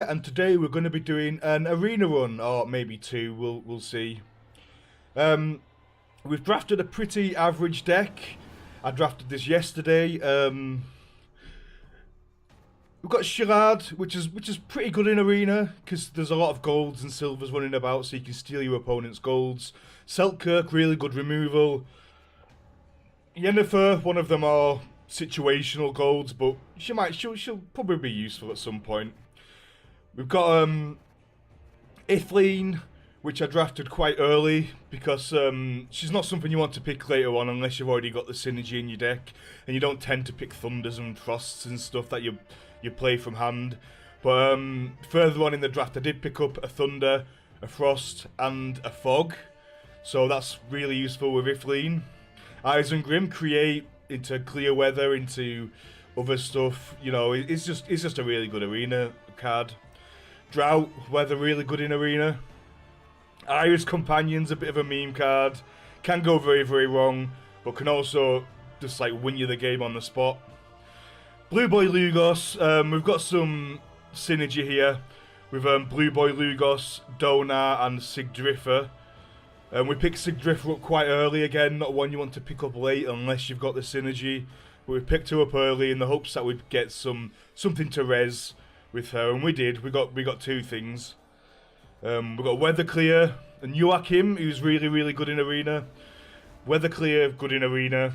And today we're going to be doing an arena run, or maybe two. We'll see. Um, we've drafted a pretty average deck. I drafted this yesterday. We've got Shirad, which is pretty good in arena because there's a lot of golds and silvers running about, so you can steal your opponent's golds. Selkirk, really good removal. Yennefer, one of them are situational golds, but she'll probably be useful at some point. We've got Ithleen, which I drafted quite early because she's not something you want to pick later on unless you've already got the synergy in your deck, and you don't tend to pick Thunders and Frosts and stuff that you play from hand. But further on in the draft, I did pick up a Thunder, a Frost, and a Fog, so that's really useful with Ithleen. Isengrim create into clear weather, into other stuff. You know, it's just a really good arena card. Drought, weather really good in arena. Iris Companion's a bit of a meme card. Can go very, very wrong, but can also just like win you the game on the spot. Blue Boy Lugos, we've got some synergy here with Blue Boy Lugos, Donar, and Sigdrifer. We picked Sigdrifer up quite early again, not one you want to pick up late unless you've got the synergy. But we picked her up early in the hopes that we'd get something to res with her, and we did. We got two things. We got Weatherclear and Joachim, who's really, really good in arena. Weatherclear, good in arena.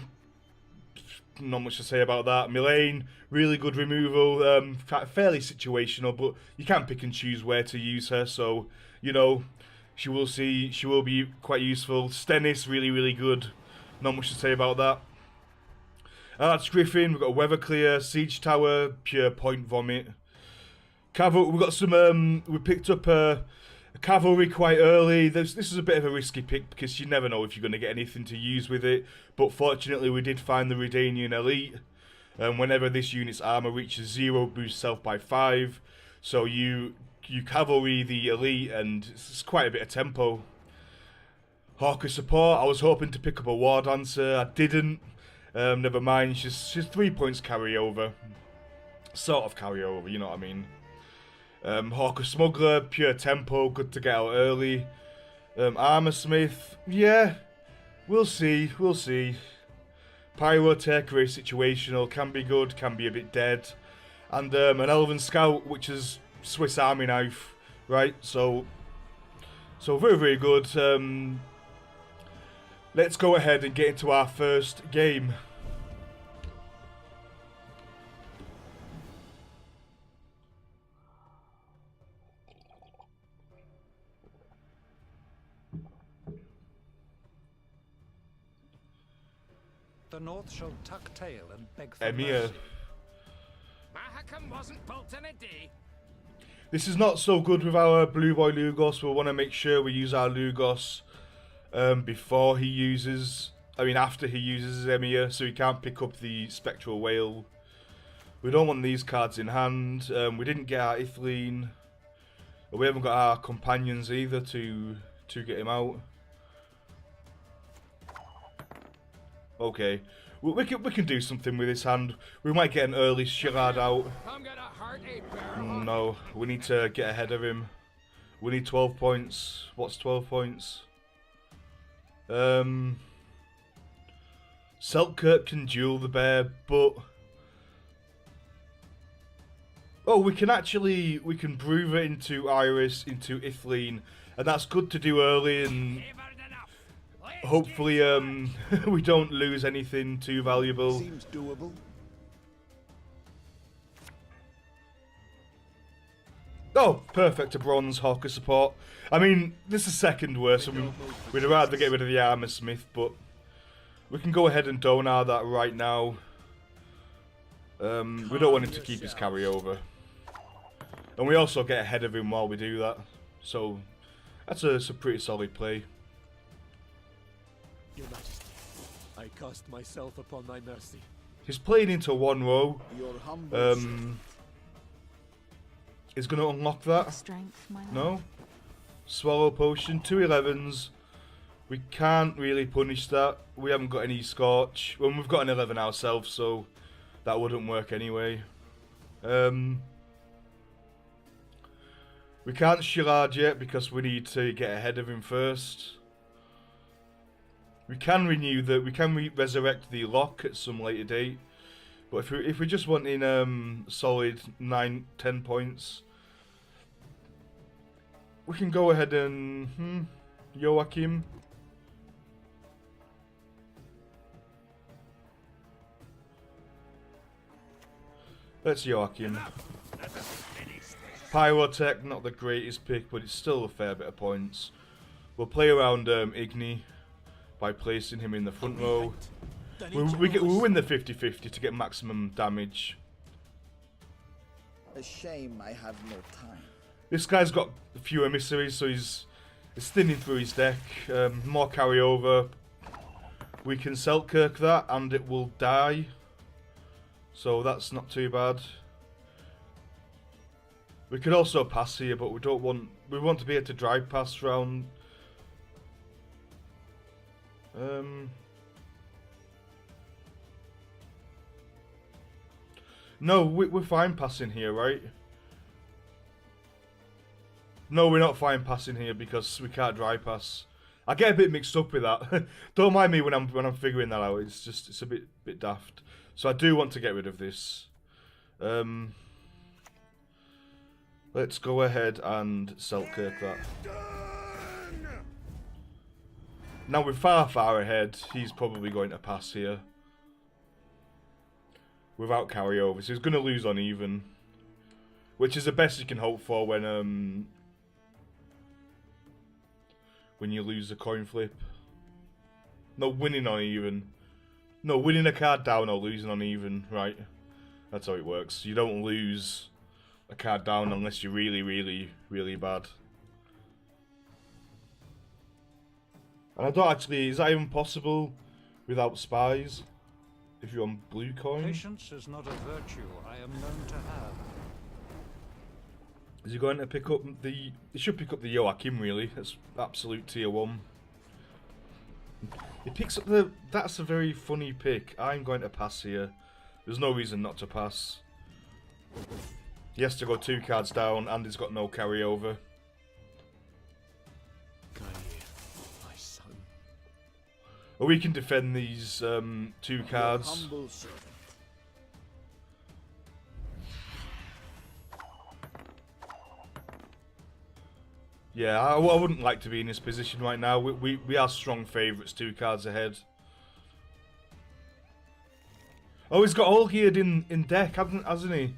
Not much to say about that. Milane, really good removal. Fairly situational, but you can pick and choose where to use her. So you know, she will be quite useful. Stennis, really, really good. Not much to say about that. Arch Griffin, we've got Weatherclear, Siege Tower, pure point vomit. We got some. We picked up a cavalry quite early. This is a bit of a risky pick because you never know if you're going to get anything to use with it. But fortunately, we did find the Redanian Elite. Whenever this unit's armor reaches 0, boost self by 5. So you cavalry the Elite, and it's quite a bit of tempo. Hawker support. I was hoping to pick up a War Dancer. I didn't. Never mind. She's 3 points carryover. Sort of carryover. You know what I mean. Hawker Smuggler, pure tempo, good to get out early. Armor Smith, yeah, we'll see. Pyrotech, very situational, can be good, can be a bit dead. And an Elven Scout, which is Swiss Army knife, right? So very, very good. Let's go ahead and get into our first game. The North shall tuck tail and beg for Emir. mercy. Mahakam wasn't built in a day. This is not so good with our Blue Boy Lugos. We'll want to make sure we use our Lugos after he uses his Emir, so he can't pick up the Spectral Whale. We don't want these cards in hand. We didn't get our Ithleen. We haven't got our companions either to get him out. Okay, we can do something with this hand. We might get an early Shirad out. I'm gonna heart a barrel. No, we need to get ahead of him. We need 12 points. What's 12 points? Selkirk can duel the bear, but we can brew it into Iris, into Ithleen, and that's good to do early, and Favored enough. Let's hopefully get we don't lose anything too valuable. Seems doable. Oh, perfect, a bronze Hawker support. I mean, this is second worst, so we'd rather get rid of the Armor Smith, but we can go ahead and Donar that right now. We don't want him to keep his carryover. And we also get ahead of him while we do that. So, that's a pretty solid play. Your Majesty, I cast myself upon thy mercy. He's playing into one row. Your humble Is going to unlock that. Strength, my lord. No? Swallow Potion, 2 11s. We can't really punish that. We haven't got any Scorch. Well, we've got an 11 ourselves, so that wouldn't work anyway. We can't Shirard yet because we need to get ahead of him first. We can resurrect the lock at some later date. But if we're just wanting solid 9-10 points, we can go ahead and Joachim. Let's Joachim. Pyrotech, not the greatest pick, but it's still a fair bit of points. We'll play around Igni by placing him in the front row. We'll win the 50-50 to get maximum damage. A shame I have no time. This guy's got a few emissaries, so he's thinning through his deck. More carryover. We can Selkirk that, and it will die. So that's not too bad. We could also pass here, but we don't want. We want to be able to drive past round. No, we're fine passing here, right? No, we're not fine passing here because we can't drive pass. I get a bit mixed up with that. Don't mind me when I'm figuring that out. It's a bit daft. So I do want to get rid of this. Let's go ahead and Selkirk that. Now we're far ahead. He's probably going to pass here. Without carryover. So he's going to lose on even. Which is the best you can hope for when you lose a coin flip. No, winning on even. No, winning a card down or losing on even. Right. That's how it works. You don't lose a card down unless you're really bad. And I don't actually, is that even possible without spies? If you're on blue coin? Patience is not a virtue I am known to have. Is he going to pick up the, he should pick up the Joachim really, that's absolute tier 1. He picks up the, that's a very funny pick. I'm going to pass here. There's no reason not to pass. He has to go 2 cards down and he's got no carryover. My son. Or we can defend these 2 cards. Humble servant. Yeah, I wouldn't like to be in this position right now. We are strong favourites, 2 cards ahead. Oh, he's got Olgierd in deck, hasn't he?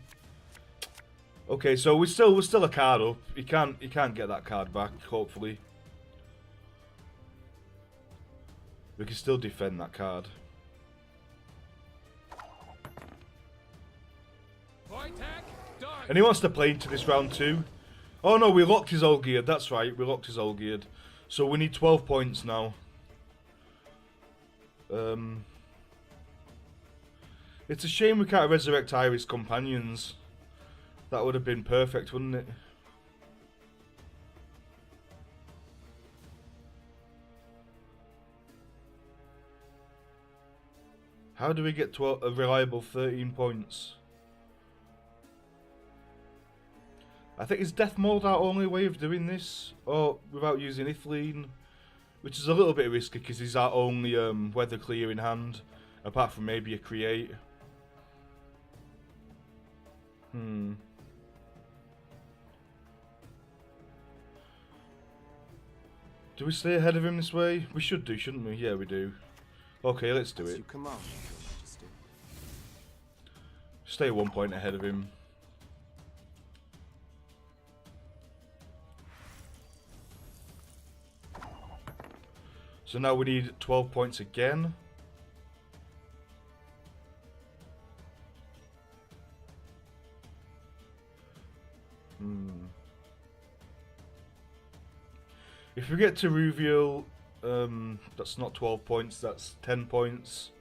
Okay, so we're still a card up. He can't get that card back. Hopefully, we can still defend that card. And he wants to play into this round too. Oh no, we locked his Olgierd. That's right, we locked his Olgierd. So we need 12 points now. It's a shame we can't resurrect Iris companions. That would have been perfect, wouldn't it? How do we get to a reliable 13 points? I think is Death Mold our only way of doing this? Or without using Ithleen? Which is a little bit risky because he's our only weather clear in hand. Apart from maybe a create. Do we stay ahead of him this way? We should do, shouldn't we? Yeah, we do. Okay, let's do it. Stay 1 point ahead of him. So now we need 12 points again. If we get to Ruviel, that's not 12 points, that's 10 points.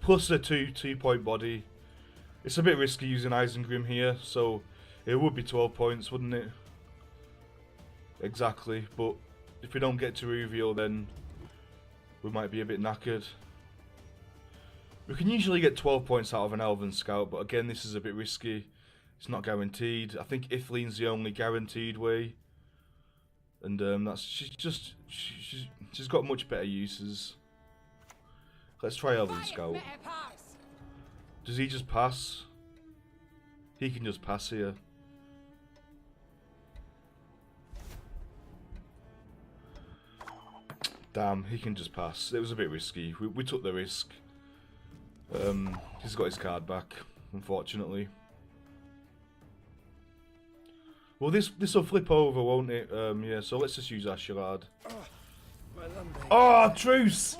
Plus a 2-point body. It's a bit risky using Isengrim here, so it would be 12 points, wouldn't it? Exactly, but if we don't get to Ruviel, then we might be a bit knackered. We can usually get 12 points out of an Elven Scout, but again, this is a bit risky. It's not guaranteed. I think Ithleen's the only guaranteed way. And she's got much better uses. Let's try Elven Scout. Does he just pass? He can just pass here. Damn, he can just pass. It was a bit risky. We took the risk. He's got his card back, unfortunately. Well, this will flip over, won't it? Yeah, so let's just use Ashilard. Oh, truce!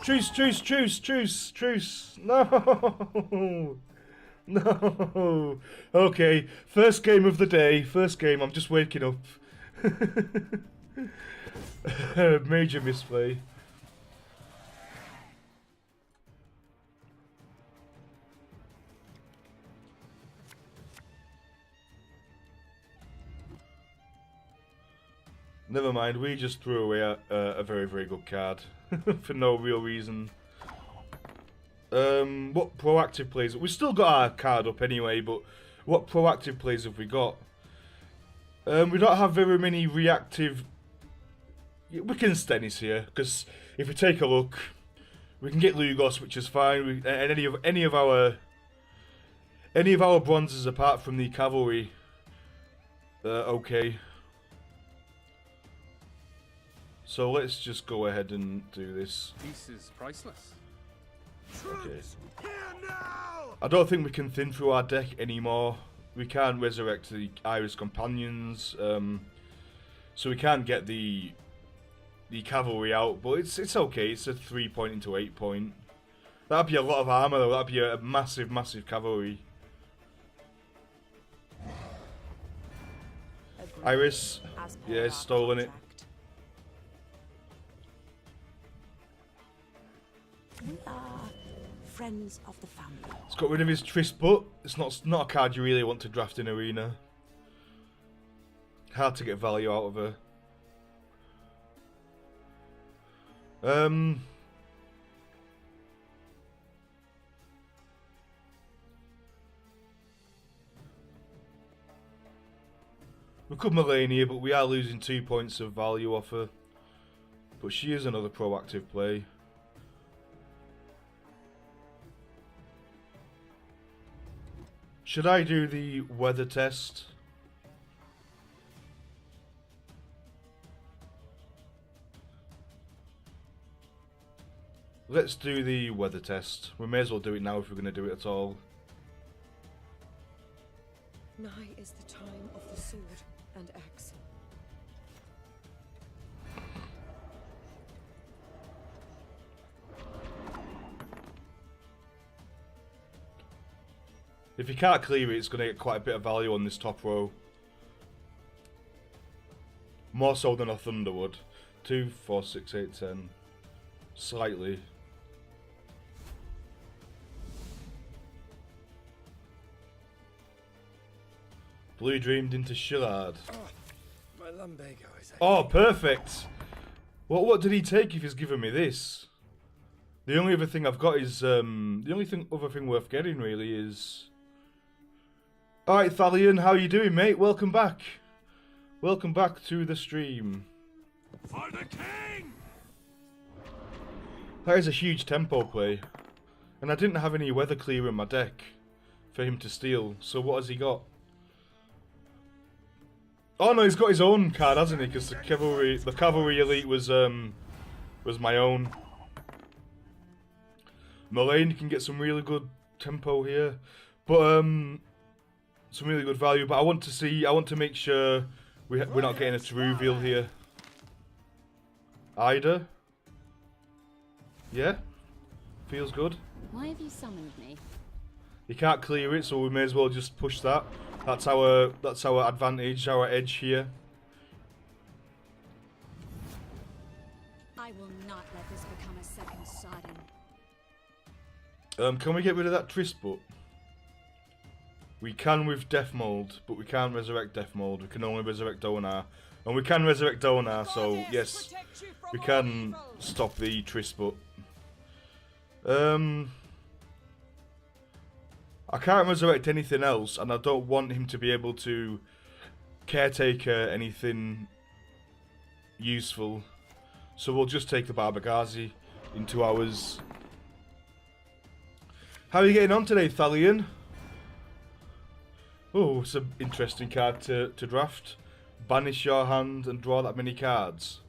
Truce, truce, truce, truce, truce! No! No! Okay, first game of the day. First game, I'm just waking up. Major misplay. Never mind, we just threw away a very, very good card. For no real reason. What proactive plays? We've still got our card up anyway, but what proactive plays have we got? We don't have very many reactive... We can Stennis here, because if we take a look, we can get Lugos, which is fine, and any of our bronzes apart from the cavalry, okay. So let's just go ahead and do this. Peace is priceless. Okay. I don't think we can thin through our deck anymore. We can't resurrect the Iris Companions, so we can't get the cavalry out, but it's okay. It's a 3-point into 8-point. That'd be a lot of armor though. That'd be a massive, massive cavalry. Iris, yeah, stolen it. We are friends of the family. He's got rid of his Triss, but it's not a card you really want to draft in Arena. Hard to get value out of her. We could Malane here, but we are losing 2 points of value off her. But she is another proactive play. Should I do the weather test? Let's do the weather test. We may as well do it now if we're going to do it at all. Nigh is the time of the sword and axe. If you can't clear it, it's going to get quite a bit of value on this top row. More so than a Thunder would. 2, 4, 6, 8, 10. Slightly. Blue Dreamed into Shillard. My lumbago is... Oh, perfect! What did he take if he's given me this? The only other thing I've got is, the only other thing worth getting really is... Alright, Thalion, how you doing, mate? Welcome back. Welcome back to the stream. For the king! That is a huge tempo play. And I didn't have any weather clear in my deck for him to steal. So what has he got? Oh no, he's got his own card, hasn't he? Because the cavalry elite was my own. Malane can get some really good tempo here, but some really good value. But I want to make sure we're not getting a Teruvial here. Ida, yeah, feels good. Why have you summoned me? You can't clear it, so we may as well just push that. That's our advantage, our edge here. I will not let this become a second Sodden. Can we get rid of that Triss book? We can with Death Mold, but we can't resurrect Death Mold. We can only resurrect Donar. And we can resurrect Donar, so yes, we can stop the Triss book. I can't resurrect anything else, and I don't want him to be able to caretaker anything useful. So we'll just take the Barbagazi in 2 hours. How are you getting on today, Thalion? Oh, it's an interesting card to draft. Banish your hand and draw that many cards.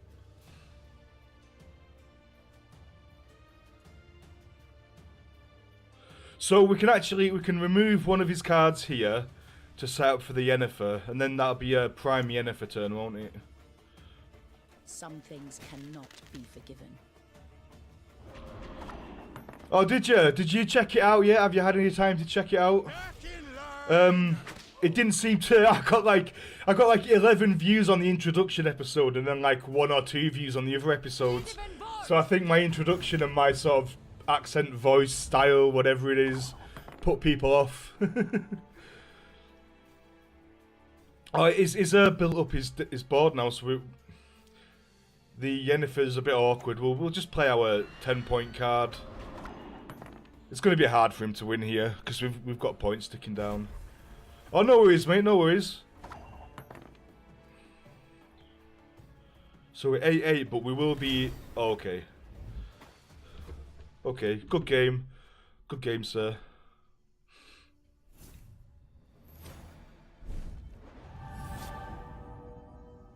So we can remove one of his cards here to set up for the Yennefer, and then that'll be a prime Yennefer turn, won't it? Some things cannot be forgiven. Oh, did you? Did you check it out yet? Have you had any time to check it out? It didn't seem to. I got like 11 views on the introduction episode, and then like 1 or 2 views on the other episodes. So I think my introduction and my sort of accent, voice, style, whatever it is, put people off. Oh, is built up his board now, so the Yennefer's a bit awkward. We'll just play our 10-point card. It's going to be hard for him to win here because we've got points ticking down. Oh, no worries, mate. No worries. So we're 8-8, but we will be... Oh, okay. Okay, good game. Good game, sir.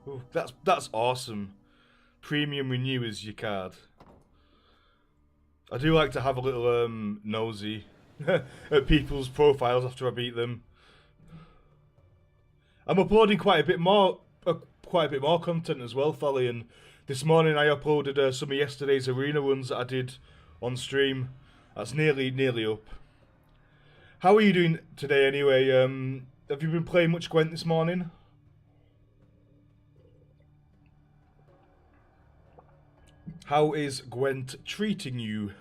Ooh, that's awesome. Premium Renew is your card. I do like to have a little nosy at people's profiles after I beat them. I'm uploading quite a bit more content as well, Folly. And this morning I uploaded some of yesterday's arena runs that I did on stream. That's nearly up. How are you doing today, anyway? Have you been playing much Gwent this morning? How is Gwent treating you?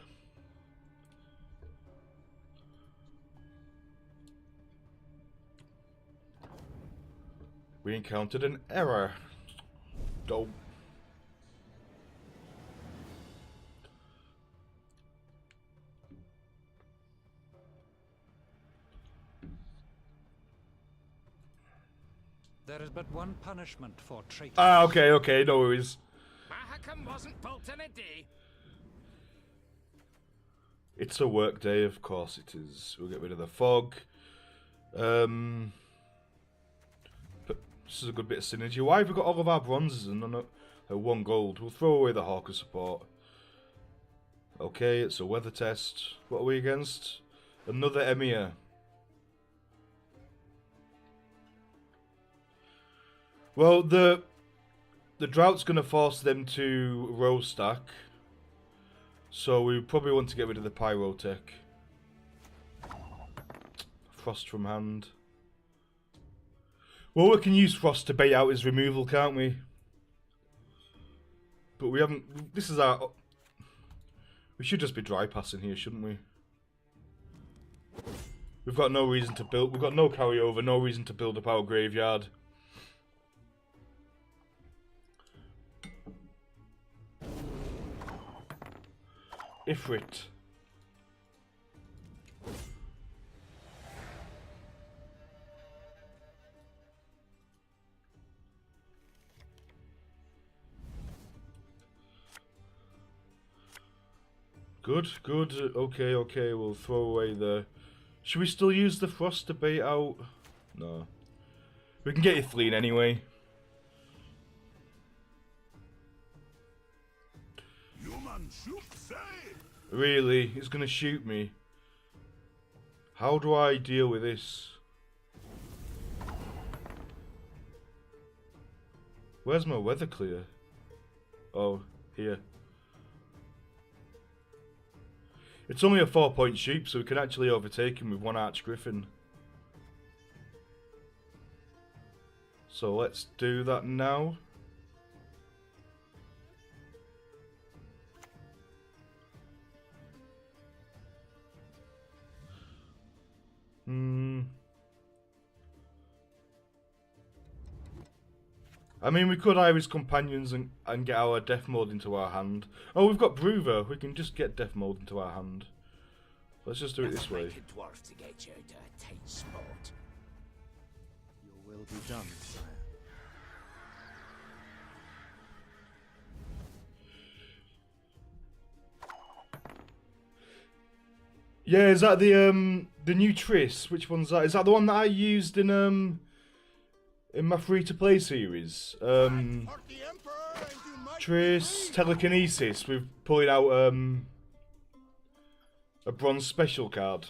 We encountered an error. Dope. There is but one punishment for traitors. Ah, okay, no worries. Mahakam wasn't built in a day. It's a work day, of course it is. We'll get rid of the fog. But this is a good bit of synergy. Why have we got all of our bronzes and none of 1 gold? We'll throw away the Hawker support. Okay, it's a weather test. What are we against? Another Emir. Well, the drought's going to force them to row stack. So we probably want to get rid of the Pyrotech. Frost from hand. Well, we can use Frost to bait out his removal, can't we? But we haven't... This is our... We should just be dry passing here, shouldn't we? We've got no reason to build... We've got no carryover, no reason to build up our graveyard. Ifrit. Good. Okay, we'll throw away the... Should we still use the Frost to bait out? No. We can get your Fleet anyway. Really? He's gonna shoot me. How do I deal with this? Where's my weather clear? Oh, here. It's only a 4-point sheep, so we can actually overtake him with 1 Arch Griffin. So let's do that now. I mean, we could hire his companions and get our Death Mode into our hand. Oh, we've got Bruver. We can just get Death Mode into our hand. Let's just do it this way. Make a dwarf to get you into a tight spot. Your will be done, sire. Yeah, is that the new Triss? Which one's that? Is that the one that I used in my free-to-play series? Triss telekinesis with pulling out a bronze special card.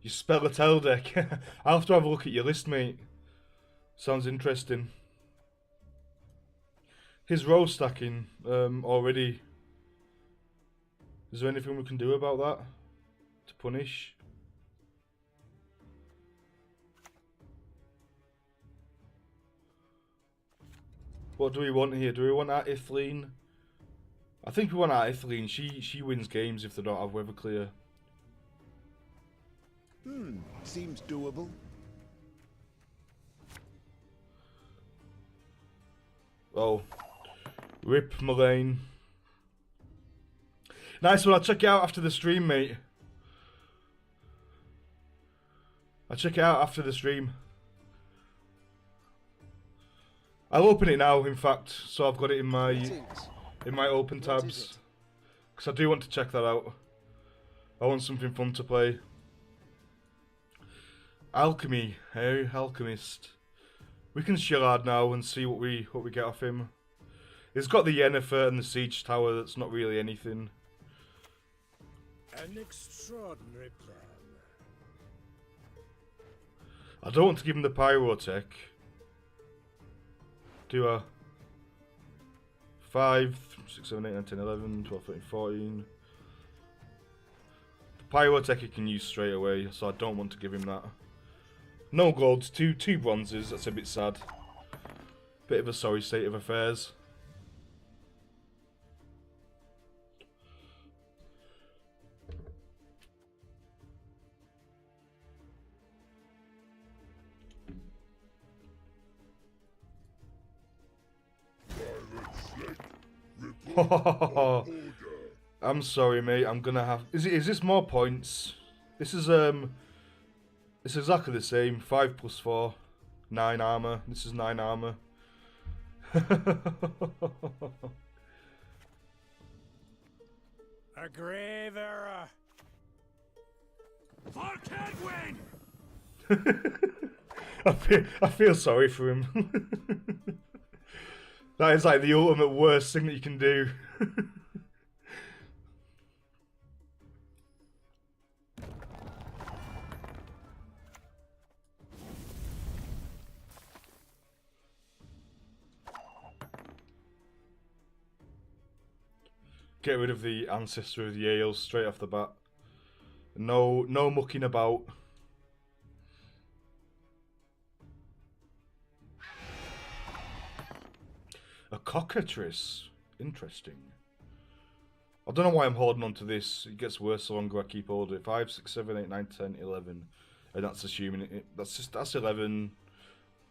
You spell a tell deck. I'll have to have a look at your list, mate. Sounds interesting. His row stacking already. Is there anything we can do about that to punish? What do we want here? Do we want our Ithleen? I think we want our Ithleen. She wins games if they don't have weather clear. Seems doable. Oh. Rip Mullane. Nice one, I'll check it out after the stream, mate. I'll check it out after the stream. I'll open it now, in fact, so I've got it in my open tabs. Because I do want to check that out. I want something fun to play. Alchemy, hey, Alchemist. We can Shillard now and see what we get off him. He's got the Yennefer and the Siege Tower. That's not really anything. An extraordinary plan. I don't want to give him the Pyrotech. Do a 5, 6, 7, 8, 9, 10, 11, 12, 13, 14. The Pyrotech he can use straight away, so I don't want to give him that. No golds, two bronzes. That's a bit sad. Bit of a sorry state of affairs. I'm sorry, mate. I'm gonna have. Is this more points? This is It's exactly the same. 5 plus 4, 9 armor. This is 9 armor. A grave error. For Kedwin! I feel sorry for him. That is like the ultimate worst thing that you can do. Get rid of the ancestor of the Yale straight off the bat. No mucking about. A cockatrice. Interesting. I don't know why I'm holding on to this. It gets worse the longer I keep holding it. 5, 6, 7, 8, 9, 10, 11. And that's assuming it. That's 11.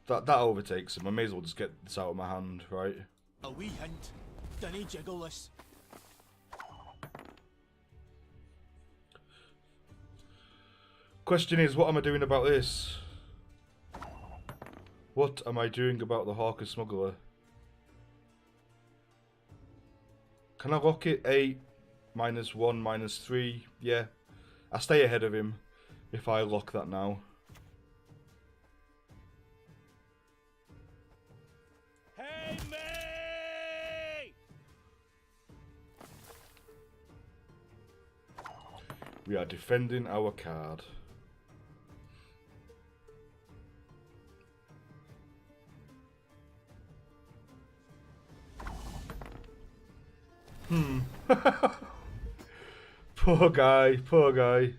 That overtakes him. I may as well just get this out of my hand, right? A wee hint. Dinny jiggle this. Question is, what am I doing about this? What am I doing about the Hawker Smuggler? Can I lock it 8, -1, -3? Yeah. I stay ahead of him if I lock that now. Hey, me! We are defending our card. Poor guy, poor guy.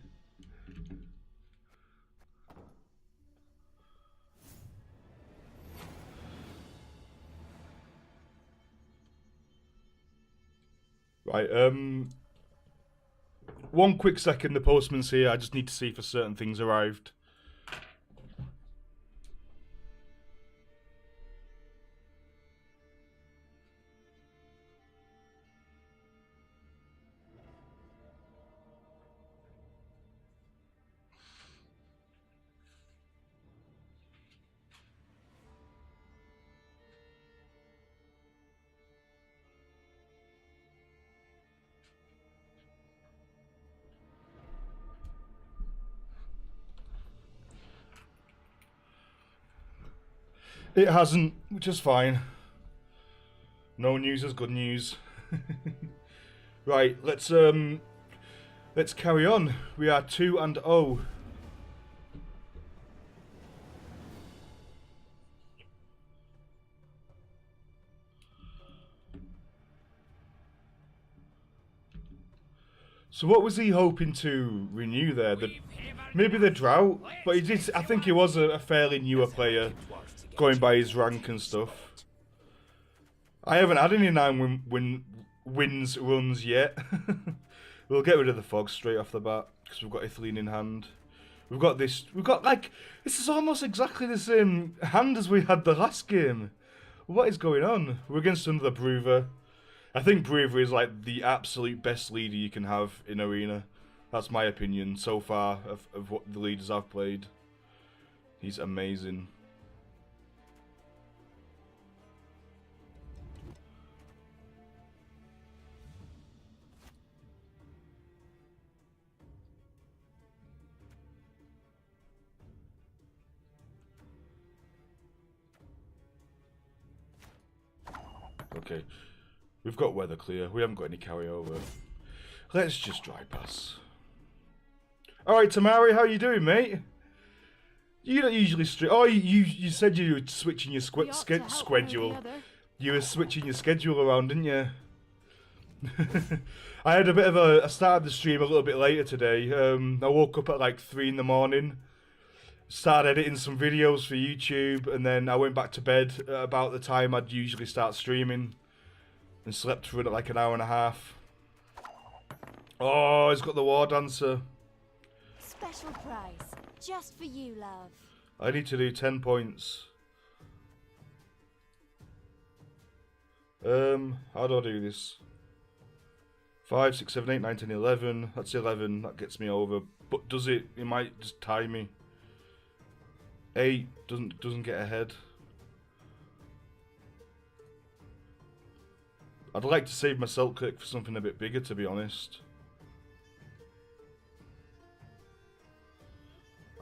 Right, one quick second, the postman's here. I just need to see if certain things arrived. It hasn't, which is fine. No news is good news. Right, let's carry on. We are 2-0. So what was he hoping to renew there? Maybe the drought, but he did. I think he was a fairly newer player, going by his rank and stuff. I haven't had any 9 wins runs yet. We'll get rid of the fog straight off the bat because we've got Ithilien in hand. We've got this. We've got like this is almost exactly the same hand as we had the last game. What is going on? We're against another Bruiser. I think Bruiser is like the absolute best leader you can have in Arena. That's my opinion so far of what the leaders I've played. He's amazing. Okay. We've got weather clear. We haven't got any carryover. Let's just dry pass. Alright, Tamari, how you doing, mate? You don't usually stream. Oh, you said you were switching your schedule. You were switching your schedule around, didn't you? I had a bit of I started the stream a little bit later today. I woke up at like 3 in the morning. Started editing some videos for YouTube, and then I went back to bed at about the time I'd usually start streaming. And slept for like an hour and a half. Oh, he's got the War Dancer. Special price, just for you, love. I need to do 10 points. How do I do this? 5, 6, 7, 8, 9, 10, 11. That's 11. That gets me over. But does it? It might just tie me. 8 doesn't get ahead. I'd like to save my Selkirk for something a bit bigger, to be honest.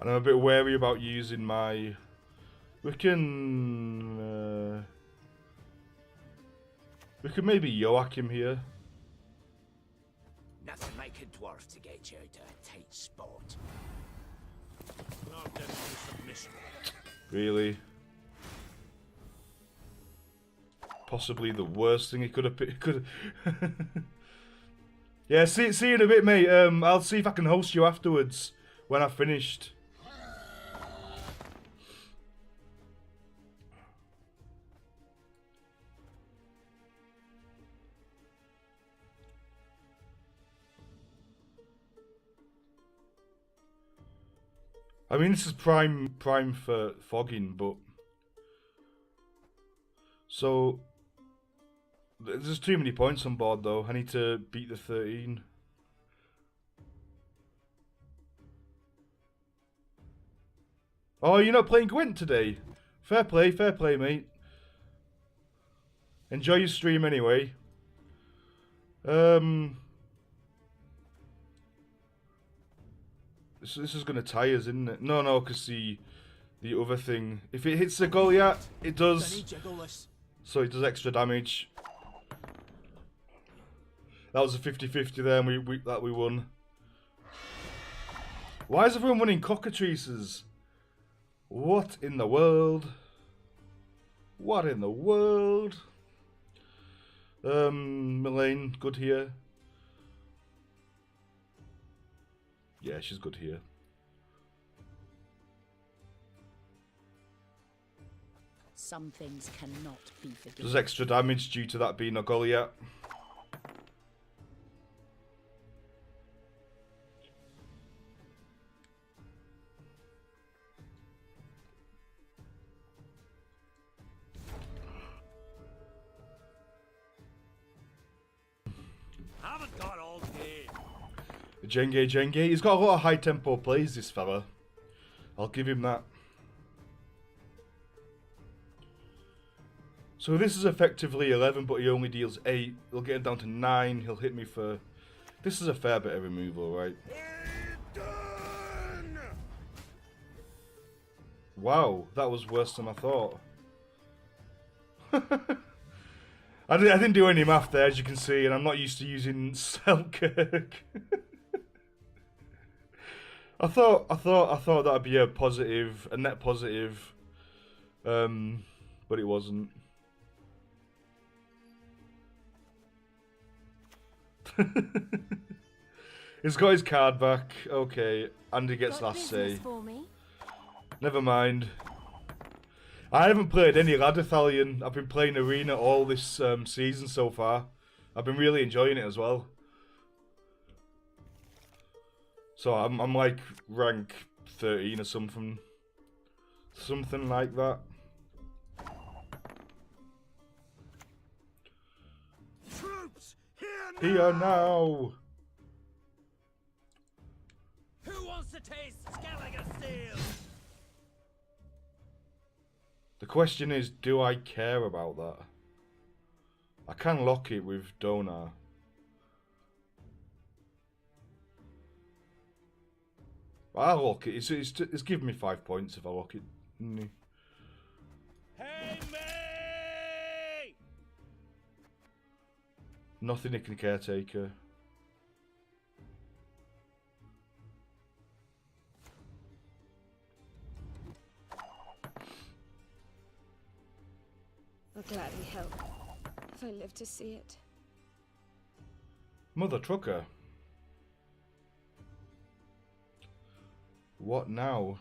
And I'm a bit wary about using my... We can maybe Joachim here. Nothing like a dwarf to get you out of a tight spot. Really? Possibly the worst thing he could have picked. Yeah, see you in a bit, mate. I'll see if I can host you afterwards when I've finished. I mean, this is prime for fogging, but so there's too many points on board though. I need to beat the 13. Oh, you're not playing Gwent today? Fair play, mate. Enjoy your stream anyway. So this is gonna tie us, isn't it? No, because the other thing, if it hits the Goliath, it does. So it does extra damage. That was a 50-50 there, and we won. Why is everyone winning cockatrices? What in the world? What in the world? Melaine, good here. Yeah, she's good here. Some things cannot be forgiven. Does extra damage due to that being a Goliath. Haven't got all day. Jenge. He's got a lot of high tempo plays, this fella. I'll give him that. So this is effectively 11, but he only deals 8. He'll get him down to 9. He'll hit me for... This is a fair bit of removal, right? Wow, that was worse than I thought. I didn't do any math there, as you can see, and I'm not used to using Selkirk. I thought that'd be a positive, a net positive, but it wasn't. He's got his card back. Okay, Andy gets last say. Never mind. I haven't played any Ladithalion. I've been playing Arena all this season so far. I've been really enjoying it as well. So I'm like rank 13 or something. Something like that. Troops, Here now! Who wants to taste Skelliger Steel? The question is, do I care about that? I can lock it with Donar. I'll lock it. It's giving me 5 points if I lock it. Hey, me! Nothing in Caretaker. I'll gladly help, if I live to see it. Mother Trucker. What now?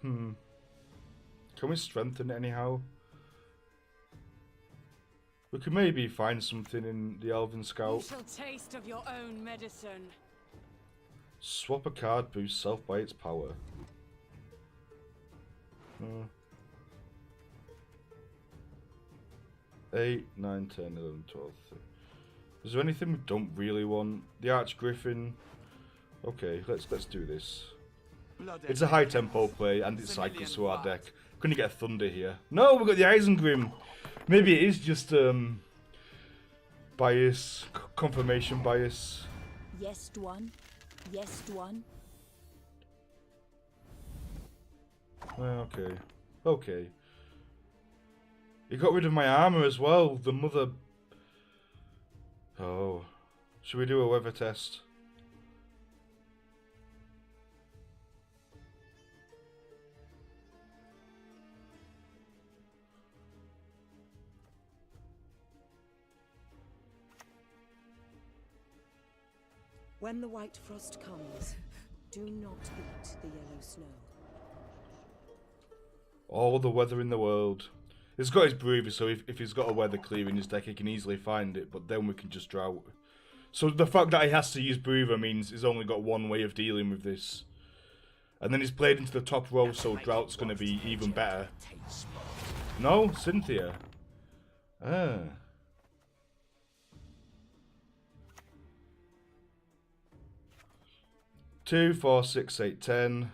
Can we strengthen it anyhow? We could maybe find something in the Elven Scout. You shall taste of your own medicine. Swap a card, boosts self by its power. 8, 9, 10, 11, 12, 13. Is there anything we don't really want? The Archgriffin. Okay, let's do this. It's a high tempo play and it cycles through our deck. Couldn't get a Thunder here. No, we got the Isengrim. Maybe it is just bias, confirmation bias. Yes, Dwan. Yes, Dwan. Okay. Okay. He got rid of my armor as well. The mother. Oh. Should we do a weather test? When the white frost comes, do not eat the yellow snow. All the weather in the world. He's got his breather, so if he's got a weather clear in his deck, he can easily find it, but then we can just drought. So the fact that he has to use breather means he's only got one way of dealing with this. And then he's played into the top row, so drought's going to be even better. No? Cynthia? Ah. 2, 4, 6, 8, 10.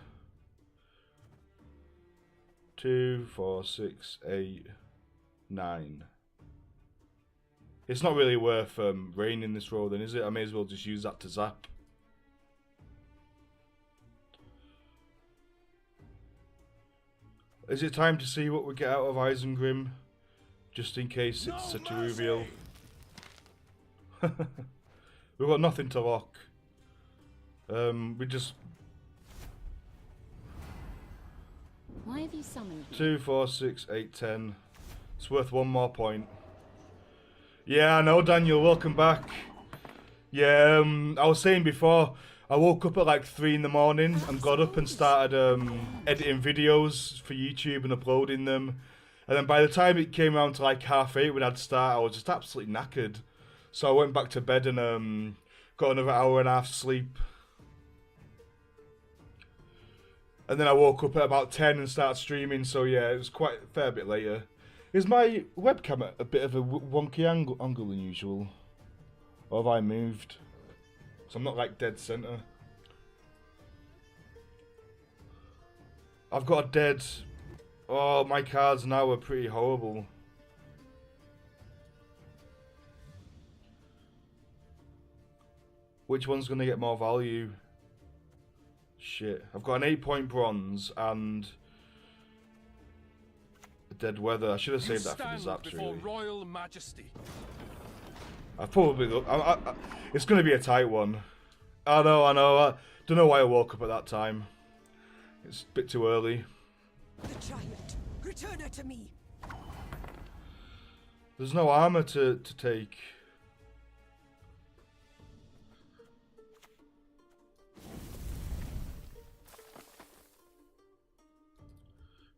2, 4, 6, 8, 9. It's not really worth rain in this row then, is it? I may as well just use that to zap. Is it time to see what we get out of Isengrim? Just in case it's a Teruvial. We've got nothing to lock. We just... Why have you summoned me? 2, 4, 6, 8, 10. It's worth one more point. Yeah, I know, Daniel. Welcome back. Yeah, I was saying before, I woke up at like 3 in the morning and got up and started editing videos for YouTube and uploading them. And then by the time it came around to like 8:30 when I'd start, I was just absolutely knackered. So I went back to bed and got another hour and a half sleep. And then I woke up at about 10 and started streaming, so yeah, it was quite a fair bit later. Is my webcam at a bit of a wonky angle than usual? Or have I moved? So I'm not like dead center. I've got a dead... Oh, my cards now are pretty horrible. Which one's going to get more value? shit. I've got an 8-point bronze and a dead weather. I should have saved that for the zaps, really. Royal Majesty. I've probably... it's going to be a tight one. I know. I don't know why I woke up at that time. It's a bit too early. The child. Return her to me. There's no armor to take.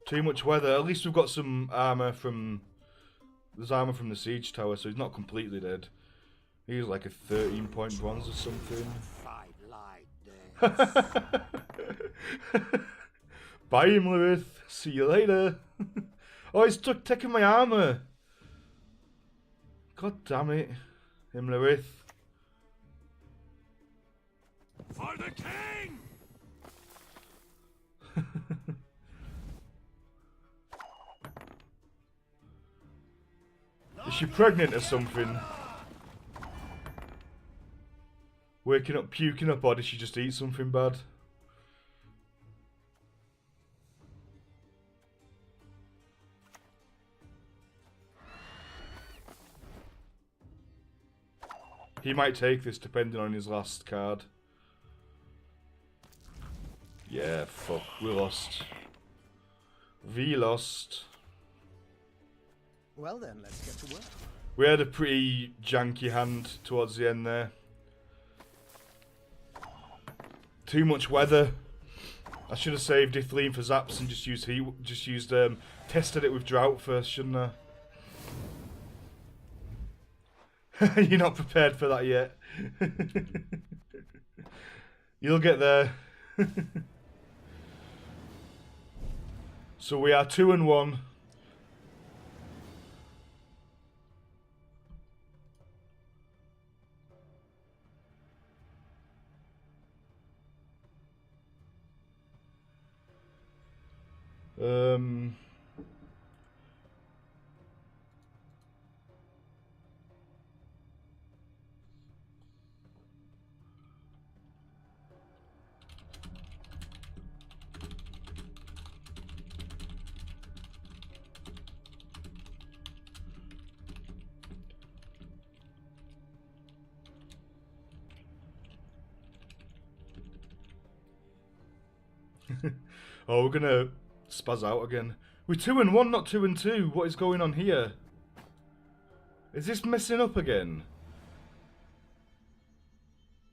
Too much weather. At least we've got some armor from... There's armor from the siege tower, so he's not completely dead. He's like a 13-point bronze or something. Bye him, Lilith. See you later. Oh, he's taking my armor. God damn it. Him, Lilith. For the king! Is she pregnant or something? Waking up, puking up, or did she just eat something bad? He might take this depending on his last card. Yeah, fuck, we lost. We lost. Well then, let's get to work. We had a pretty janky hand towards the end there. Too much weather. I should have saved Ithleen for zaps and tested it with drought first, shouldn't I? You're not prepared for that yet. You'll get there. So we are 2-1. Oh, we're gonna spaz out again. We're 2-1, not 2-2. What is going on here? Is this messing up again?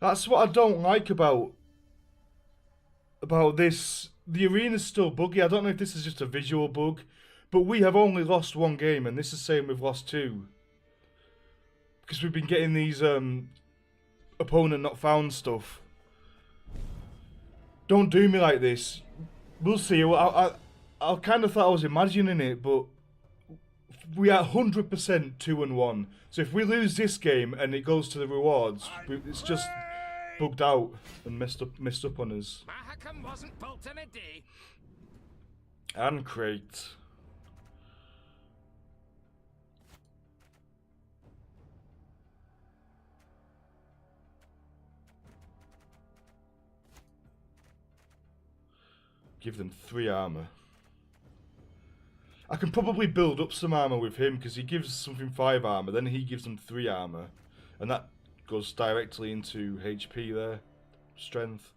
That's what I don't like about this. The arena's still buggy. I don't know if this is just a visual bug, but we have only lost one game, and this is saying we've lost 2. Because we've been getting these opponent not found stuff. Don't do me like this. We'll see. I kind of thought I was imagining it, but we are 100% 2-1. So if we lose this game and it goes to the rewards, it's just bugged out and messed up on us. Mahakam wasn't built in a day. And crate. Give them 3 armor. I can probably build up some armor with him because he gives something 5 armor, then he gives them 3 armor, and that goes directly into HP there, strength.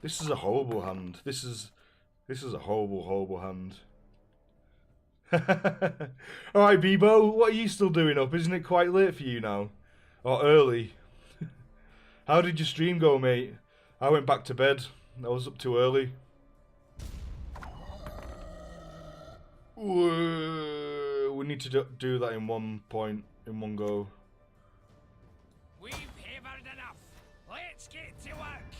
This is a horrible hand. This is a horrible hand. All right, Bebo, what are you still doing up? Isn't it quite late for you now, or early? How did your stream go, mate? I went back to bed. I was up too early. We need to do that in one go. We've hammered enough. Let's get to work.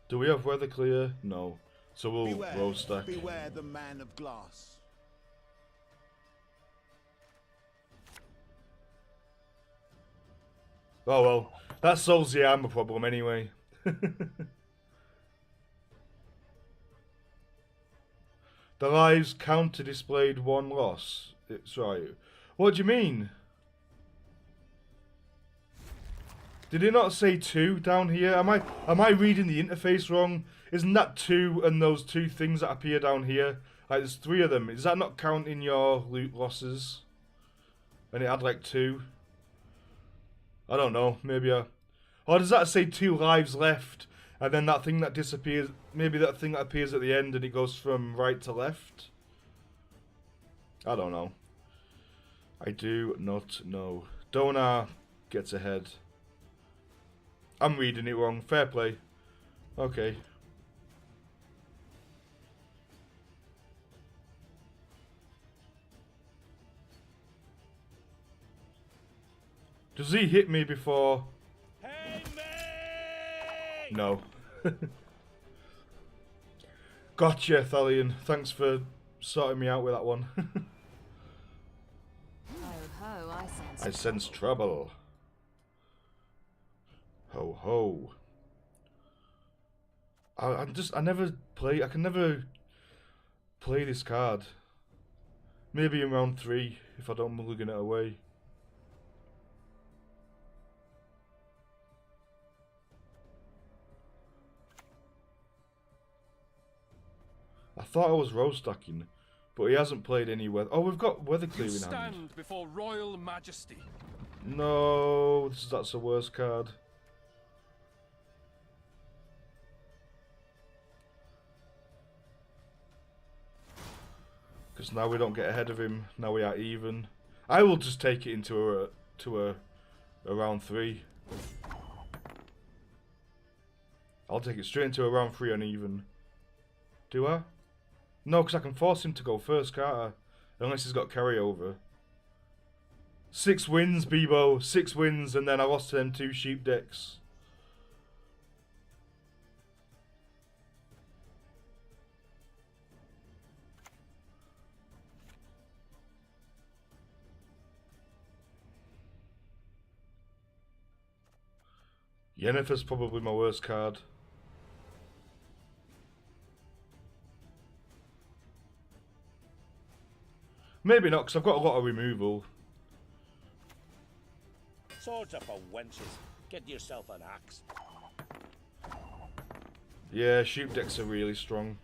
Do we have weather clear? No. So we'll roll stack. Beware the man of glass. Oh well, that solves the armor problem anyway. The lives counter displayed 1 loss. It's right. What do you mean? Did it not say 2 down here? Am I reading the interface wrong? Isn't that 2 and those 2 things that appear down here? Like, there's 3 of them. Is that not counting your loot losses? And it had like 2? I don't know. Maybe or does that say 2 lives left? And then that thing that disappears, maybe that thing that appears at the end and it goes from right to left? I don't know. I do not know. Donar gets ahead. I'm reading it wrong. Fair play. Okay. Does he hit me before? Hey, mate! No. Gotcha, Thalion. Thanks for sorting me out with that one. Ho ho, I sense trouble. Ho ho. I can never play this card. Maybe in round 3 if I don't mulligan it away. I thought I was row stacking, but he hasn't played any weather. Oh, we've got weather clearing hand. Stand before royal majesty. No, that's the worst card. Because now we don't get ahead of him. Now we are even. I will just take it into a round 3. I'll take it straight into a round 3 uneven. Do I? No, because I can force him to go first, can't I? Unless he's got carryover. 6 wins, Bebo. 6 wins, and then I lost to them 2 sheep decks. Yennefer's probably my worst card. Maybe not, because I've got a lot of removal. Swords are for wenches. Get yourself an axe. Yeah, sheep decks are really strong.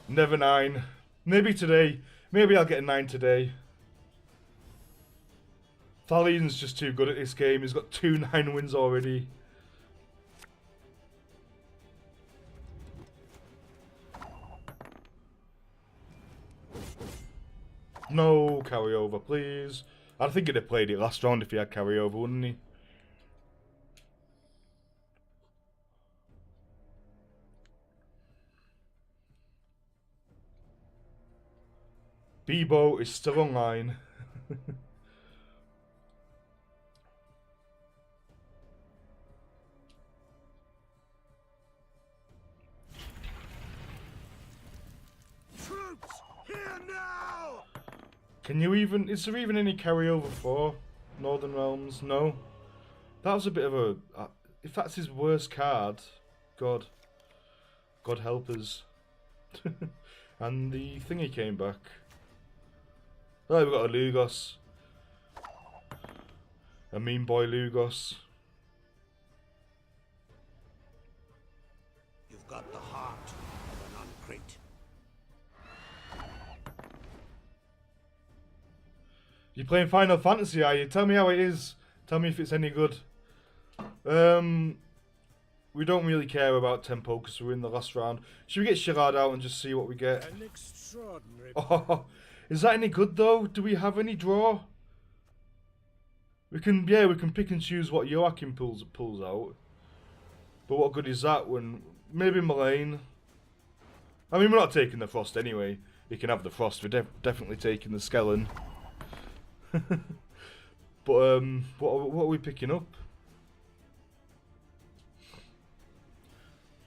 Never 9. Maybe today. Maybe I'll get a 9 today. Thalion's just too good at this game. He's got 2 9 wins already. No carryover, please. I think he'd have played it last round if he had carryover, wouldn't he? Bebo is still online. Troops, here now! Can you even... Is there even any carryover for Northern Realms? No. That was a bit of a... if that's his worst card, God. God help us. And the thingy came back. Oh, we've got a Lugos. A mean boy Lugos. You've got the heart of an uncrate. You playing Final Fantasy, are you? Tell me how it is. Tell me if it's any good. We don't really care about tempo because we're in the last round. Should we get Shirad out and just see what we get? An extraordinary... Oh, is that any good though? Do we have any draw? We can pick and choose what Joachim pulls out. But what good is that when... Maybe Mullane. I mean, we're not taking the Frost anyway. You can have the Frost. We're definitely taking the Skellen. But what are we picking up?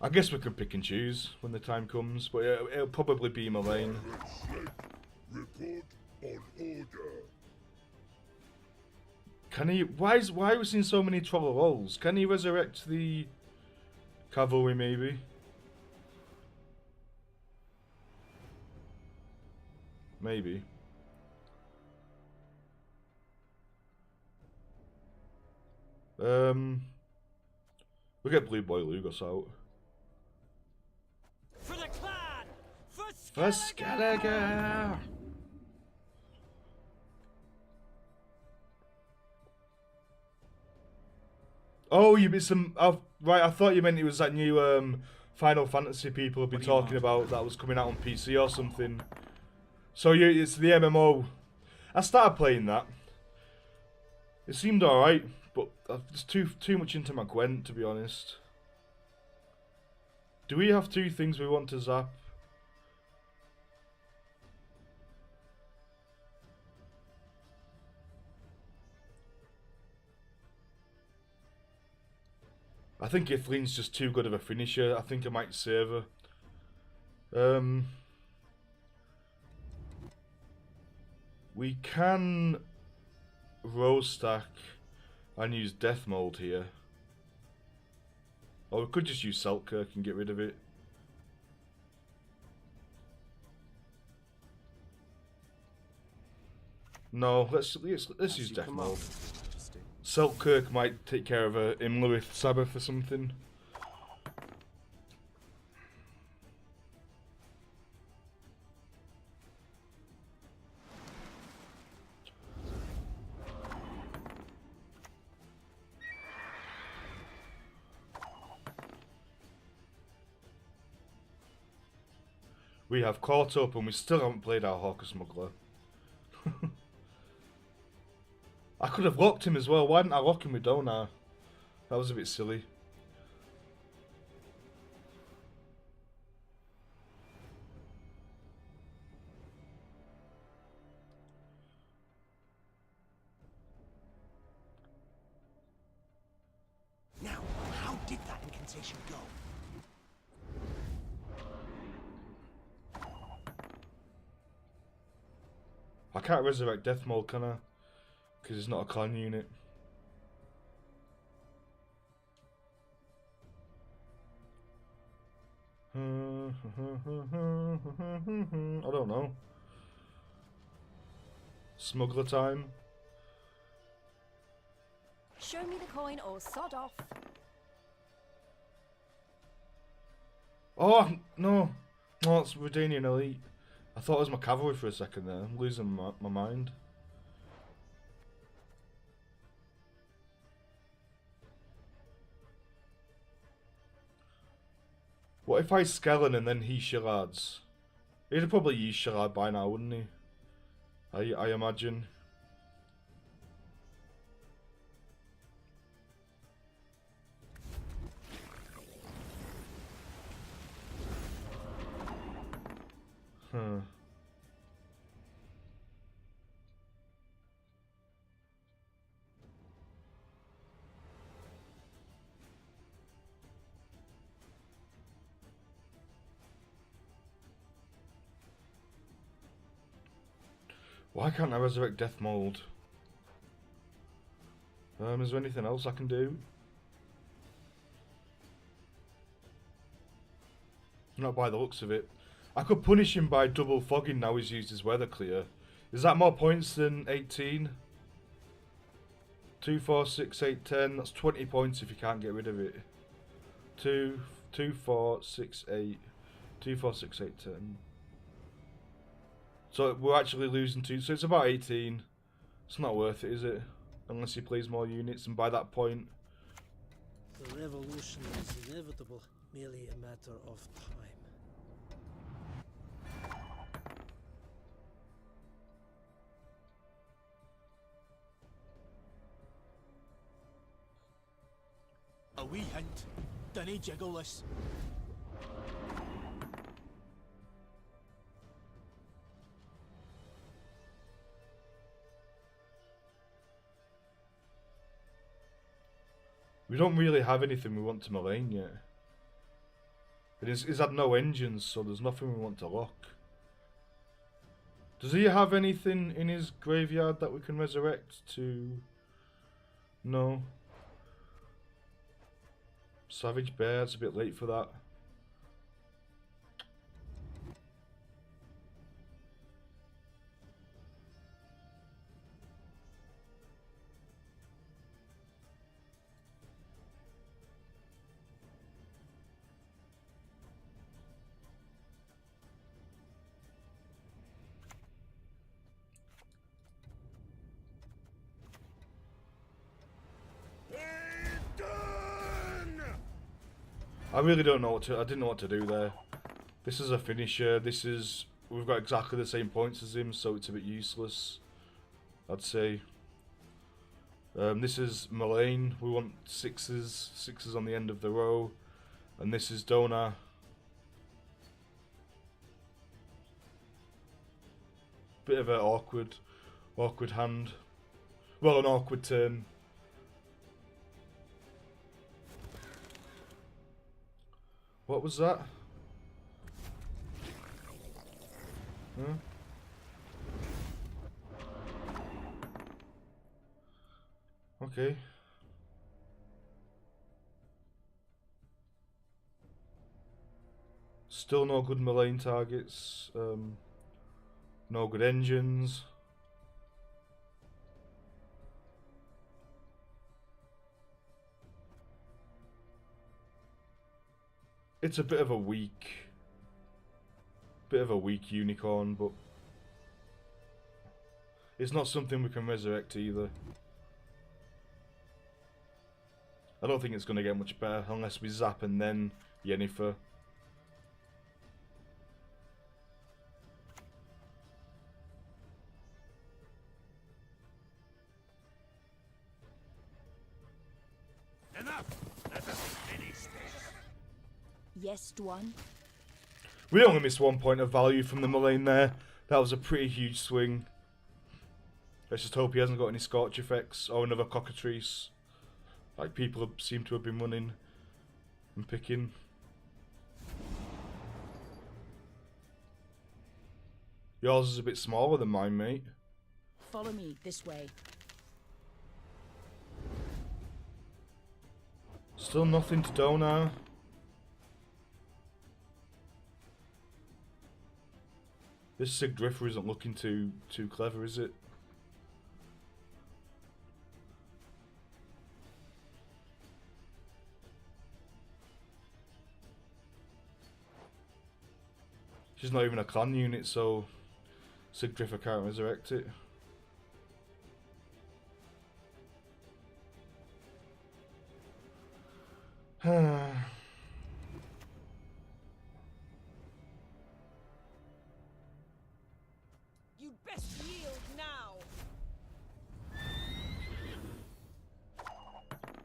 I guess we can pick and choose when the time comes, but it'll probably be Mullane. Report on order. Can he? Why are we seeing so many Trollols? Can he resurrect the cavalry? Maybe. Maybe. We'll get Blue Boy Lugos out. For the clan! For For Skellige! Oh, you missed some. Right, I thought you meant it was that new Final Fantasy people have been talking about that was coming out on PC or something. So it's the MMO. I started playing that. It seemed alright, but it's too much into my Gwent, to be honest. Do we have 2 things we want to zap? I think Ithleen's just too good of a finisher. I think I might save her. We can Rose Stack and use Death Mold here. Or we could just use Selkirk and get rid of it. No, let's use Death Mold. Selkirk might take care of a Imlerith Sabbath or something. We have caught up and we still haven't played our Hawker Smuggler. I could have locked him as well. Why didn't I lock him with Donar? That was a bit silly. Now, how did that incantation go? I can't resurrect Death Mold, can I? Because it's not a clan unit. I don't know. Smuggler time. Show me the coin or sod off. Oh no, no, it's Redanian Elite. I thought it was my cavalry for a second there. I'm losing my mind. What if I Skellen and then he Shards? He'd probably use Sharad by now, wouldn't he? I imagine. Huh. Why can't I resurrect Death Mold? Is there anything else I can do? Not by the looks of it. I could punish him by double fogging now he's used his weather clear. Is that more points than 18? 2, 4, 6, 8, 10. That's 20 points if you can't get rid of it. 2, 4, 6, 8. 2, 4, 6, 8, 10. So we're actually losing 2. So it's about 18. It's not worth it, is it? Unless he plays more units, and by that point... The revolution is inevitable, merely a matter of time. A wee hint. Dinna jiggle this. We don't really have anything we want to Moraine yet. He's had no engines, so there's nothing we want to lock. Does he have anything in his graveyard that we can resurrect to... No. Savage Bear, it's a bit late for that. I really don't know what to... I didn't know what to do there. This is a finisher. This is... We've got exactly the same points as him, so it's a bit useless, I'd say. This is Mullane. We want sixes. Sixes on the end of the row. And this is Dona. Bit of an awkward hand. Well, an awkward turn. What was that? Huh? Okay. Still no good Mullane targets. No good engines. It's a bit of a weak unicorn, but it's not something we can resurrect either. I don't think it's going to get much better unless we zap and then Yennefer. Enough! Let us finish this. Yes, Dwan. We only missed 1 point of value from the Mullane there. That was a pretty huge swing. Let's just hope he hasn't got any Scorch effects or another Cockatrice, like people seem to have been running and picking. Yours is a bit smaller than mine, mate. Follow me this way. Still nothing to Dona. This Sigdriffer isn't looking too clever, is it? She's not even a clan unit, so Sigdriffer can't resurrect it. You'd best yield now.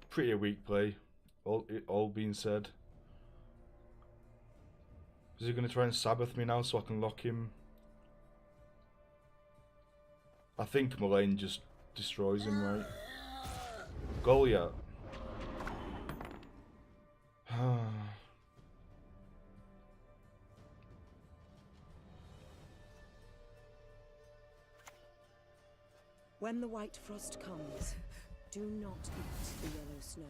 Pretty weak play, all being said. Is he going to try and Sabbath me now so I can lock him? I think Mullane just destroys him, right? Goliath. When the white frost comes, do not eat the yellow snow.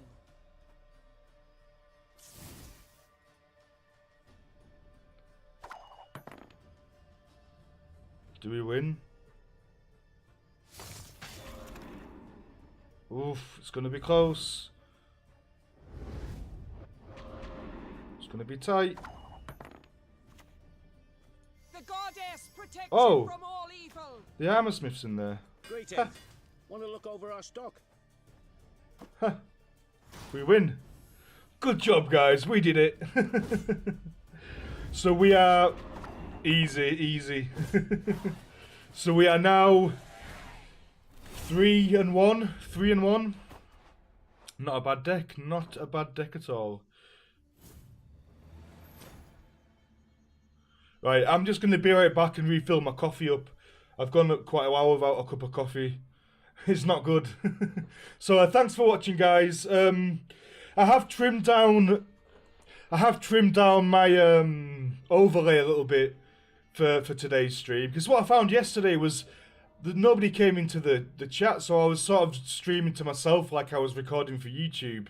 Do we win? Oof, it's gonna be close. It's gonna be tight. The goddess protects Oh. you from all evil. The Armorsmith's in there. Greetings. Want to look over our stock? We win. Good job, guys. We did it. So we are easy. So we are now 3-1. 3-1. Not a bad deck. Not a bad deck at all. Right, I'm just going to be right back and refill my coffee up. I've gone quite a while without a cup of coffee. It's not good. So thanks for watching, guys. I have trimmed down my overlay a little bit for today's stream, because what I found yesterday was that nobody came into the chat, so I was sort of streaming to myself like I was recording for YouTube.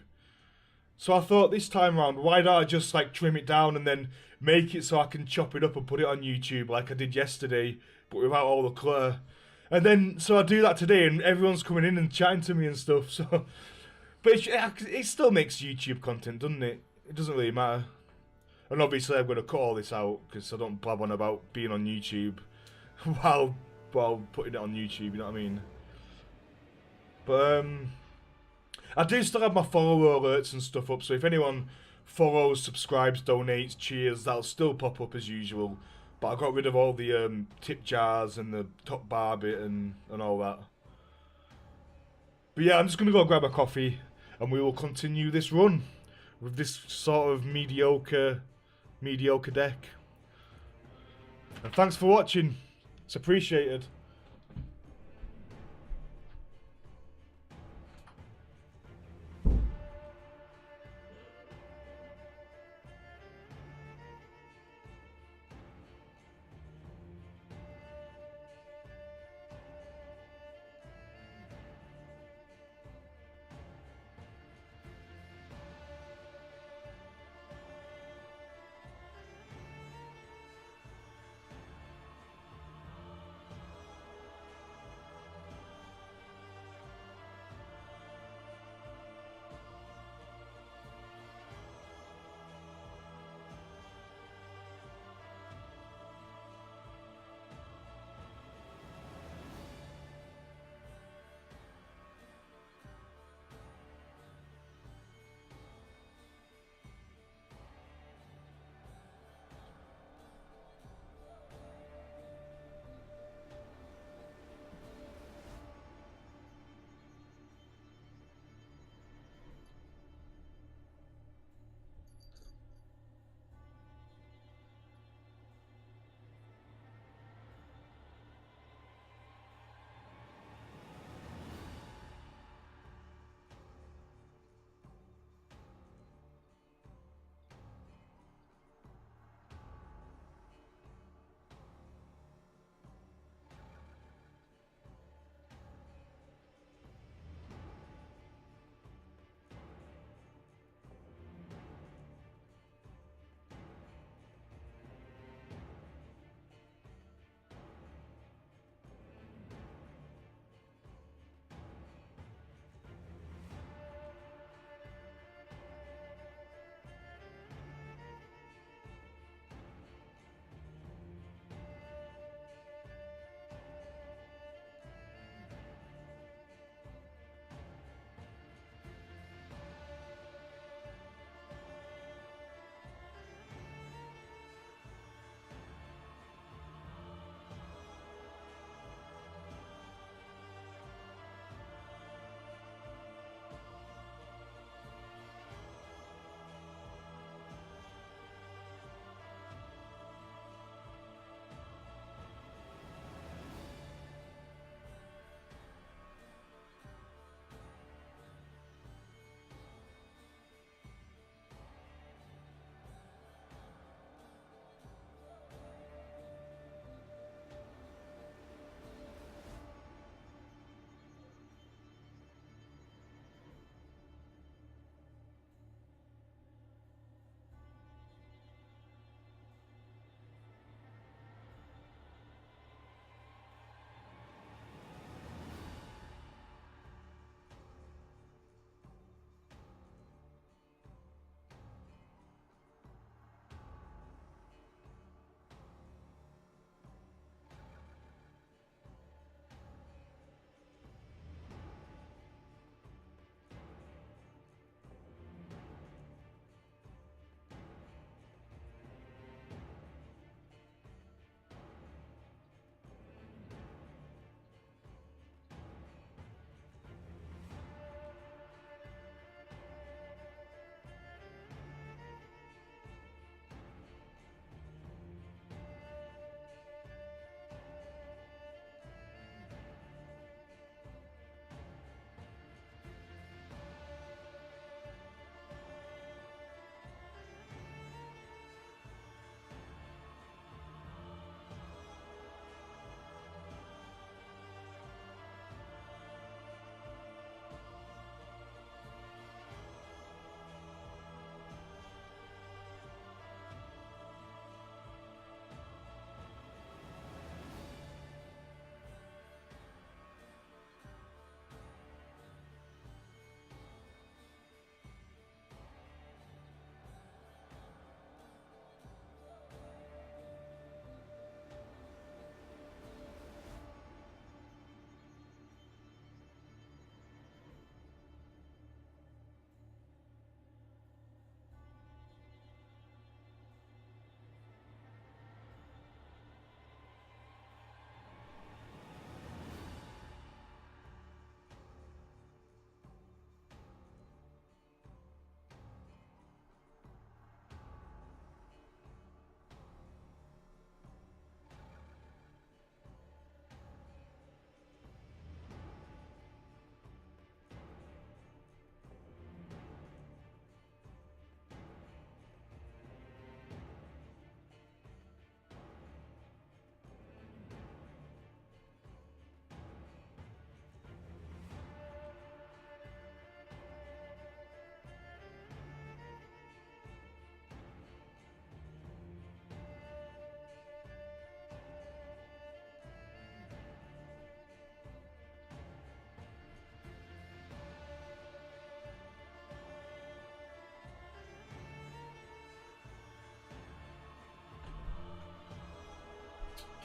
So I thought this time around, why don't I just like trim it down and then make it so I can chop it up and put it on YouTube like I did yesterday, but without all the clutter. And then, so I do that today and everyone's coming in and chatting to me and stuff, so... But it still makes YouTube content, doesn't it? It doesn't really matter. And obviously I'm going to cut all this out, because I don't blab on about being on YouTube while putting it on YouTube, you know what I mean? But, I do still have my follower alerts and stuff up, so if anyone follows, subscribes, donates, cheers, that'll still pop up as usual. But I got rid of all the tip jars and the top bar bit and all that. But yeah, I'm just going to go grab a coffee and we will continue this run with this sort of mediocre deck. And thanks for watching. It's appreciated.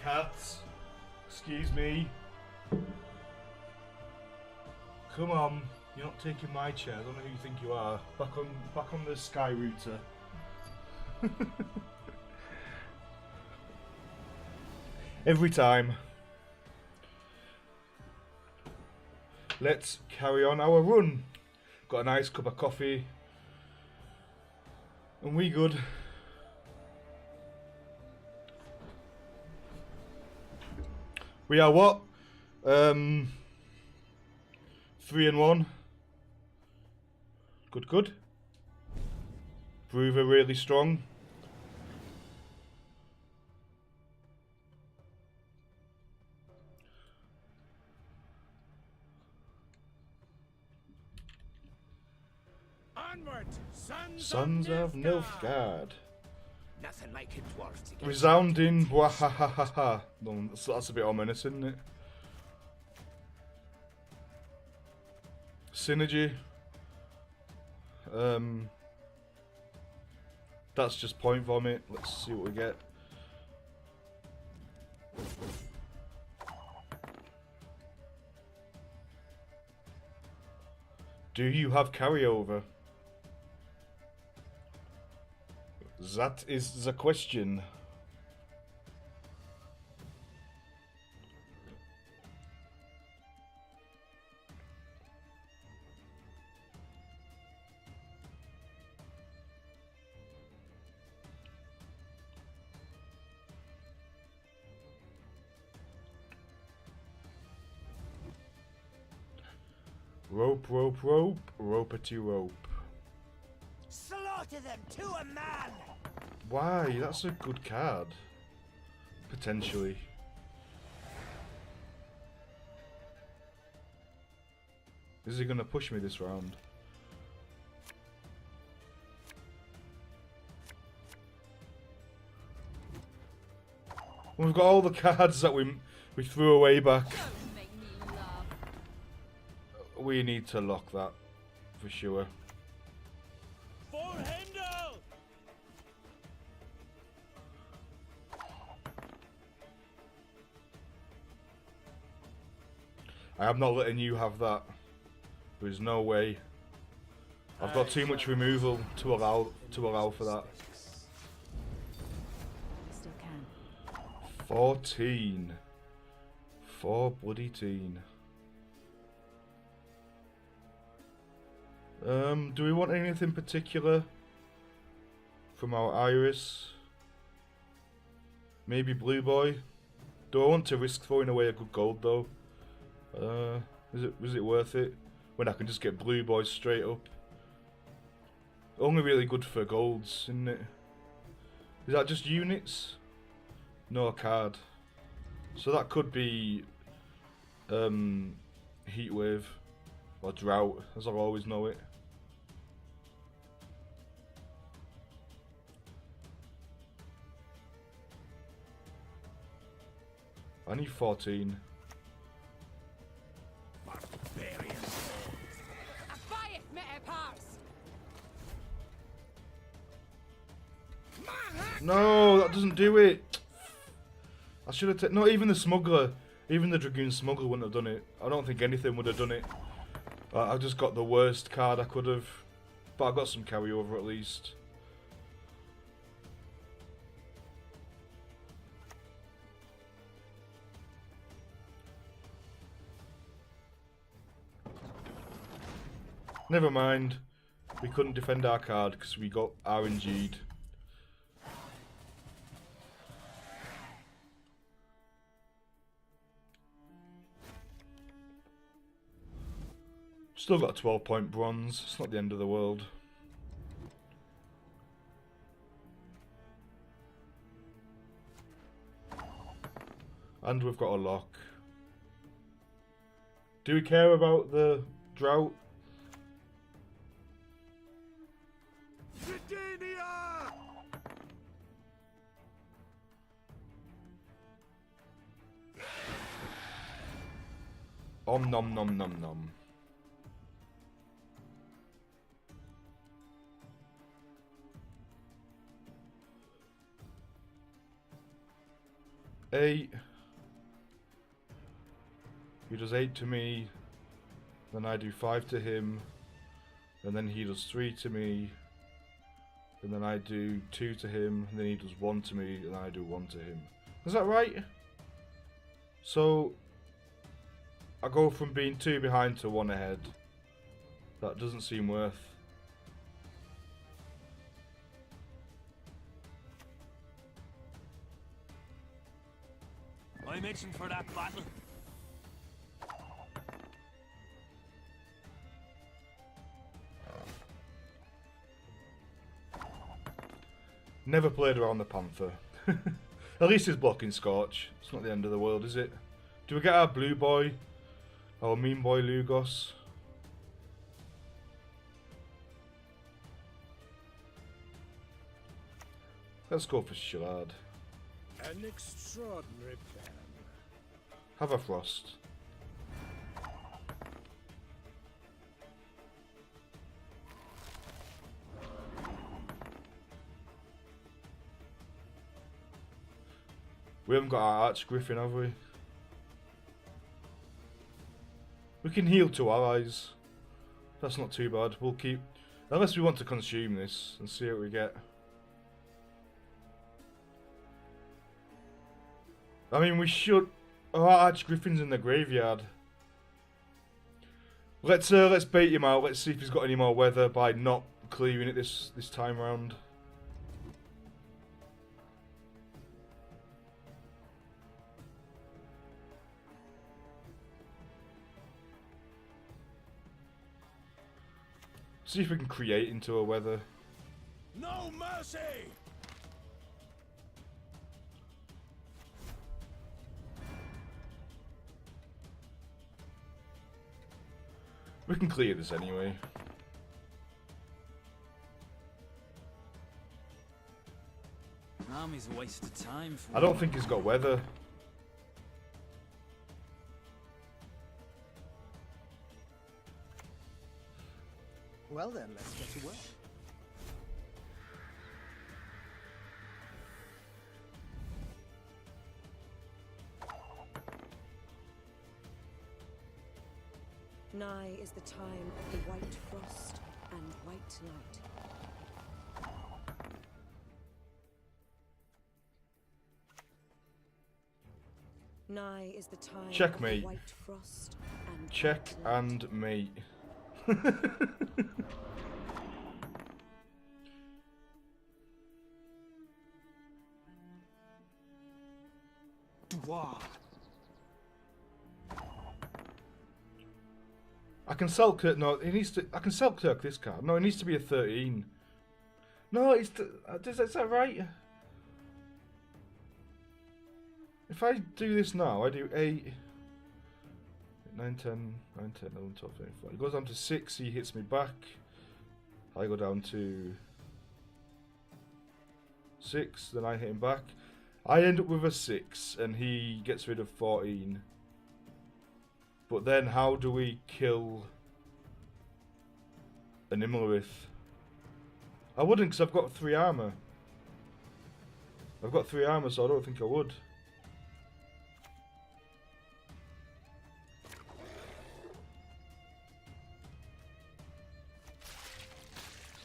Cats. Excuse me. Come on. You're not taking my chair. I don't know who you think you are. Back on the sky router. Every time. Let's carry on our run. Got a nice cup of coffee. And we good. We are what? 3-1. Good. Bruiser really strong. Onward, Sons of Nilfgaard. Nothing like a dwarf to get Resounding wahahaha. No, that's a bit ominous, isn't it? Synergy. That's just point vomit. Let's see what we get. Do you have carryover? That is the question. Rope, ropety rope. slaughter them to a man. Why? That's a good card. Potentially. Is he gonna push me this round? We've got all the cards that we threw away back. Don't make me laugh. We need to lock that for sure. For Heimdall! I am not letting you have that. There's no way. I've got too much removal to allow for that. Still can. 14. 4 bloody teen. Do we want anything particular from our Iris? Maybe Blue Boy? Do I want to risk throwing away a good gold though? Is it worth it? When I can just get Blue Boy straight up. Only really good for golds, isn't it? Is that just units? No card. So that could be Heatwave or Drought, as I'll always know it. I need 14. No, that doesn't do it. I should have taken. Not even the Smuggler. Even the Dragoon Smuggler wouldn't have done it. I don't think anything would have done it. I just got the worst card I could have. But I got some carryover at least. Never mind. We couldn't defend our card because we got RNG'd. Still got a 12-point bronze. It's not the end of the world. And we've got a lock. Do we care about the Drought? Britannia! Om nom nom nom nom. 8. He does 8 to me. Then I do 5 to him. And then he does 3 to me. And then I do 2 to him. And then he does 1 to me. And I do 1 to him. Is that right? So I go from being 2 behind to 1 ahead. That doesn't seem worth. I'm itching for that battle. Never played around the Panther. At least he's blocking Scorch. It's not the end of the world, is it? Do we get our blue boy? Our mean boy Lugos? Let's go for Shallad. An extraordinary plan. Have a Frost. We haven't got our Arch Griffin, have we? We can heal 2 allies. That's not too bad. We'll keep... Unless we want to consume this and see what we get. I mean, we should... Oh, our Arch Griffin's in the graveyard. Let's bait him out. Let's see if he's got any more weather by not clearing it this time round. See if we can create into a weather. No mercy! We can clear this anyway. Army's a waste of time for I don't think he's got weather. Well then, let's get to work. Nigh is the time of the white frost and white light. Nigh is the time Checkmate. of the white frost and Check white light. and mate. Dwarf. I can sell Kirk. No, he needs to. I can sell Kirk this card. No, it needs to be a 13. No, is that right? If I do this now, I do 8, 9, 10, 9, 10, 11, 12, 13, 14. It goes down to 6. He hits me back. I go down to 6. Then I hit him back. I end up with a 6, and he gets rid of 14. But then, how do we kill an Imlerith? I wouldn't, because I've got 3 armor. I've got 3 armor, so I don't think I would.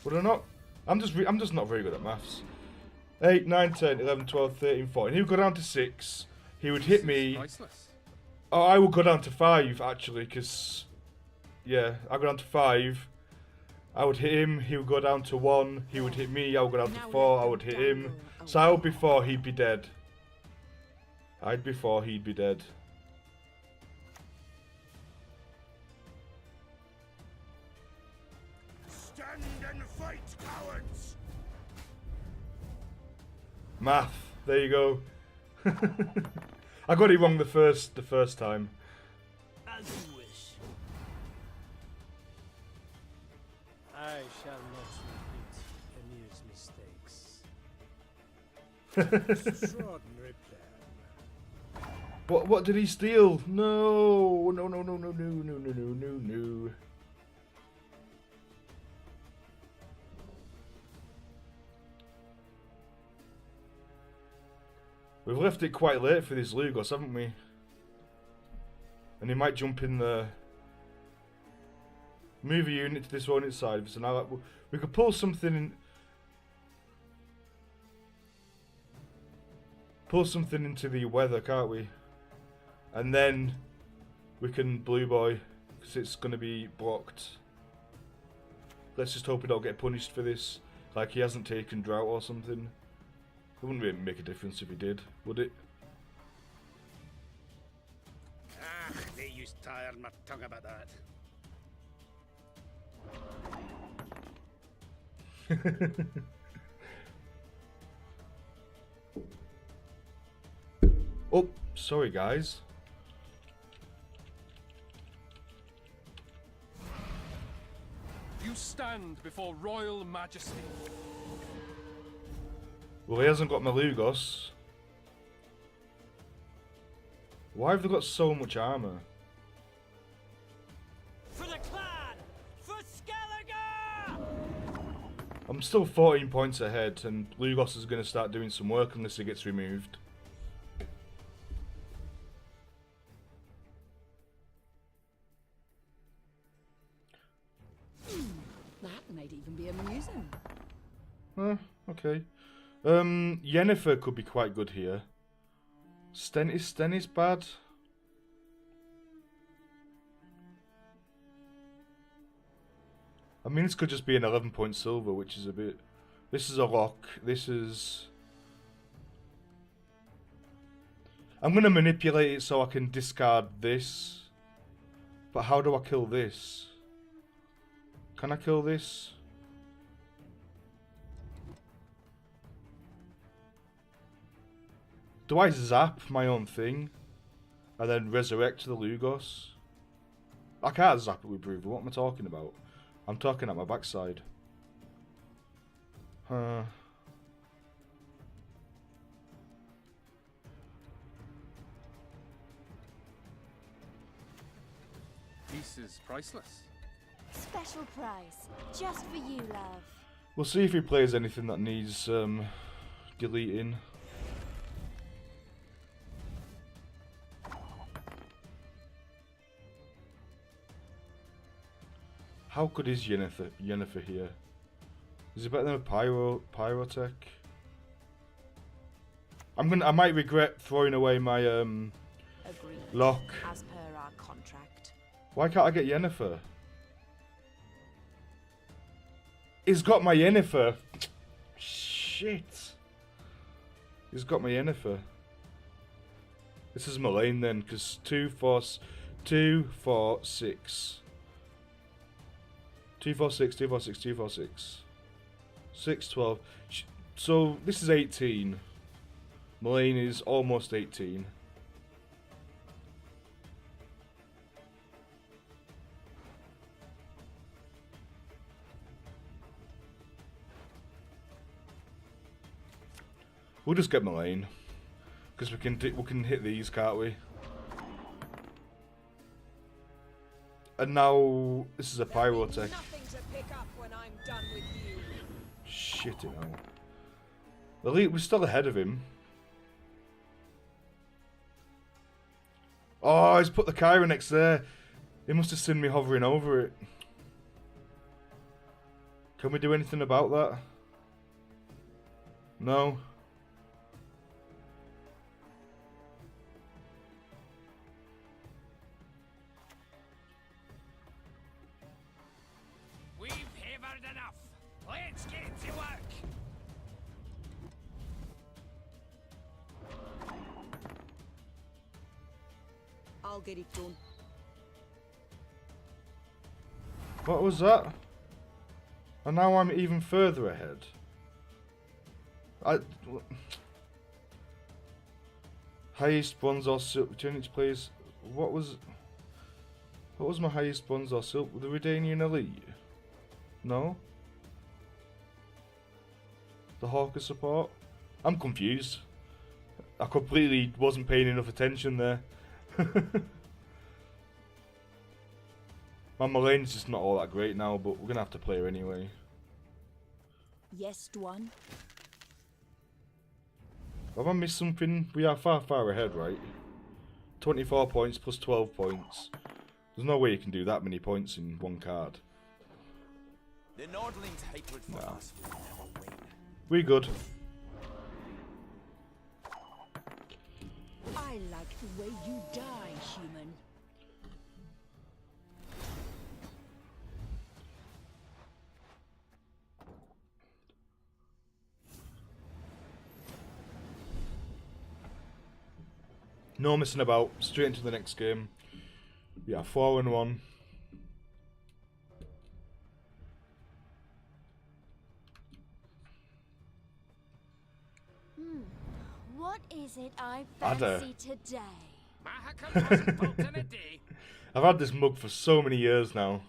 Would I not? I'm just not very good at maths. 8, 9, 10, 11, 12, 13, 14. He would go down to 6. He would hit me. Oh, I would go down to 5 actually, because yeah, I go down to 5. I would hit him. He would go down to 1. He would hit me. I would go down to 4. I would hit him. So I would be 4. He'd be dead. I'd be 4. He'd be dead. Stand and fight, cowards! Math. There you go. I got it wrong the first time. As you wish. I shall not repeat Emir's mistakes. Extraordinary plan. What did he steal? No. No. We've left it quite late for this Lugos, haven't we? And he might jump in the... Move a unit to this opponent's side. So now we could pull something in... Pull something into the weather, can't we? And then we can blue boy, because it's going to be blocked. Let's just hope we don't get punished for this. Like he hasn't taken drought or something. It wouldn't really make a difference if he did, would it? Ah, they used to tire my tongue about that. Oh, sorry guys. You stand before royal majesty. Well, he hasn't got Malugos. Why have they got so much armor? For the clan! For Skellige! I'm still 14 points ahead, and Lugos is going to start doing some work unless he gets removed. That might even be amusing. Okay. Yennefer could be quite good here. Stennis bad. I mean, this could just be an 11-point silver, which is a bit... This is a lock. This is... I'm going to manipulate it so I can discard this. But how do I kill this? Can I kill this? Do I zap my own thing? And then resurrect the Lugos? I can't zap it with Brewer. What am I talking about? I'm talking at my backside. This is priceless. Special price, just for you, love. We'll see if he plays anything that needs deleting. How good is Yennefer here? Is he better than a Pyrotech? I might regret throwing away my Agreed. lock. As per our contract. Why can't I get Yennefer? He's got my Yennefer. Shit. He's got my Yennefer. This is Mullane then, because 2, 4, 6. 2, 4, 6, 2, 4, 6, 2, 4, 6, 2, 4, 6. 6, 12. So this is 18. Mullane is almost 18. We'll just get Mullane, because we can hit these, can't we? And now this is a Pyrotech. Nothing to pick up when I'm done with you. Shit, you know. We're still ahead of him. Oh, he's put the Kyra next there. He must have seen me hovering over it. Can we do anything about that? No. We've hammered enough. Let's get to work. I'll get it done. What was that? And now I'm even further ahead. Highest bronze or silk. Return each place. What was my highest bronze or silk? The Redanian Elite? No? The Hawker support? I'm confused. I completely wasn't paying enough attention there. My Mullane's just not all that great now, but we're gonna have to play her anyway. Yes, Dwan. Have I missed something? We are far, far ahead, right? 24 points plus 12 points. There's no way you can do that many points in one card. The Nordling's hatred for us will never win. We good. I like the way you die, human. No messing about. Straight into the next game. We are 4-1. What is it I Ada. fancy today? I've had this mug for so many years now.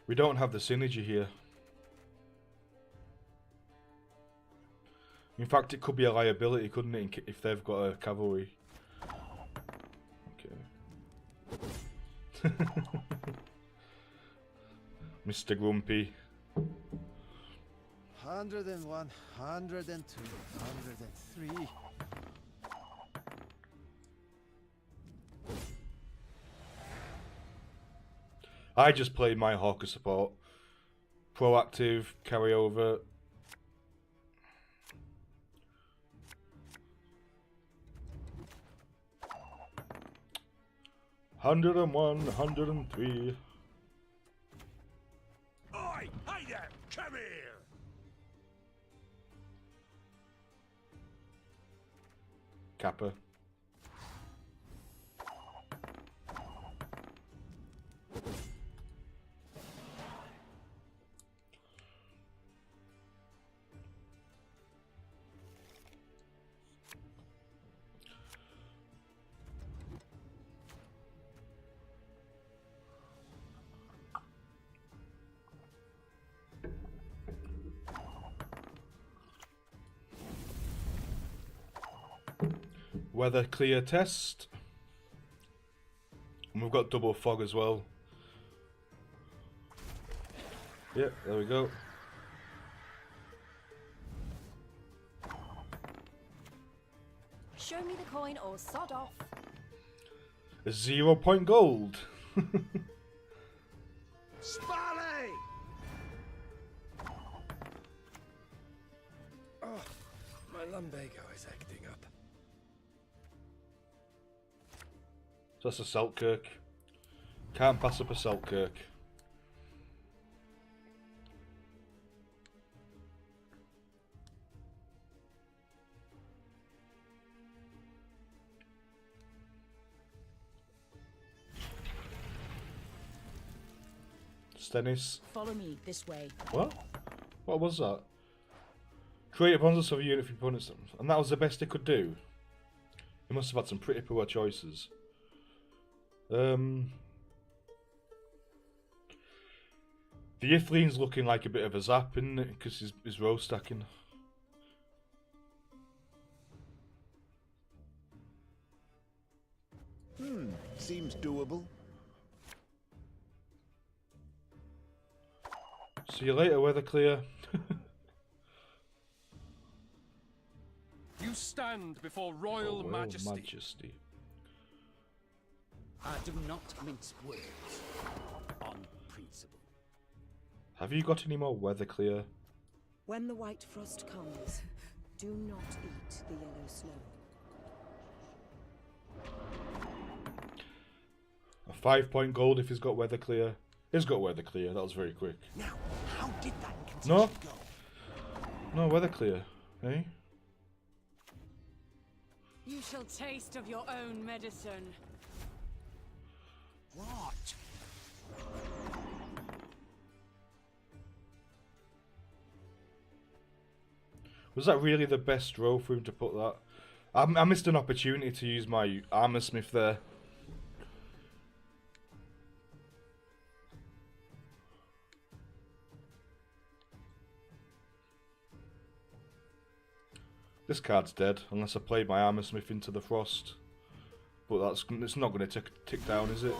We don't have the synergy here. In fact, it could be a liability, couldn't it, if they've got a cavalry. Okay. Mr. Grumpy. 101, 102, 103. I just played my Hawker support. Proactive, carry over. Hundred and 103. Oi! Hey there! Come here! Kappa. Weather clear test. And we've got double fog as well. Yep, there we go. Show me the coin or sod off. A 0 point gold. Sparley! Oh, my lumbago is acting up. So that's a Selkirk. Can't pass up a Selkirk. Stennis. Follow me this way. What? What was that? Create a bronze of a unit for opponents, and that was the best it could do. He must have had some pretty poor choices. The Ithleen's looking like a bit of a zap, isn't it? Because he's row stacking. Seems doable. See you later, weather clear. You stand before royal majesty. I do not mince words on principle. Have you got any more weather clear? When the white frost comes, do not eat the yellow snow. A 5 point gold if he's got weather clear. He's got weather clear, that was very quick. Now, how did that No? go? No, weather clear, eh? You shall taste of your own medicine. What? Was that really the best row for him to put that? I missed an opportunity to use my armor smith there. This card's dead unless I play my armor smith into the frost. But it's not going to tick down, is it?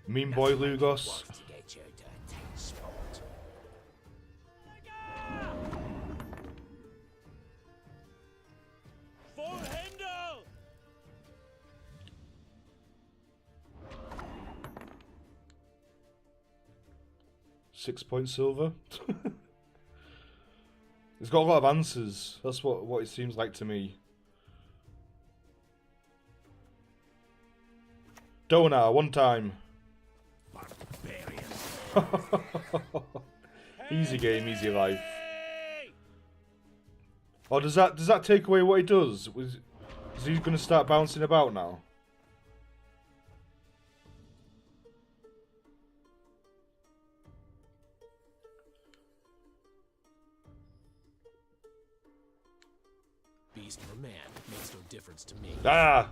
Mean boy Lugos. To get you to a tight spot. Full handle! 6-point silver. It's got a lot of answers. That's what it seems like to me. Donar, one time. Easy game, easy life. Or does that take away what he does? Is he going to start bouncing about now? Beast or man makes no difference to me. Ah!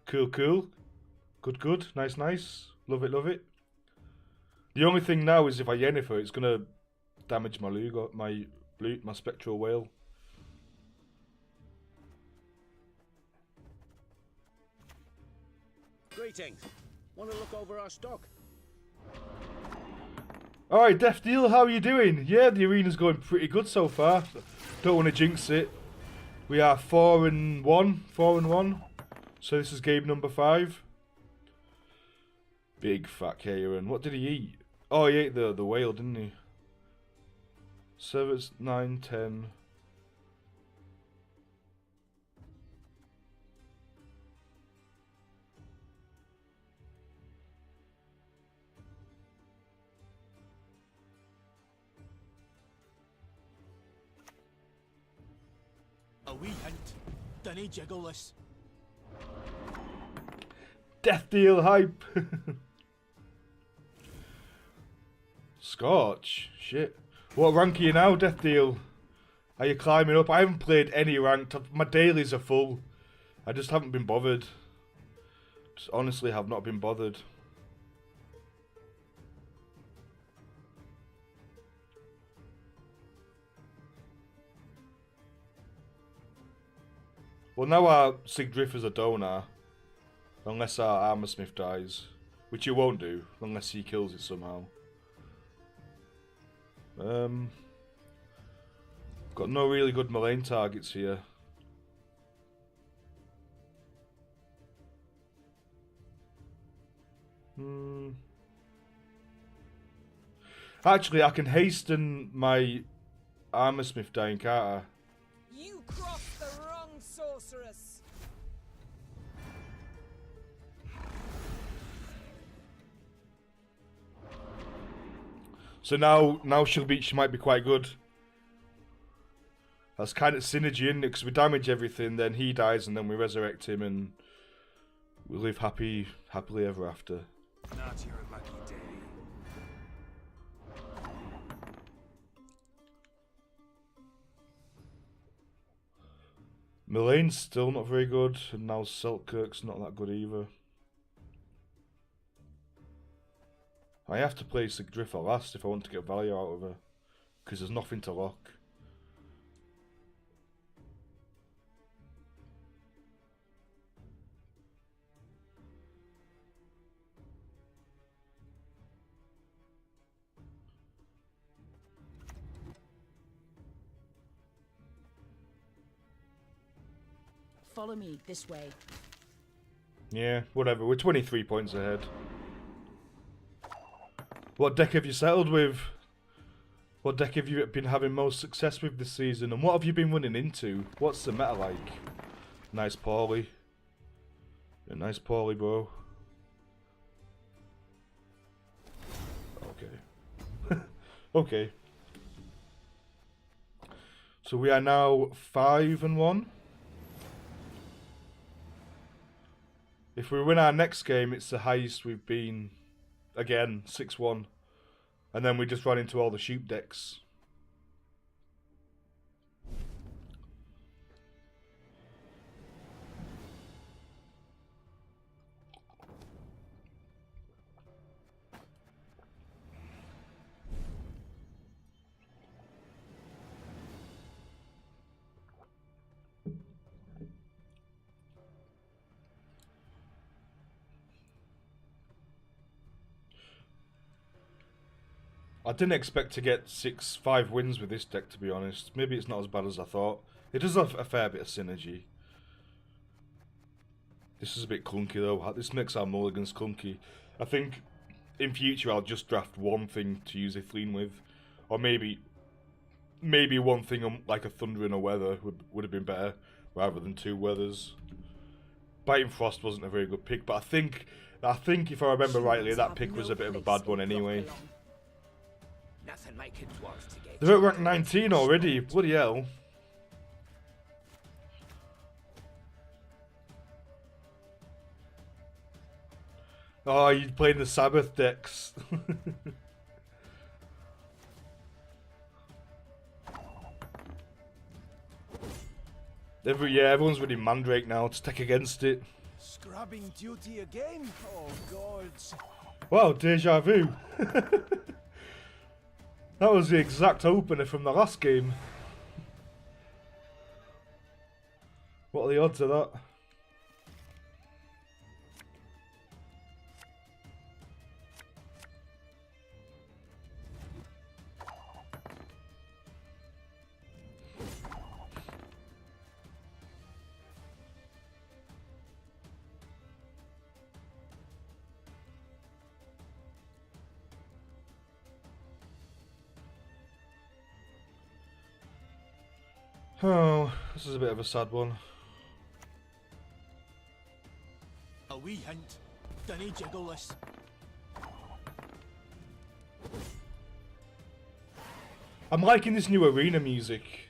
Cool, cool. Good, good. Nice, nice. Love it, love it. The only thing now is if I Yennefer, it's gonna damage my Lugo, my spectral whale. Greetings. Want to look over our stock? Alright, Death Deal, how are you doing? Yeah, the arena's going pretty good so far. Don't want to jinx it. We are 4-1. So this is game number 5. Big fat Kieran. What did he eat? Oh, he ate the whale, didn't he? 7, 9, 10. A wee hint. Dinny jiggle this. Death Deal hype. Scorch. Shit. What rank are you now, Death Deal? Are you climbing up? I haven't played any ranked. My dailies are full. I just haven't been bothered. Just honestly have not been bothered. Well, now our Sigdriff is a Donar. Unless our Armorsmith dies. Which he won't do, unless he kills it somehow. Got no really good Mullane targets here. Actually, I can hasten my Armorsmith dying, can't I? You crossed the wrong sorceress. So now she might be quite good. That's kind of synergy, isn't it? Because we damage everything, then he dies, and then we resurrect him, and we live happily ever after. Not your lucky day. Mullane's still not very good, and now Selkirk's not that good either. I have to play Sigdriff last if I want to get value out of her, because there's nothing to lock. Follow me this way. Yeah, whatever. We're 23 points ahead. What deck have you settled with? What deck have you been having most success with this season? And what have you been running into? What's the meta like? Nice Paulie. Yeah, nice Paulie, bro. Okay. Okay. So we are now 5-1. If we win our next game, it's the highest we've been. Again, 6-1. And then we just run into all the sheep decks. I didn't expect to get 5 wins with this deck, to be honest. Maybe it's not as bad as I thought. It does have a fair bit of synergy. This is a bit clunky though. This makes our mulligans clunky. I think in future I'll just draft one thing to use Ithleen with. Or maybe one thing like a Thunder and a Weather would have been better, rather than 2 Weathers. Biting Frost wasn't a very good pick, but I think if I remember rightly, that pick was a bit of a bad one anyway. Nothing like it was to get. They're at rank 19 already. Bloody hell. Oh, you're playing the Sabbath decks. Everyone's running Mandrake now to take against it. Scrubbing duty again? Oh, gods. Wow, deja vu. That was the exact opener from the last game. What are the odds of that? Oh, this is a bit of a sad one. A wee hint. Dunny jiggle this. I'm liking this new arena music.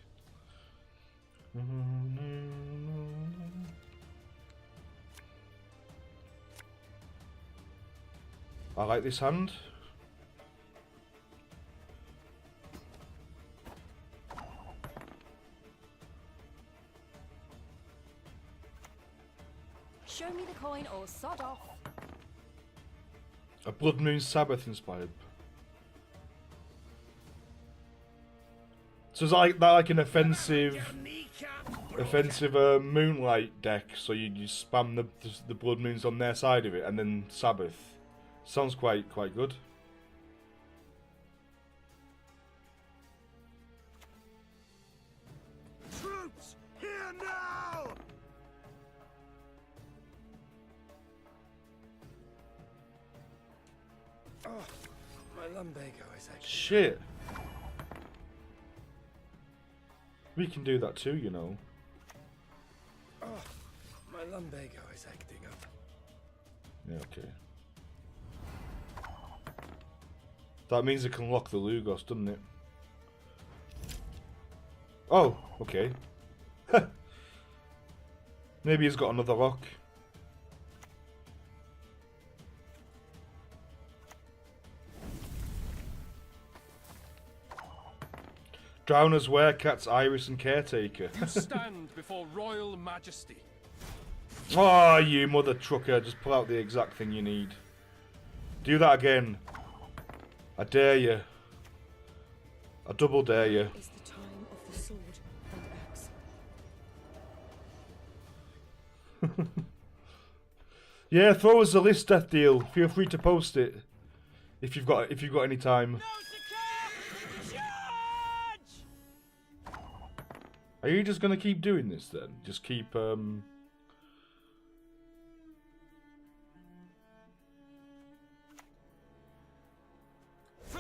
I like this hand. Show me the coin or sod off. A Blood Moon Sabbath inspired. So is that like an offensive Moonlight deck? So you spam the Blood Moons on their side of it, and then Sabbath. Sounds quite good. Troops, here now! Oh, my lumbago is actually... Shit. We can do that too, you know. Oh, my lumbago is acting up. Yeah, okay. That means it can lock the Lugos, doesn't it? Oh, okay. Maybe he's got another lock. Drowners, Werecats, Iris, and Caretaker. You stand before royal majesty. Oh, you mother trucker. Just pull out the exact thing you need. Do that again. I dare you. I double dare you. Is the time of the sword and axe. Yeah, throw us a list, Death Deal. Feel free to post it if you've got any time. Are you just gonna keep doing this then? Just keep For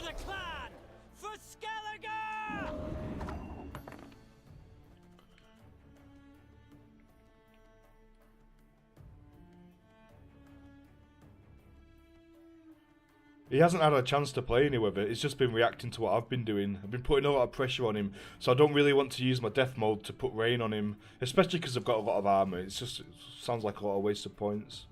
the clan! For Skellige! He hasn't had a chance to play any with it. It's just been reacting to what I've been doing. I've been putting a lot of pressure on him, so I don't really want to use my death mode to put rain on him, especially because I've got a lot of armor. It sounds like a lot of wasted points.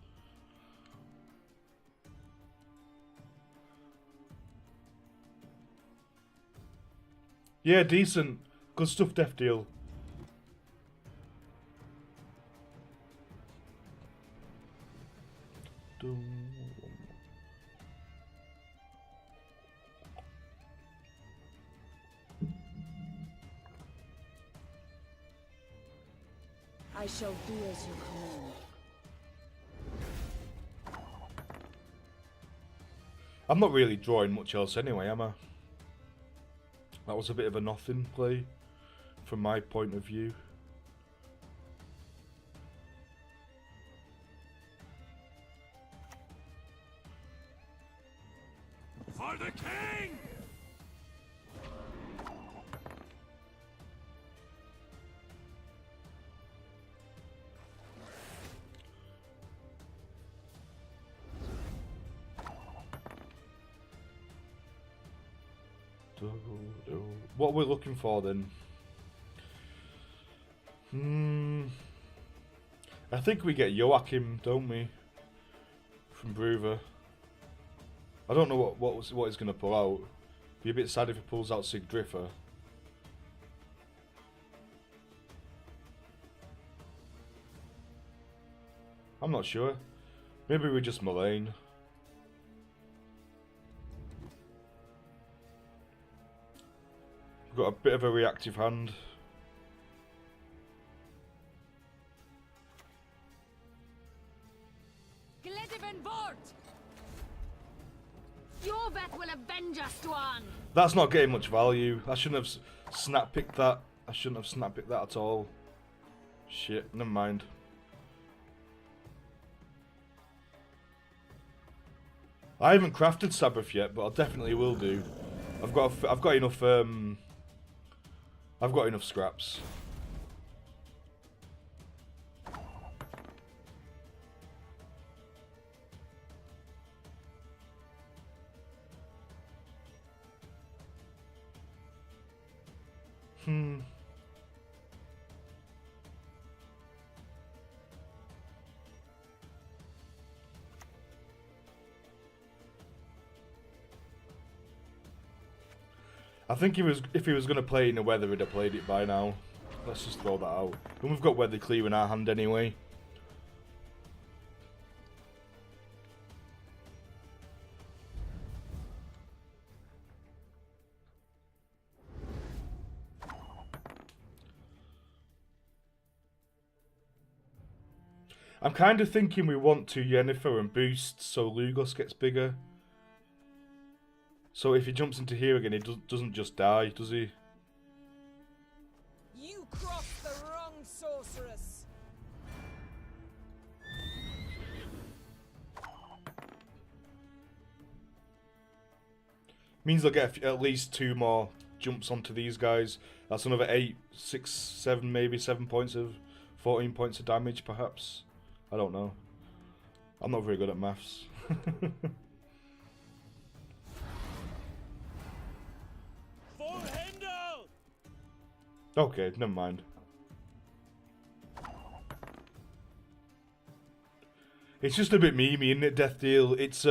Yeah, decent. Good stuff, Death Deal. I shall do as you command. I'm not really drawing much else anyway, am I? That was a bit of a nothing play, from my point of view. For the king! What we're looking for then? I think we get Joachim, don't we? From Bruver. I don't know what he's going to pull out. Be a bit sad if he pulls out Sigdrifer. I'm not sure. Maybe we're just Mullane. We've got a bit of a reactive hand. Will avenge us, Dwan. That's not getting much value. I shouldn't have snap picked that. I shouldn't have snap picked that at all. Shit, never mind. I haven't crafted Sabbath yet, but I definitely will do. I've got enough I've got enough scraps. I think if he was going to play in the weather, he'd have played it by now. Let's just throw that out. And we've got Weather Clear in our hand anyway. I'm kind of thinking we want to Yennefer and boost so Lugos gets bigger. So if he jumps into here again, he doesn't just die, does he? You crossed the wrong sorceress. Means they'll get at least 2 more jumps onto these guys. That's another 8, 6, 7, maybe 7 points of 14 points of damage, perhaps. I don't know. I'm not very good at maths. Full handle. Okay, never mind. It's just a bit memey, isn't it, Death Deal? It's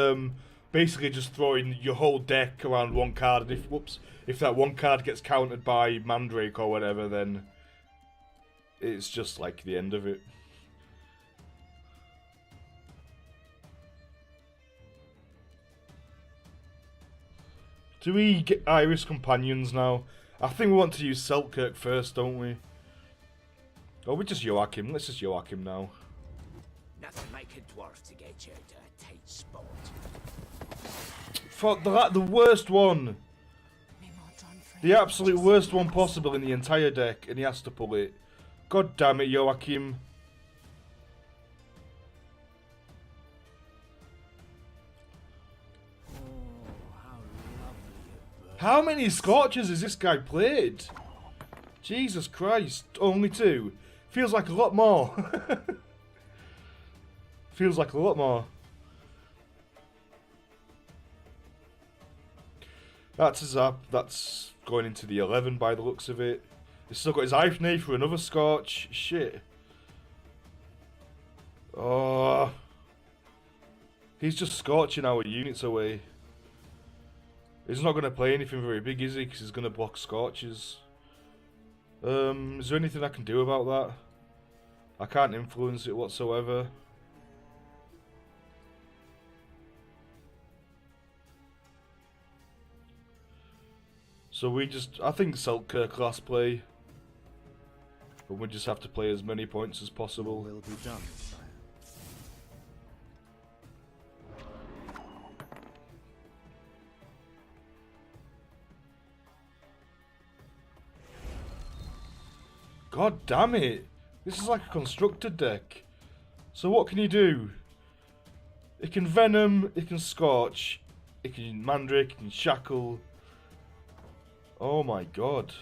basically just throwing your whole deck around one card, and if that one card gets countered by Mandrake or whatever, then it's just like the end of it. Do we get Iris Companions now? I think we want to use Selkirk first, don't we? Or we just Joachim. Let's just Joachim now. Nothing like a dwarf to get you into a tight spot. Fuck, the worst one. The absolute worst one possible in the entire deck, and he has to pull it. God damn it, Joachim. How many Scorchers has this guy played? Jesus Christ, only 2. Feels like a lot more. Feels like a lot more. That's a zap. That's going into the 11 by the looks of it. He's still got his Eifney for another Scorch. Shit. Oh. He's just scorching our units away. He's not going to play anything very big, is he? Because he's going to block Scorches. Is there anything I can do about that? I can't influence it whatsoever. So we just... I think Selkirk last play. But we just have to play as many points as possible. Will be done. God damn it. This is like a constructed deck. So what can you do? It can Venom, it can Scorch, it can Mandrake, it can Shackle. Oh my god.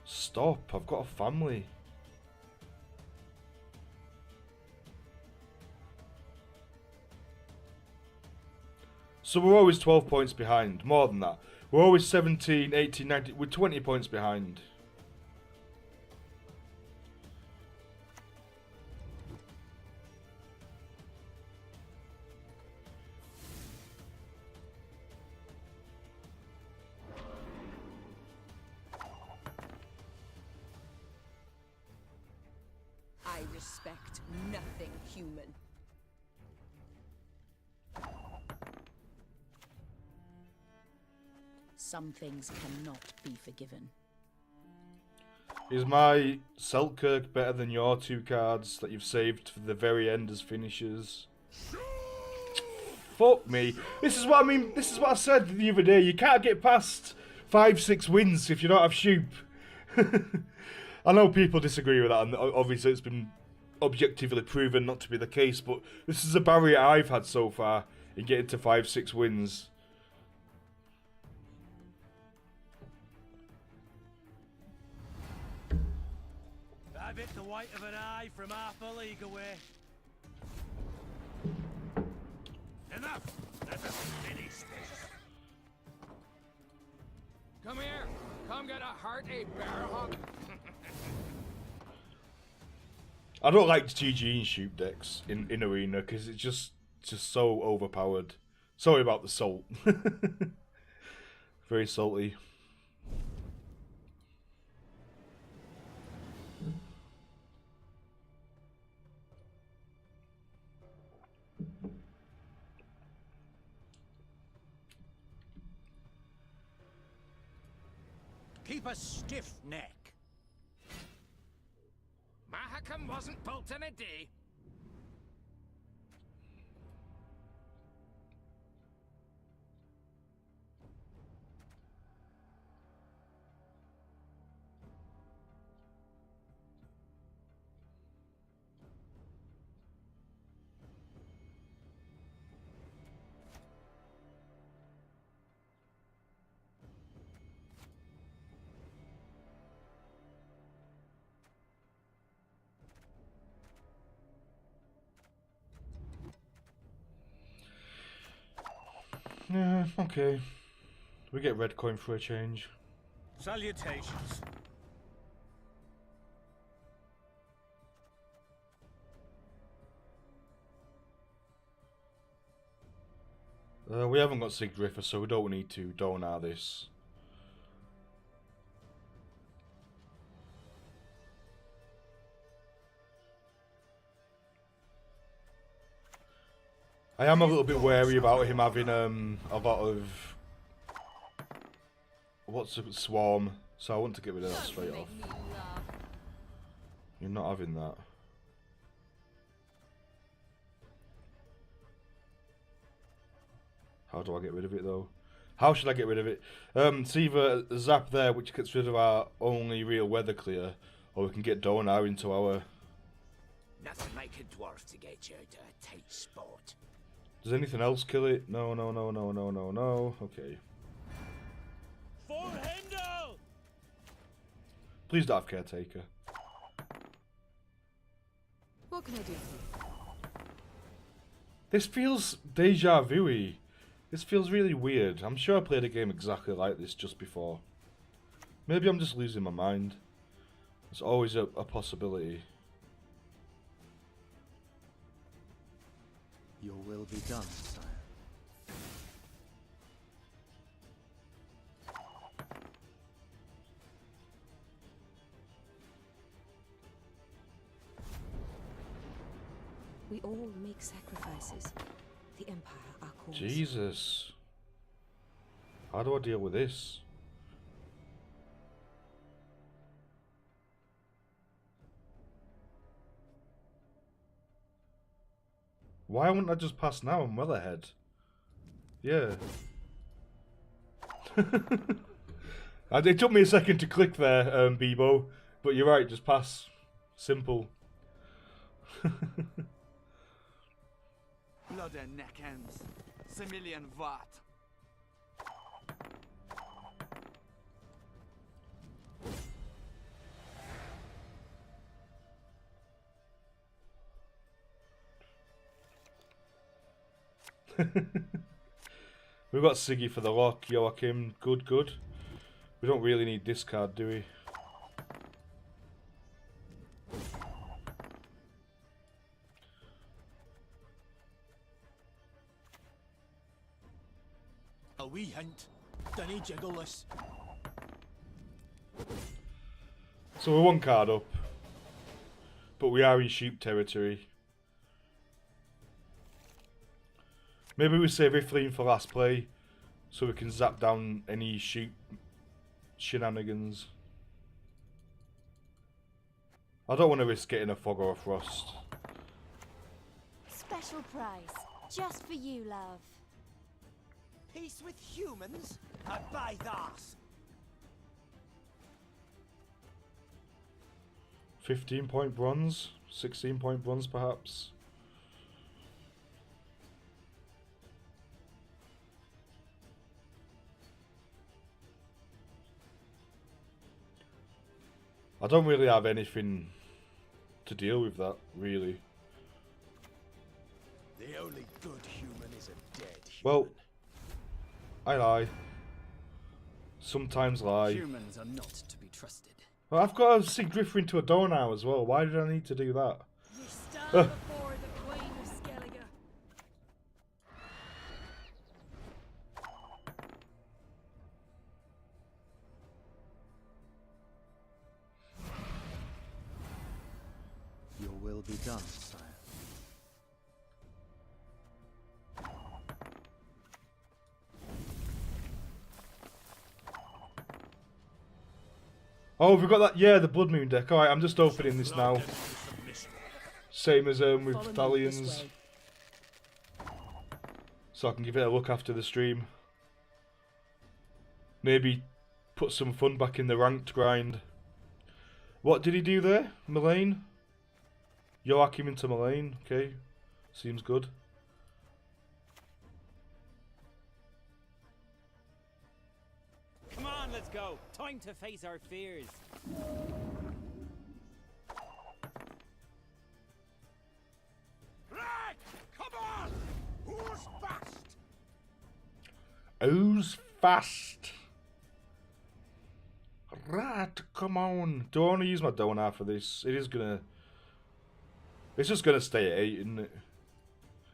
Stop, I've got a family. So we're always 12 points behind, more than that. We're always 17, 18, 19, we're 20 points behind. I respect nothing human. Some things cannot be forgiven. Is my Selkirk better than your 2 cards that you've saved for the very end as finishers? Fuck me. This is what I mean. This is what I said the other day. You can't get past 5-6 wins if you don't have Shoop. I know people disagree with that, and obviously it's been objectively proven not to be the case, but this is a barrier I've had so far in getting to 5-6 wins. I bet the white of an eye from half a league away. Enough! Let us finish this. Come here. Come get a hearty bear hug. I don't like GG and Shoop decks in Arena because it's just so overpowered. Sorry about the salt. Very salty. Keep a stiff neck. Mahakam wasn't built in a day. Yeah, okay. We get red coin for a change. Salutations. We haven't got Sigdriffer, so we don't need to Donar this. I am a little bit wary about him having a lot of Swarm, so I want to get rid of that straight off. You're not having that. How do I get rid of it though? How should I get rid of it? It's either a Zap there, which gets rid of our only real weather clear, or we can get Donar into our... Nothing like a dwarf to get you to a tight spot. Does anything else kill it? No. Okay. For Hendel! Please don't have Caretaker. What can I do for you? This feels deja vu-y. This feels really weird. I'm sure I played a game exactly like this just before. Maybe I'm just losing my mind. There's always a possibility. Your will be done, sire. We all make sacrifices. The Empire, our cause. Jesus. How do I deal with this? Why wouldn't I just pass now? I'm well ahead. Yeah. It took me a second to click there, Bebo. But you're right, just pass. Simple. Blood and neck ends. Similian Vat. We've got Siggy for the lock, Joachim. Good, good. We don't really need this card, do we? A wee hint. Dunny jiggle this. So we're one card up. But we are in sheep territory. Maybe we save Ifleen for last play, so we can zap down any sheep shenanigans. I don't want to risk getting a fog or a frost. Special price, just for you, love. Peace with humans? I buy that. 15-point bronze, 16-point bronze perhaps. I don't really have anything to deal with that, really. The only good human is a dead human. Well, I lie. Sometimes lie. Humans are not to be trusted. Well, I've got to sink Griffer into a door now as well. Why did I need to do that? You stand before the Queen of Skellige. Your will be done, sire. Oh, we've got that. Yeah, the Blood Moon deck. Alright, I'm just opening this now. Same as with Battalions. So I can give it a look after the stream. Maybe put some fun back in the ranked grind. What did he do there? Mullane? Joachim into Mullane. Okay. Seems good. Come on, let's go. Time to face our fears. Right! Come on! Who's fast? Who's fast? Right, come on. Do I want to use my Donar for this? It is gonna... It's just gonna stay at 8, isn't it?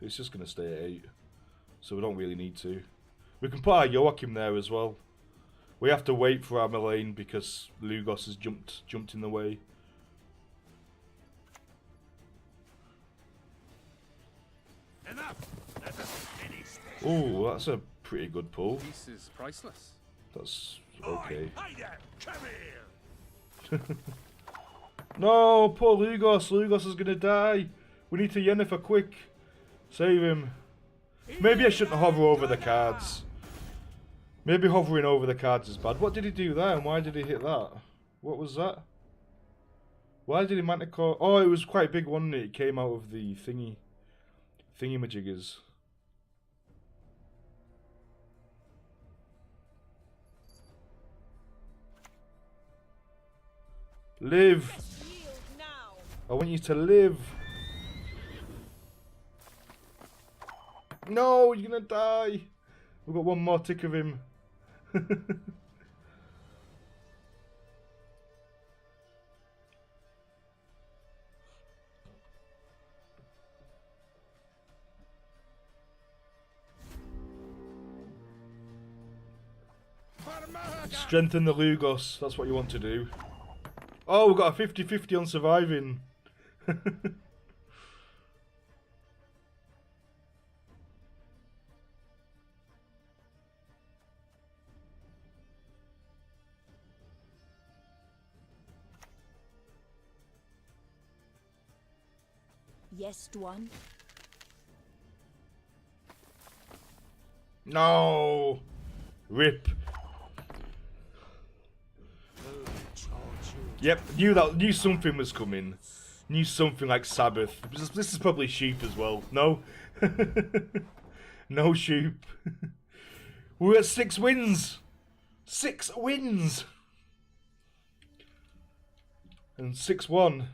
It's just gonna stay at 8. So we don't really need to. We can put our Joachim there as well. We have to wait for our Mullane because Lugos has jumped in the way. Enough! Let us finish this. Oh, that's a pretty good pull. Peace is priceless. That's okay. Hi there! Come here! No, poor Lugos. Lugos is gonna die. We need to Yennefer quick. Save him. Maybe I shouldn't hover over the cards. Maybe hovering over the cards is bad. What did he do there and why did he hit that? What was that? Why did he Manticore? Oh, it was quite big, wasn't it? It came out of the thingy-majiggers. Live! I want you to live! No, you're gonna die! We've got one more tick of him. Strengthen the Lugos, that's what you want to do. Oh, we've got a 50-50 on surviving. Yes, Dwan. No! Rip. Charge you. Yep, knew something was coming. Knew something like Sabbath. This is probably sheep as well. No? No sheep. We're at 6 wins! 6 wins! And 6-1.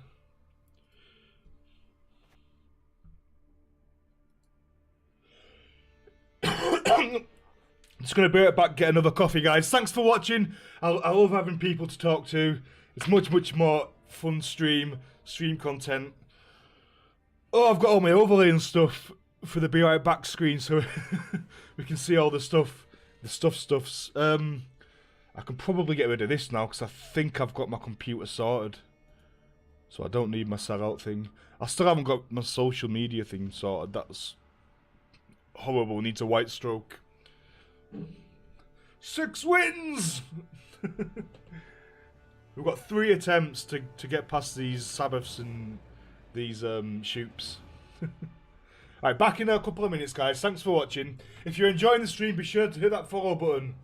Just going to be right back, get another coffee, guys. Thanks for watching. I love having people to talk to. It's much more fun stream content. Oh, I've got all my overlay and stuff for the Be Right Back screen, so we can see all the stuff. The stuffs. I can probably get rid of this now, because I think I've got my computer sorted. So I don't need my sellout thing. I still haven't got my social media thing sorted. That's horrible. Needs a white stroke. 6 wins! We've got 3 attempts to get past these Sabbaths and these shoops. Alright, back in a couple of minutes, guys. Thanks for watching. If you're enjoying the stream, be sure to hit that follow button.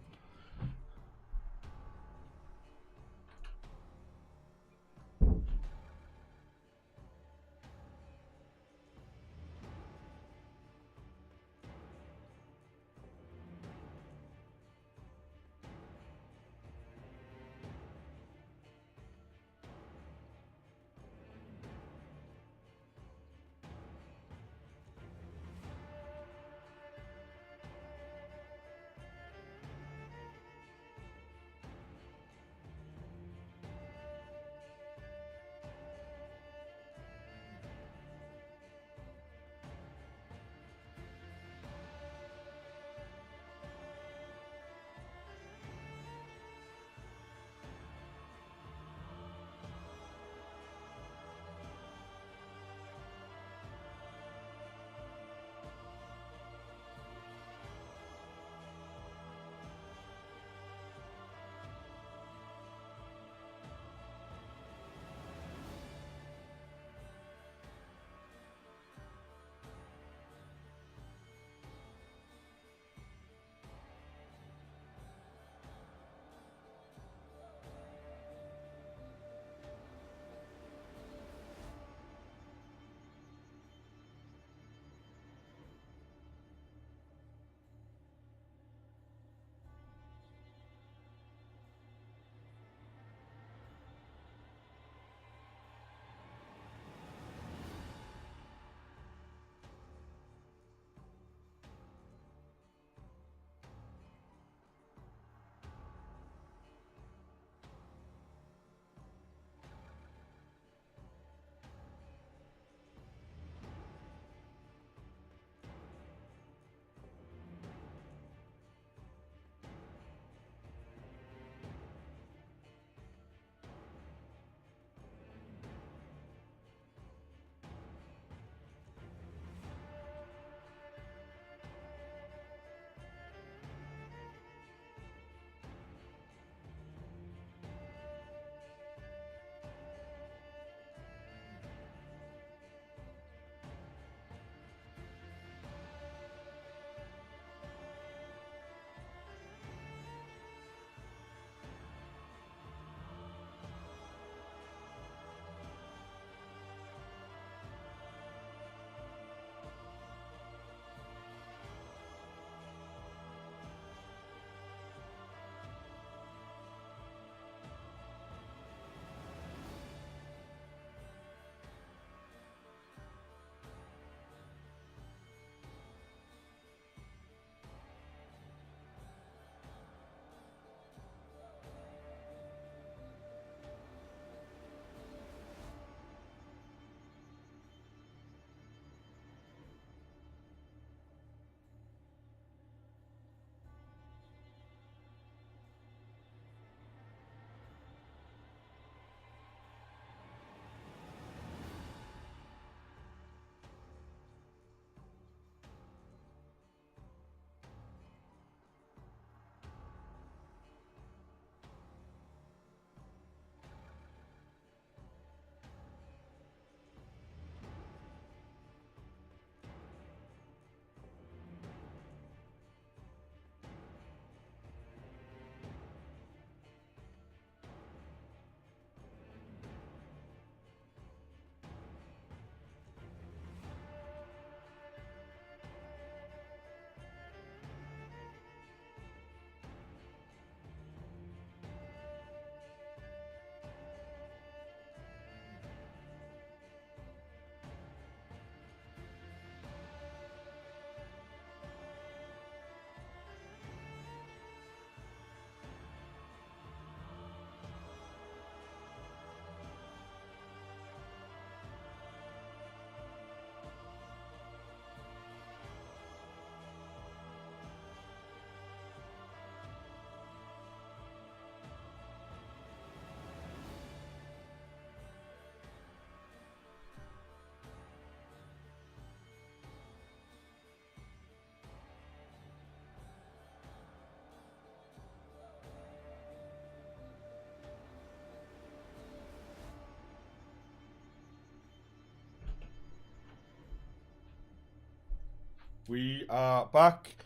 We are back.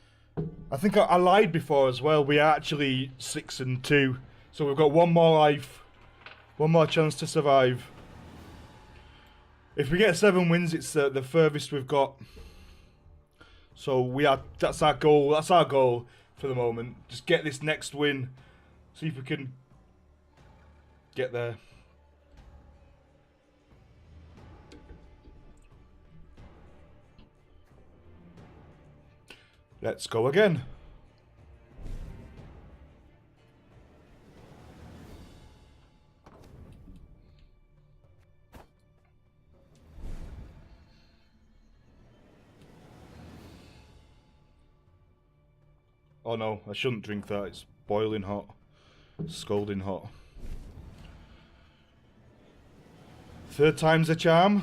I think I lied before as well. We are actually 6-2. So we've got one more life. One more chance to survive. If we get 7 wins, it's the furthest we've got. So that's our goal. That's our goal for the moment. Just get this next win. See if we can get there. Let's go again. Oh no, I shouldn't drink that. It's boiling hot. Scalding hot. 3rd time's a charm.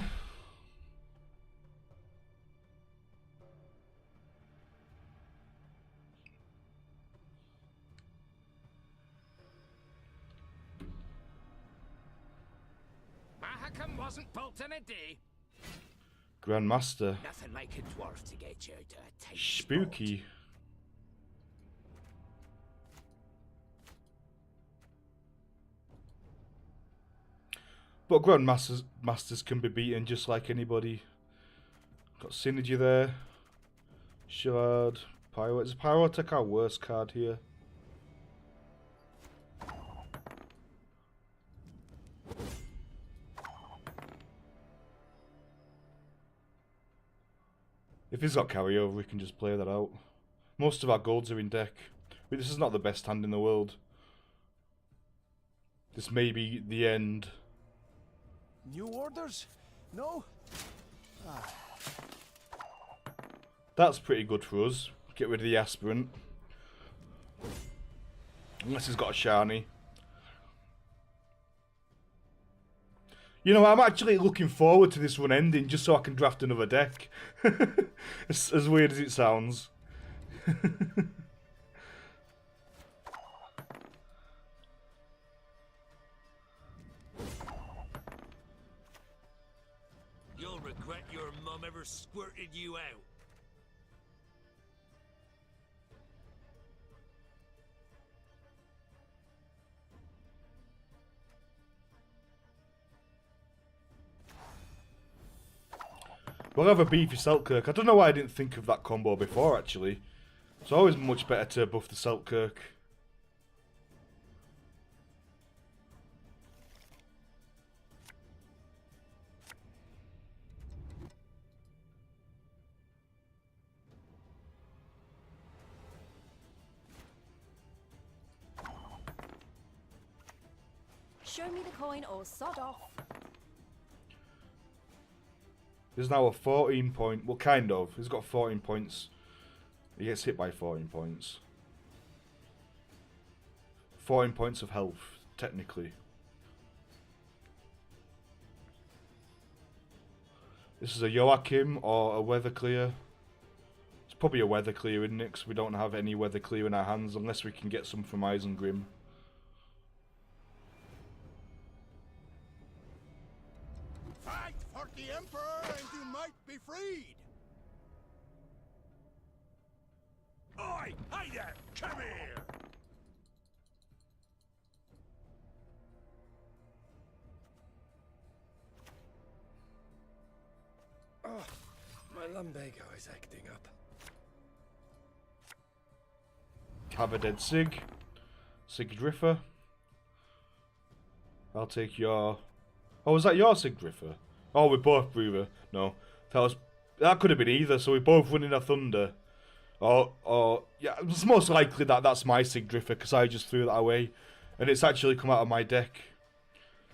Mahakam wasn't built in a day. Grandmaster. Nothing like a dwarf to get you out of a tight Spooky. spot. But Grandmasters can be beaten just like anybody. Got Synergy there. Shard. Pyro. Is Pyrotech our worst card here? If he's got carryover, we can just play that out. Most of our golds are in deck. But this is not the best hand in the world. This may be the end. New orders? No? That's pretty good for us. Get rid of the aspirant. Unless he's got a shiny. You know, I'm actually looking forward to this one ending just so I can draft another deck. as weird as it sounds. You'll regret your mum ever squirted you out. We'll have a beefy Selkirk. I don't know why I didn't think of that combo before, actually. It's always much better to buff the Selkirk. Show me the coin or sod off. There's now a 14 point... Well, kind of. He's got 14 points. He gets hit by 14 points. 14 points of health, technically. This is a Joachim or a Weather Clear. It's probably a Weather Clear, isn't it? 'Cause we don't have any Weather Clear in our hands unless we can get some from Isengrim. Fight for the Emperor and you might be freed! Oi! Hey there! Come here! Oh, my lumbago is acting up. Have a dead Sig. Sigdriffer. I'll take your... Oh, was that your Sigdriffer? Oh, we're both Brewer. No. That could have been either, so we're both running a Thunder. Or yeah, it's most likely that that's my Sigdriffer, because I just threw that away. And it's actually come out of my deck.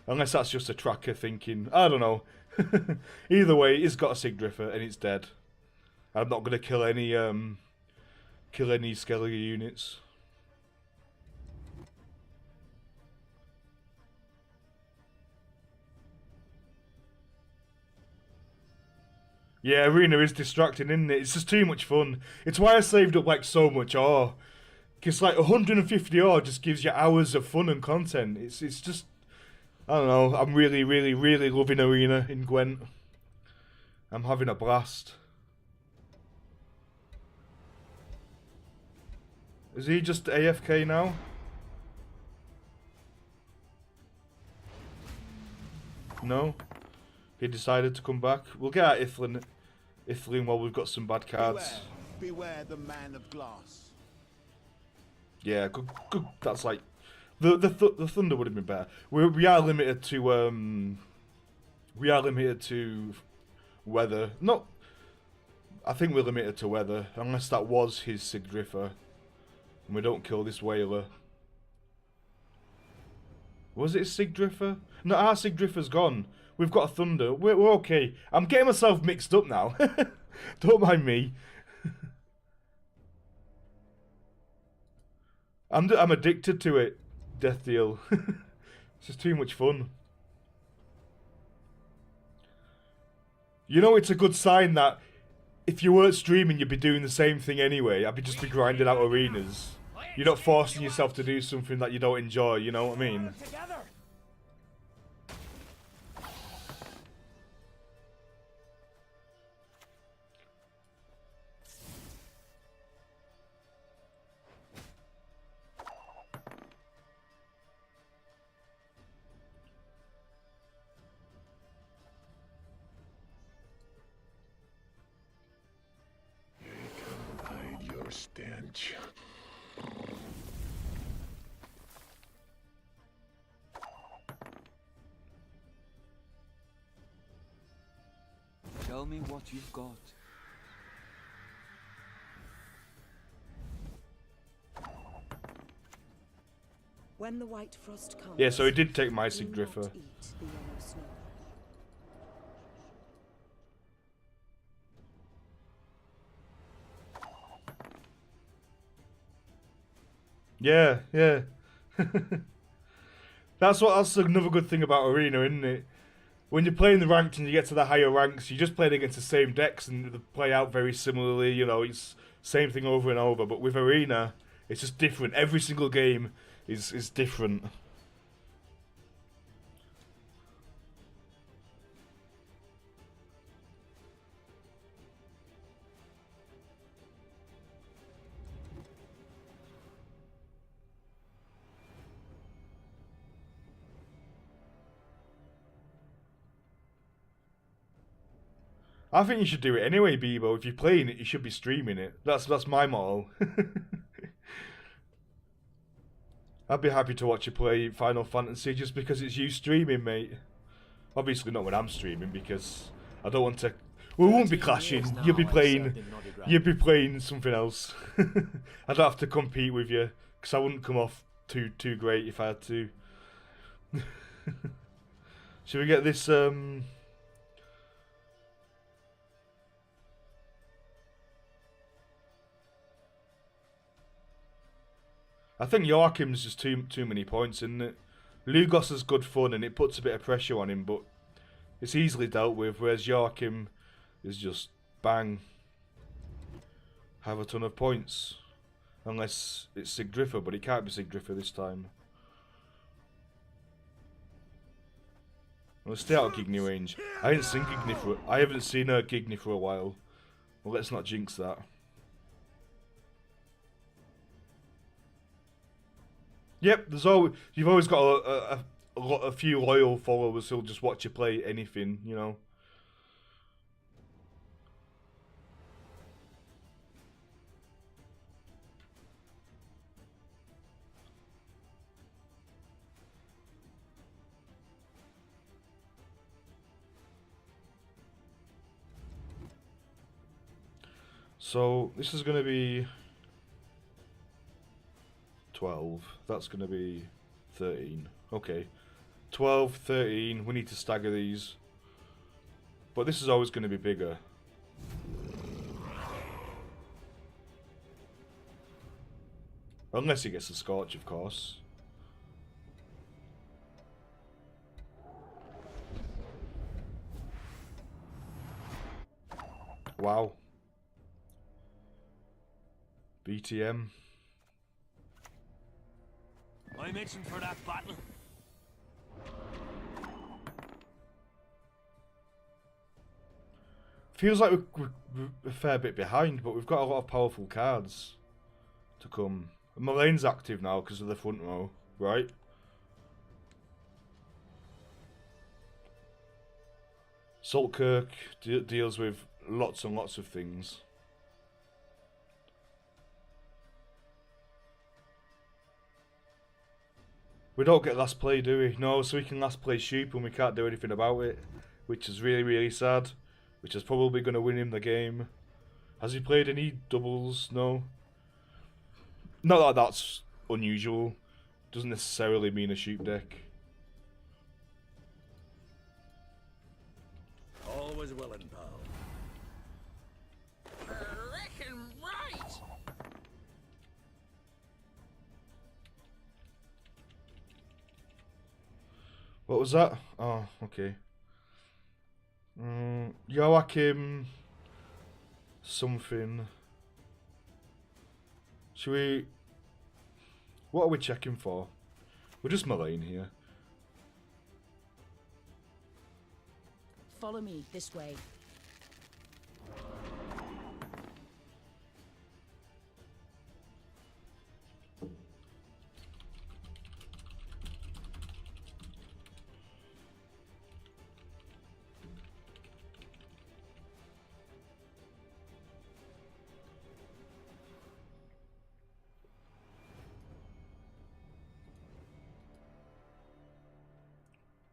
Unless that's just a tracker thinking, I don't know. Either way, he's got a Sigdriffer and it's dead. I'm not going to kill any Skellige units. Yeah, Arena is distracting, isn't it? It's just too much fun. It's why I saved up like so much ore. Because like 150 ore just gives you hours of fun and content. It's just... I don't know. I'm really, really, really loving Arena in Gwent. I'm having a blast. Is he just AFK now? No? He decided to come back. We'll get out Ithling while we've got some bad cards. Beware the man of glass. Yeah, good. That's like the Thunder would have been better. We are limited to weather. Not. I think we're limited to weather unless that was his Sigdriffer, and we don't kill this whaler. Was it Sigdriffer? No, our Sigdriffer's gone. We've got a Thunder. We're okay. I'm getting myself mixed up now. Don't mind me. I'm addicted to it, Death Deal. It's just too much fun. You know, it's a good sign that if you weren't streaming, you'd be doing the same thing anyway. I'd just be grinding out arenas. You're not forcing yourself to do something that you don't enjoy, you know what I mean? Stench. Tell me what you've got. When the white frost comes, Yeah, so he did take my Sigdriffer. Yeah. That's another good thing about Arena, isn't it? When you're playing the ranked and you get to the higher ranks, you're just playing against the same decks and they play out very similarly, you know, it's same thing over and over. But with Arena, it's just different. Every single game is different. I think you should do it anyway, Bebo. If you're playing it, you should be streaming it. That's my motto. I'd be happy to watch you play Final Fantasy just because it's you streaming, mate. Obviously not when I'm streaming because I don't want to. We won't be clashing. You'll be playing something else. I don't have to compete with you because I wouldn't come off too great if I had to. Should we get this? I think Joachim's just too many points, isn't it? Lugos is good fun and it puts a bit of pressure on him, but it's easily dealt with, whereas Joachim is just bang. Have a ton of points. Unless it's Sigdriffer, but it can't be Sigdriffer this time. Let's stay out of Gigny range. I haven't seen Gigny for a while. Well, let's not jinx that. Yep, you've always got a few loyal followers who'll just watch you play anything, you know. So this is going to be 12. That's going to be 13. Okay. 12, 13. We need to stagger these. But this is always going to be bigger. Unless he gets a Scorch, of course. Wow. BTM. I'm itching for that battle. Feels like we're a fair bit behind, but we've got a lot of powerful cards to come. Mullane's active now because of the front row, right? Saltkirk deals with lots and lots of things. We don't get last play, do we? No, so we can last play Shoop and we can't do anything about it, which is really, really sad. Which is probably going to win him the game. Has he played any doubles? No. Not that that's unusual. Doesn't necessarily mean a Shoop deck. Always willing, pal. Reckon right. What was that? Oh, okay. Joachim something. Should we... What are we checking for? We're just Mullane here. Follow me this way.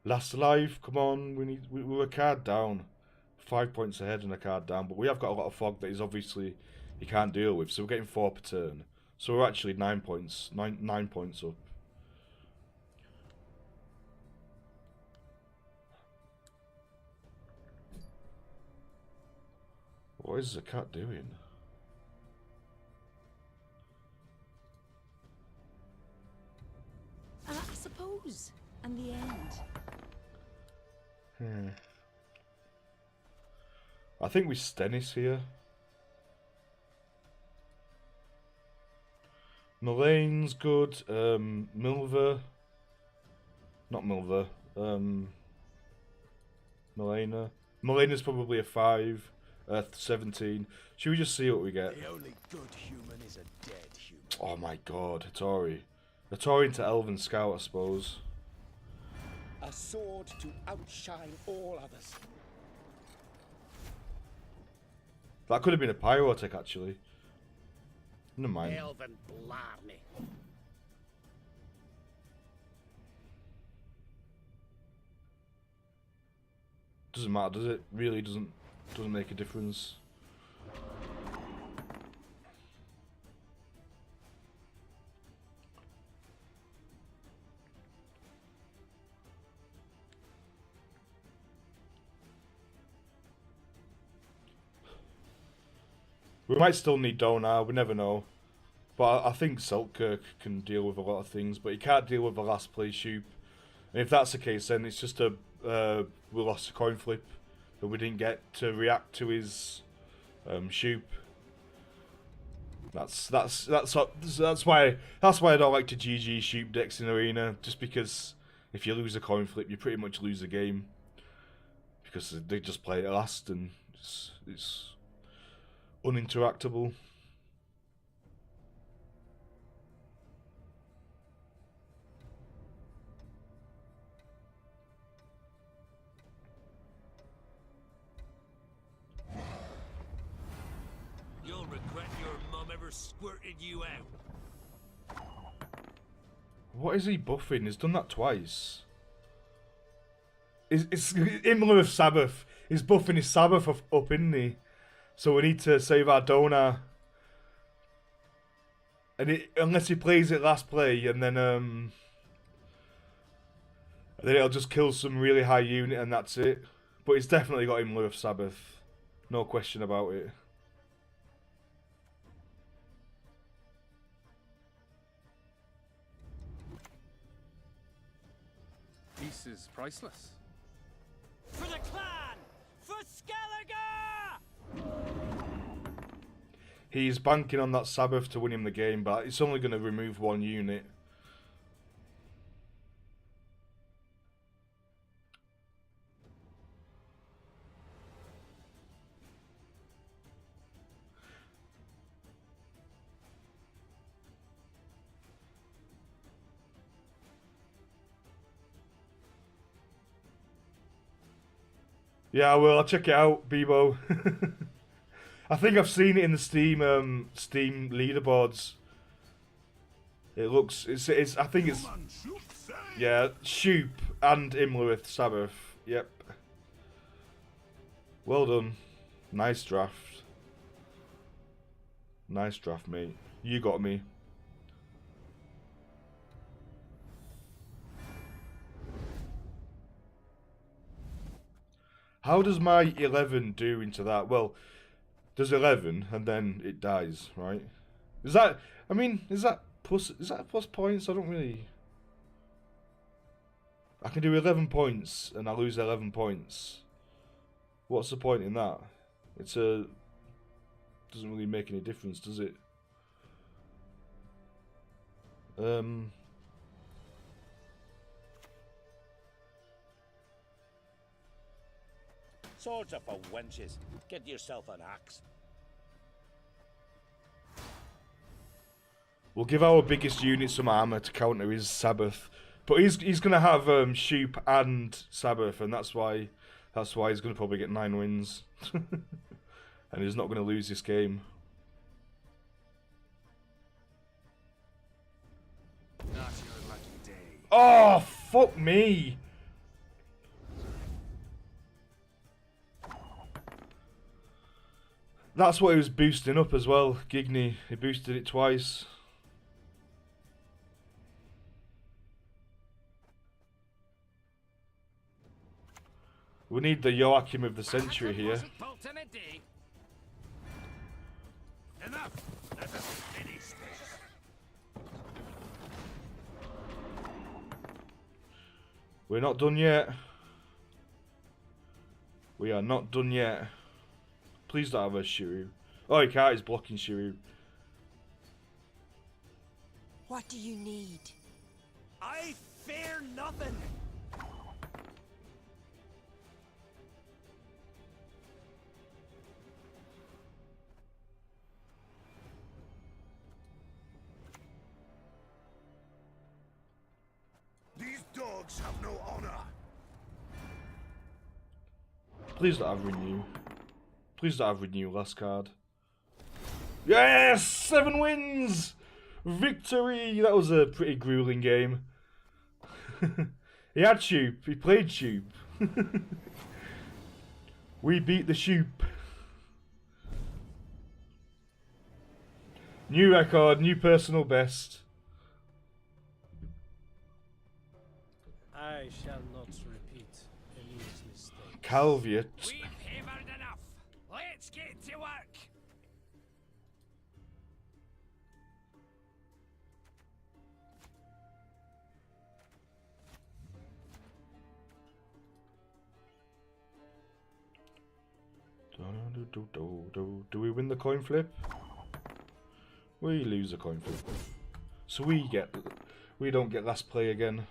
Last alive, come on, we're a card down. 5 points ahead and a card down, but we have got a lot of fog that he's obviously he can't deal with, so we're getting 4 per turn. So we're actually 9 points up. What is the cat doing? I suppose. And the end. I think we Stennis here. Mullane's good. Milver. Not Milver. Mullane. Mullane's probably a 5. 17. Should we just see what we get? The only good human is a dead human. Oh my god, Hattori. Hattori into Elven Scout, I suppose. A sword to outshine all others. That could have been a Pyrotech, actually. Never mind. Elven Blarney. Doesn't matter, does it? Really doesn't make a difference. We might still need Donar, we never know. But I think Selkirk can deal with a lot of things, but he can't deal with the last play Shoop. And if that's the case, then it's just we lost a coin flip, and we didn't get to react to his Shoop. That's why I don't like to GG Shoop decks in Arena, just because if you lose a coin flip, you pretty much lose the game, because they just play it last and it's uninteractable. You'll regret your mum ever squirted you out. What is he buffing? He's done that twice. It's in lieu of Sabbath. He's buffing his Sabbath up, isn't he? So we need to save our Donar. And unless he plays it last play, and then it'll just kill some really high unit, and that's it. But it's definitely got him in lieu of Sabbath. No question about it. Peace is priceless. For the clan! For Skellige! He's banking on that Sabbath to win him the game, but it's only going to remove 1 unit. Yeah, well, I'll check it out, Bebo. I think I've seen it in the Steam leaderboards. It looks, it's. I think it's, yeah, Shoop and Imlerith Sabbath. Yep. Well done. Nice draft. Nice draft, mate. You got me. How does my 11 do into that? Well, there's 11 and then it dies, right? Is that, I mean, is that plus points? I don't really... I can do 11 points and I lose 11 points. What's the point in that? It's a... doesn't really make any difference, does it? Swords are for wenches. Get yourself an axe. We'll give our biggest unit some armor to counter his Sabbath, but he's gonna have Shoop and Sabbath, and that's why he's gonna probably get 9 wins, and he's not gonna lose this game. Not your lucky day. Oh, fuck me! That's what he was boosting up as well, Gigny. He boosted it twice. We need the Joachim of the century here. Enough. Let us finish this. We're not done yet. We are not done yet. Please don't have a Shiryu. Oh, he can't. He's blocking Shiryu. What do you need? I fear nothing. These dogs have no honor. Please don't have Renew. Please don't have Renew last card. Yes! 7 wins! Victory! That was a pretty grueling game. He had Shoop. He played Shoop. We beat the Shoop. New record, new personal best. I shall not repeat Emil's mistake. Calviet. We've hammered enough. Let's get to work. Do we win the coin flip? We lose a coin flip. So we don't get last play again.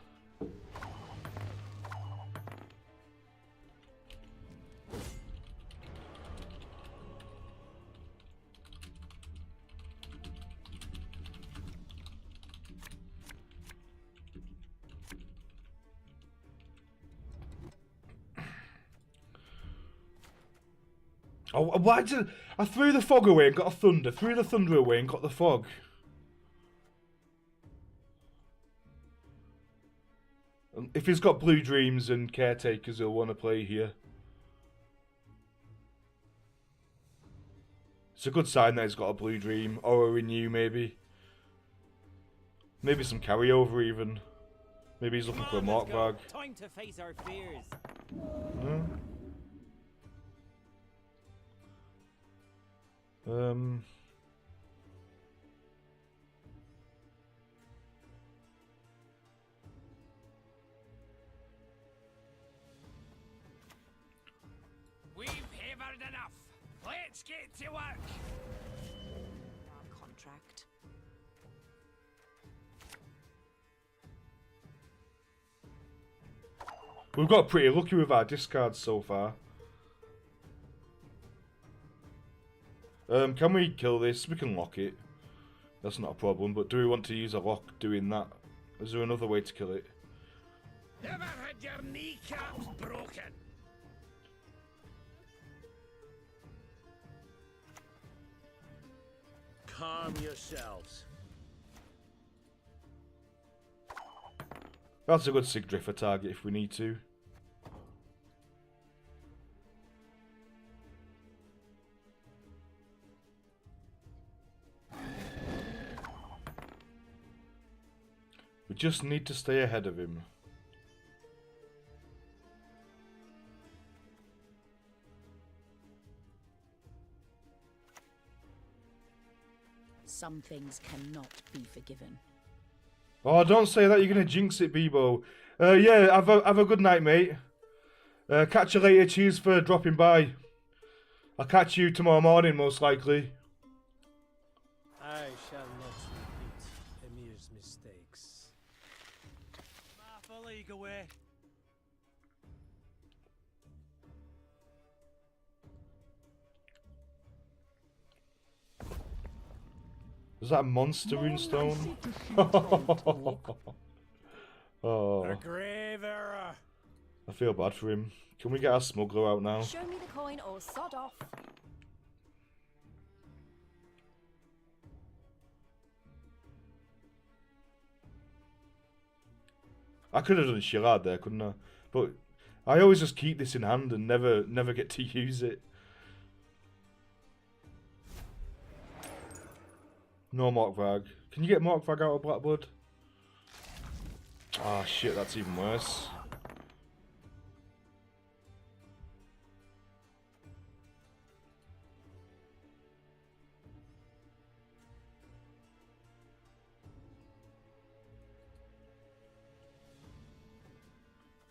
Oh, why did I threw the fog away and got a thunder? Threw the thunder away and got the fog. If he's got Blue Dreams and Caretakers, he'll want to play here. It's a good sign that he's got a Blue Dream or a Renew, maybe. Maybe some carryover even. Maybe he's looking for a Mark Bag. Time to face our fears. We've hammered enough. Let's get to work. Our contract. We've got pretty lucky with our discards so far. Can we kill this? We can lock it. That's not a problem, but do we want to use a lock doing that? Is there another way to kill it? Never had your kneecaps broken. Calm yourselves. That's a good Sigdrifer target if we need to. We just need to stay ahead of him. Some things cannot be forgiven. Oh, don't say that. You're going to jinx it, Bebo. Yeah, have a good night, mate. Catch you later. Cheers for dropping by. I'll catch you tomorrow morning, most likely. I shall not repeat Emir's mistakes. Half a league away. Is that a monster runestone? Oh. A grave error. I feel bad for him. Can we get our smuggler out now? Show me the coin or sod off. I could have done Shirad there, couldn't I? But I always just keep this in hand and never get to use it. No Morkvarg. Can you get Morkvarg out of Blackblood? Ah, shit, that's even worse.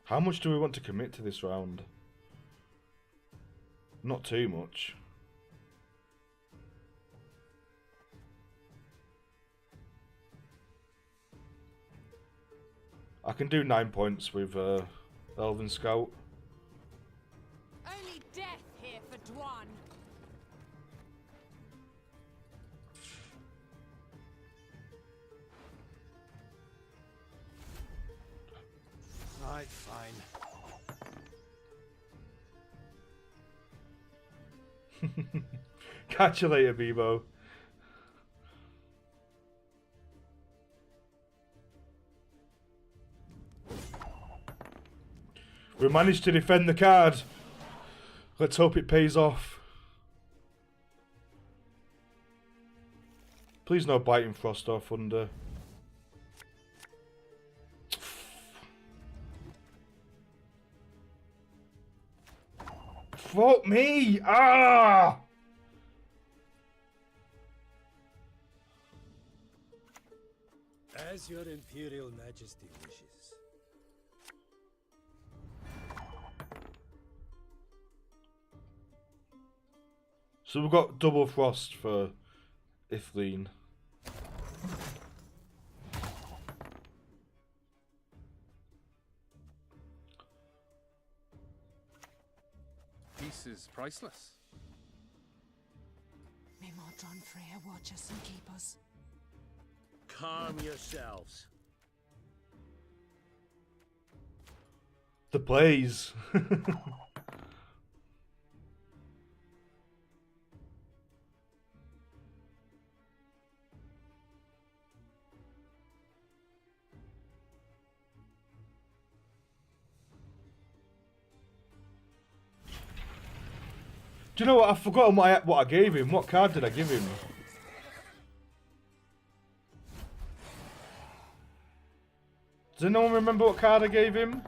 How much do we want to commit to this round? Not too much. I can do 9 points with Elven Scout. Only death here for Dwan. Right, fine. Catch you later, Bebo. We managed to defend the card. Let's hope it pays off. Please no biting Frost or Thunder. Fuck me! Ah! As your Imperial Majesty wishes. So we've got double Frost for Ithleen. Peace is priceless. May Mordron Freya watch us and keep us. Calm yourselves. The plays. Do you know what? I've forgotten what I gave him. What card did I give him? Does anyone remember what card I gave him?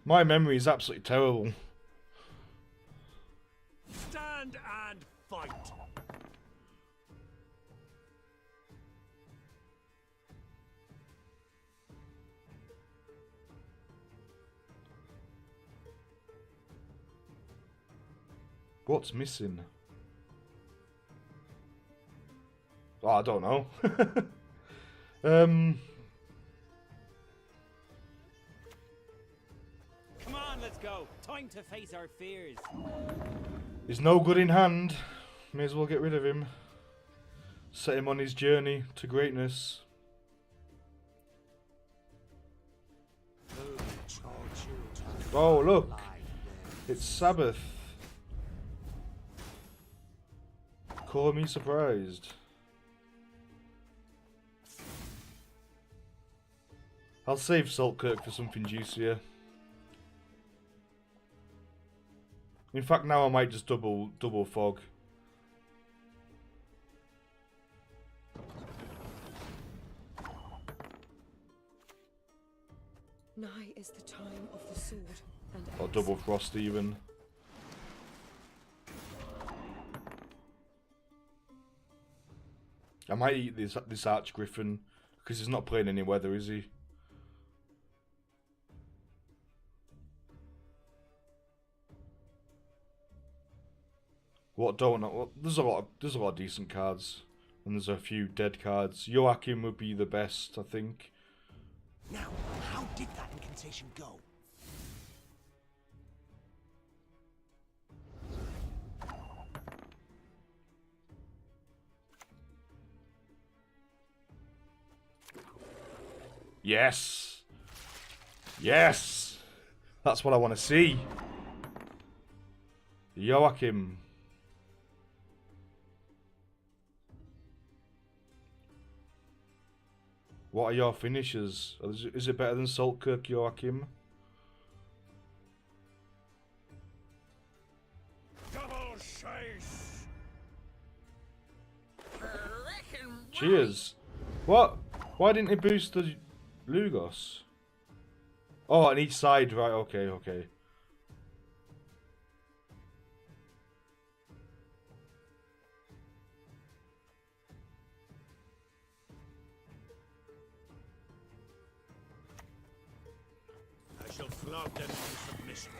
My memory is absolutely terrible. Stand and fight. What's missing? Oh, I don't know. Come on, let's go. Time to face our fears. He's no good in hand. May as well get rid of him. Set him on his journey to greatness. Oh, look. It's Sabbath. Call me surprised. I'll save Saltkirk for something juicier. In fact, now I might just double fog. Nigh is the time of the sword and Or double frost even. I might eat this Archgriffin because he's not playing any weather, is he? What don't know? Well, there's a lot of decent cards, and there's a few dead cards. Joachim would be the best, I think. Now, how did that incantation go? Yes! Yes! That's what I want to see. Joachim. What are your finishes? Is it better than Saltkirk, Joachim? Double chase. Cheers. What? Why didn't he boost the Lugos? Oh, on each side, right? Okay, okay. I shall flog them into submission.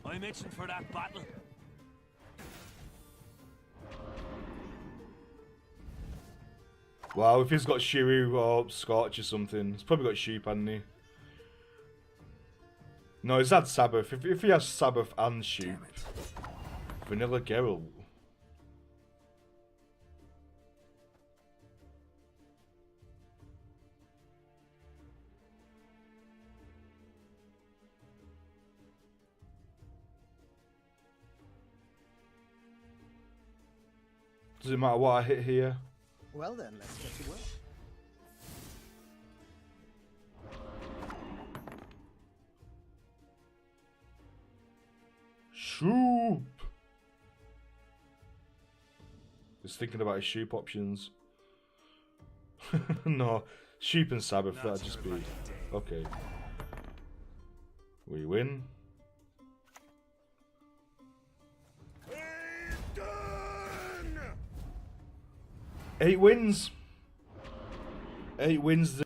I'm itching for that battle. Wow, if he's got Shiryu or Scorch or something, he's probably got Sheep, hasn't he? No, he's had Sabbath. If he has Sabbath and Sheep, Vanilla Geralt. Does it matter what I hit here? Well then, let's get to work. Shoop! Just thinking about his Shoop options. No, Sheep and Sabbath, that'd just be... Okay. We win. Done! 8 wins! 8 wins.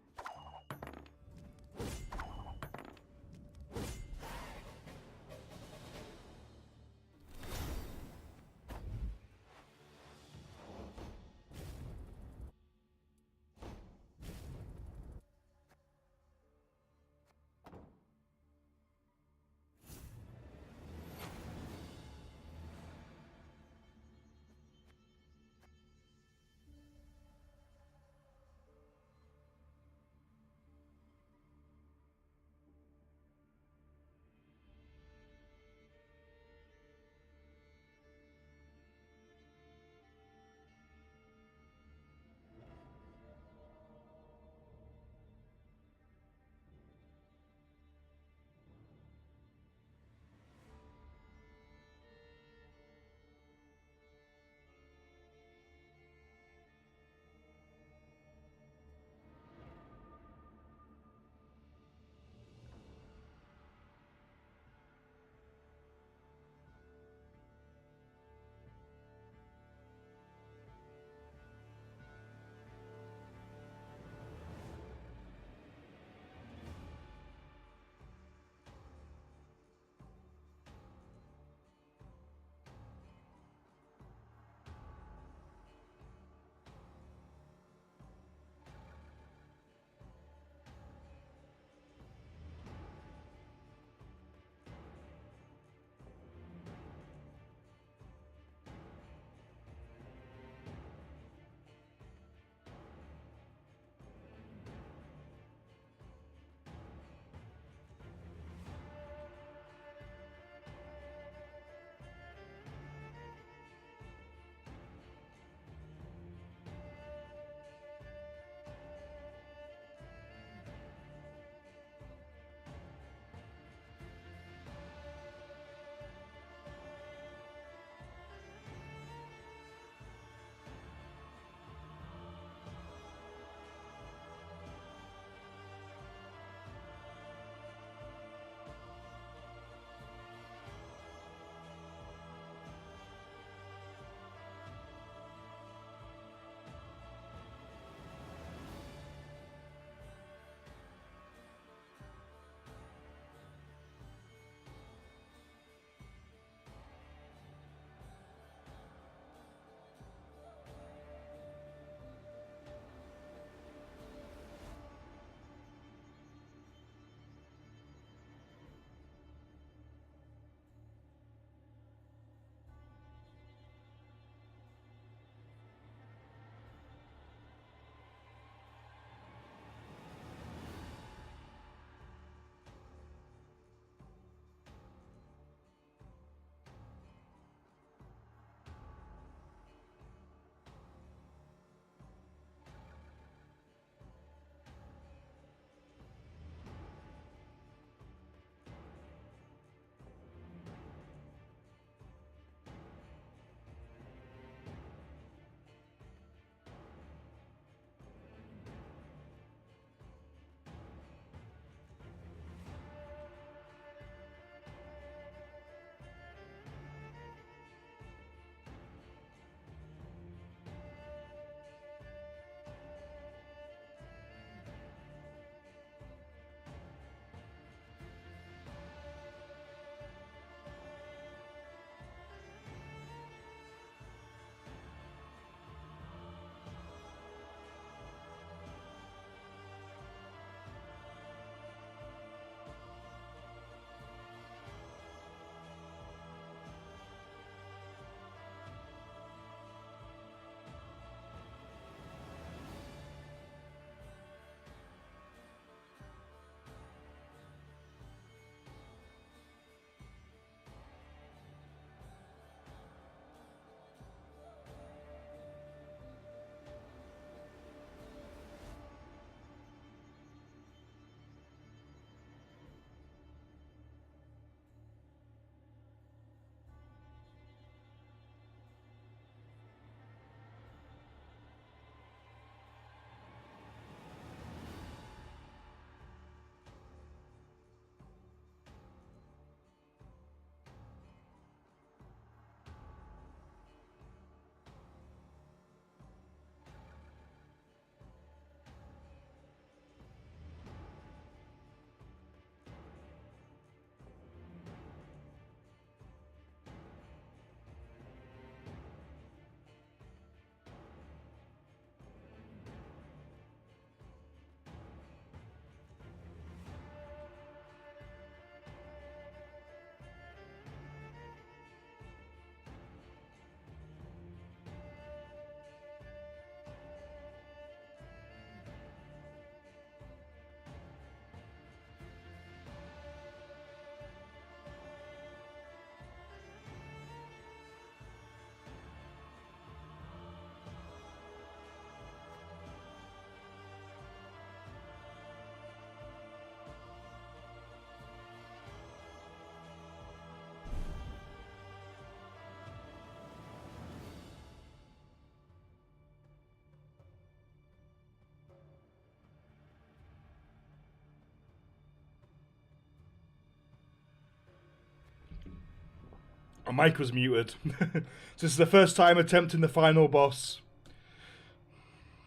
My mic was muted. This is the first time attempting the final boss.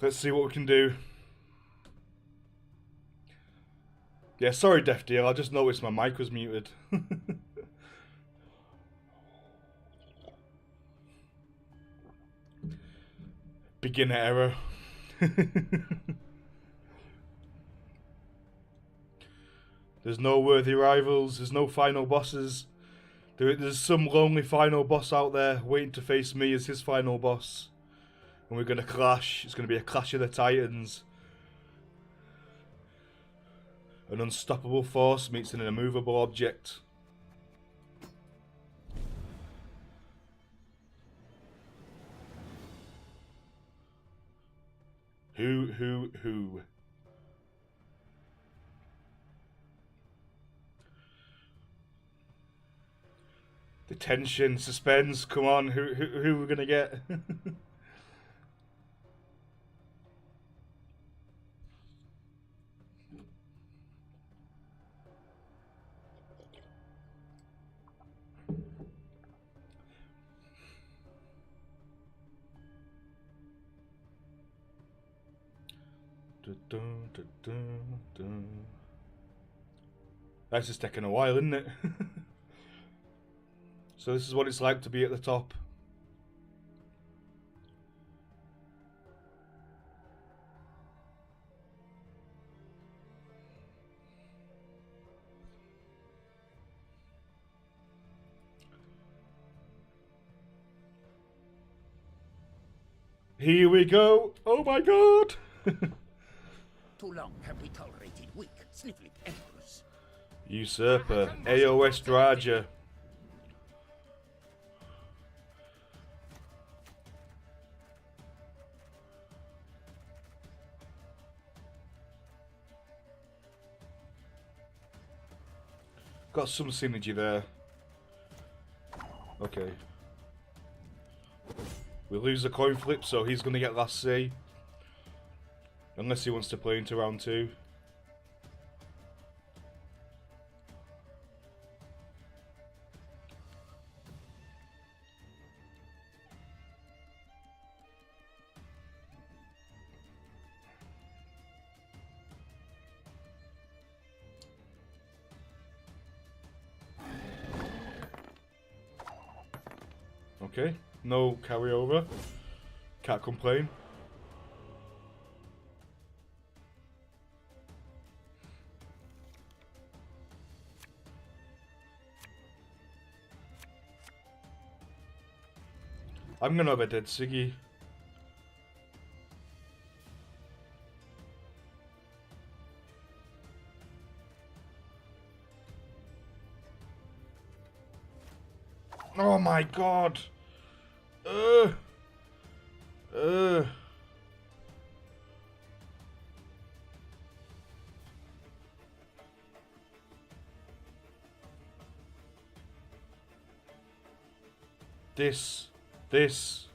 Let's see what we can do. Yeah, sorry, Death Deal. I just noticed my mic was muted. Beginner error. There's no worthy rivals. There's no final bosses. There's some lonely final boss out there waiting to face me as his final boss. And we're going to clash. It's going to be a clash of the titans. An unstoppable force meets an immovable object. Who? The tension, suspense, come on, who we're gonna get? That's just taking a while, isn't it? So this is what it's like to be at the top. Here we go! Oh my god! Too long have we tolerated weak, sniffling emperors. Usurper, AOS Raja. Got some synergy there. Okay. We lose the coin flip, so he's going to get last say. Unless he wants to play into round 2. Okay, no carryover. Can't complain. I'm gonna have a dead Siggy. Oh my god! This.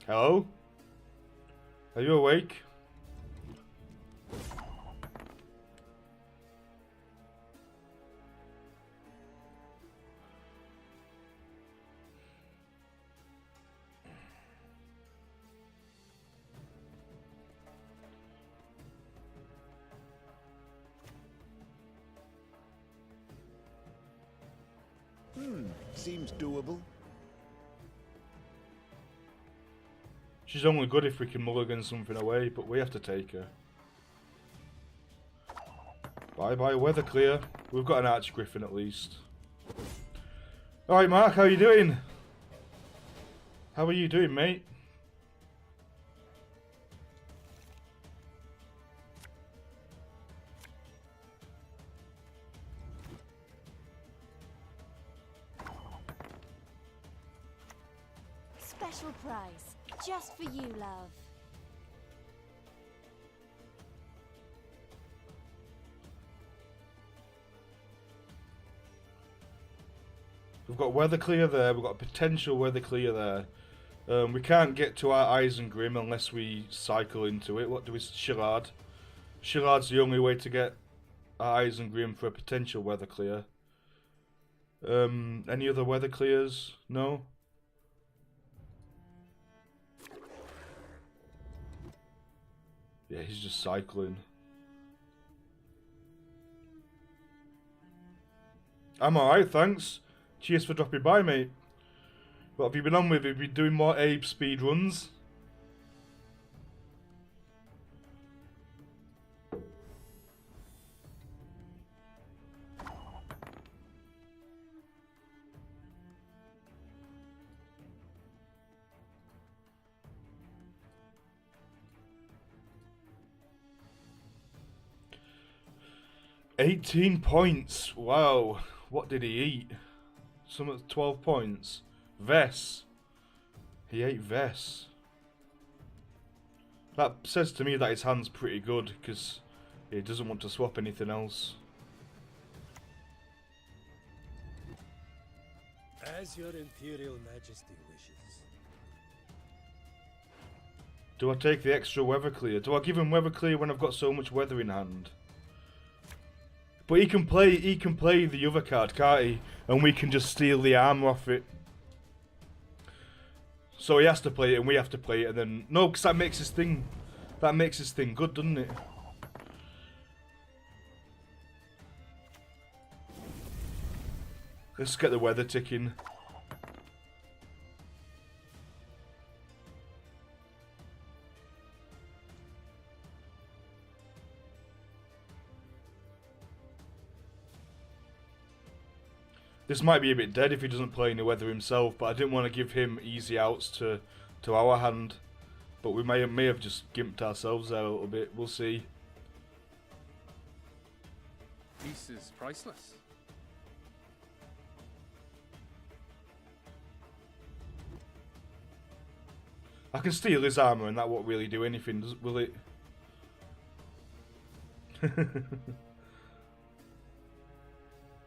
Hello? Are you awake? Seems doable. She's only good if we can mulligan something away, but we have to take her. Bye-bye, weather clear. We've got an Archgriffin at least. Alright, Mark, how are you doing? How are you doing, mate? Special price, just for you, love. We've got weather clear there, we've got a potential weather clear there. We can't get to our Isengrim unless we cycle into it. What do we... Shillard. Shillard's the only way to get our Isengrim for a potential weather clear. Any other weather clears? No? Yeah, he's just cycling. I'm alright, thanks. Cheers for dropping by, mate. What have you been on with? Have you been doing more Abe speed runs? $18 points. Wow. What did he eat? Some of 12 points. Vess. He ate Vess. That says to me that his hand's pretty good because he doesn't want to swap anything else. As your Imperial Majesty wishes. Do I take the extra weather clear? Do I give him weather clear when I've got so much weather in hand? But he can play the other card, can't he? And we can just steal the armor off it. So he has to play it and we have to play it and then... No, because that makes his thing... That makes his thing good, doesn't it? Let's get the weather ticking. This might be a bit dead if he doesn't play any weather himself, but I didn't want to give him easy outs to our hand. But we may have just gimped ourselves there a little bit. We'll see. Peace is priceless. I can steal his armor and that won't really do anything, will it?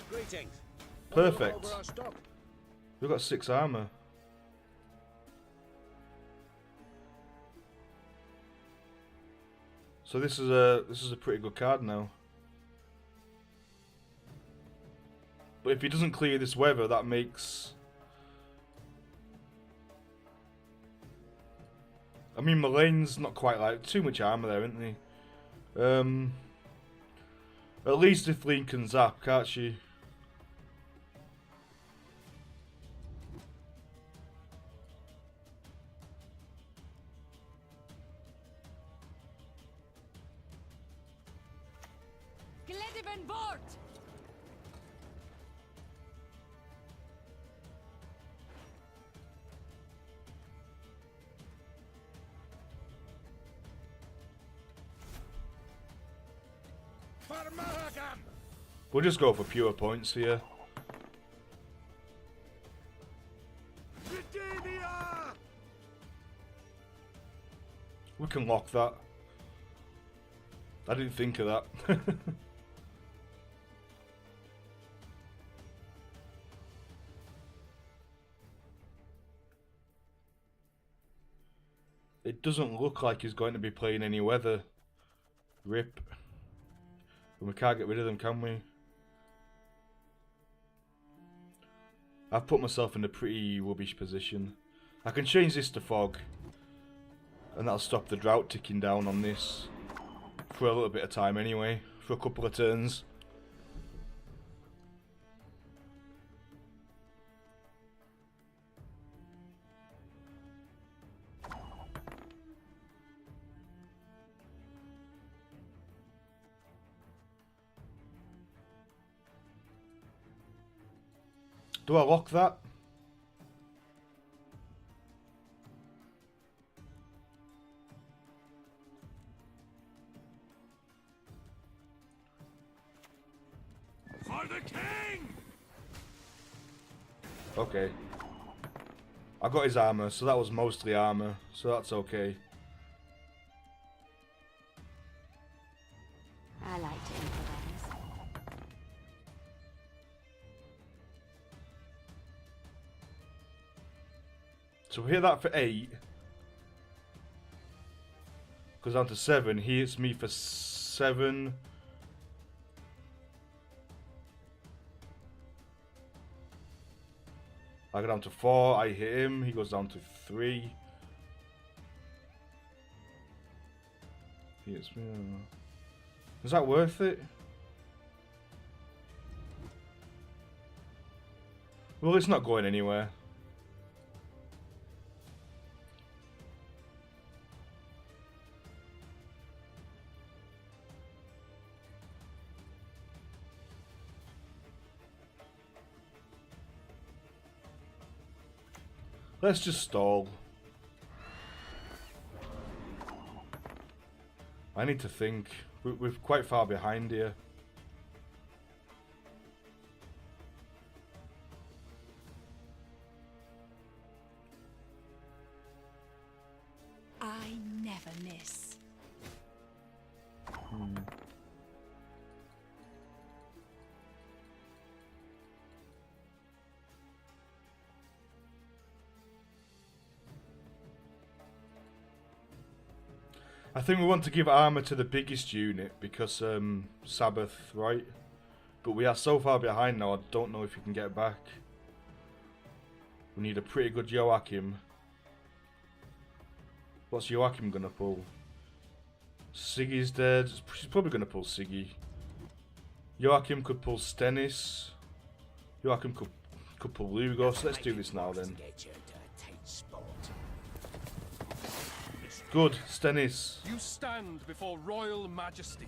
Greetings. Perfect. We've got 6 armor. So this is a pretty good card now. But if he doesn't clear this weather, that makes... I mean, Mullane's not quite like... Too much armor there, isn't he? At least if Lean can zap, can't she? We'll just go for pure points here. We can lock that. I didn't think of that. It doesn't look like he's going to be playing any weather. Rip. And we can't get rid of them, can we? I've put myself in a pretty rubbish position. I can change this to fog. And that'll stop the drought ticking down on this. For a little bit of time anyway. For a couple of turns. Do I lock that? For the king! Okay. I got his armor, so that was mostly armor, so that's okay. I like to improvise. So we hit that for 8. Goes down to 7. He hits me for 7. I go down to 4. I hit him. He goes down to 3. He hits me. Is that worth it? Well, it's not going anywhere. Let's just stall. I need to think. We're quite far behind here. I never miss. I think we want to give armor to the biggest unit because Sabbath, right? But we are so far behind now, I don't know if we can get back. We need a pretty good Joachim. What's Joachim gonna pull? Siggy's dead. She's probably gonna pull Siggy. Joachim could pull Stennis. Joachim could pull Lugo. So let's do this now then. Good, Stennis. You stand before royal majesty.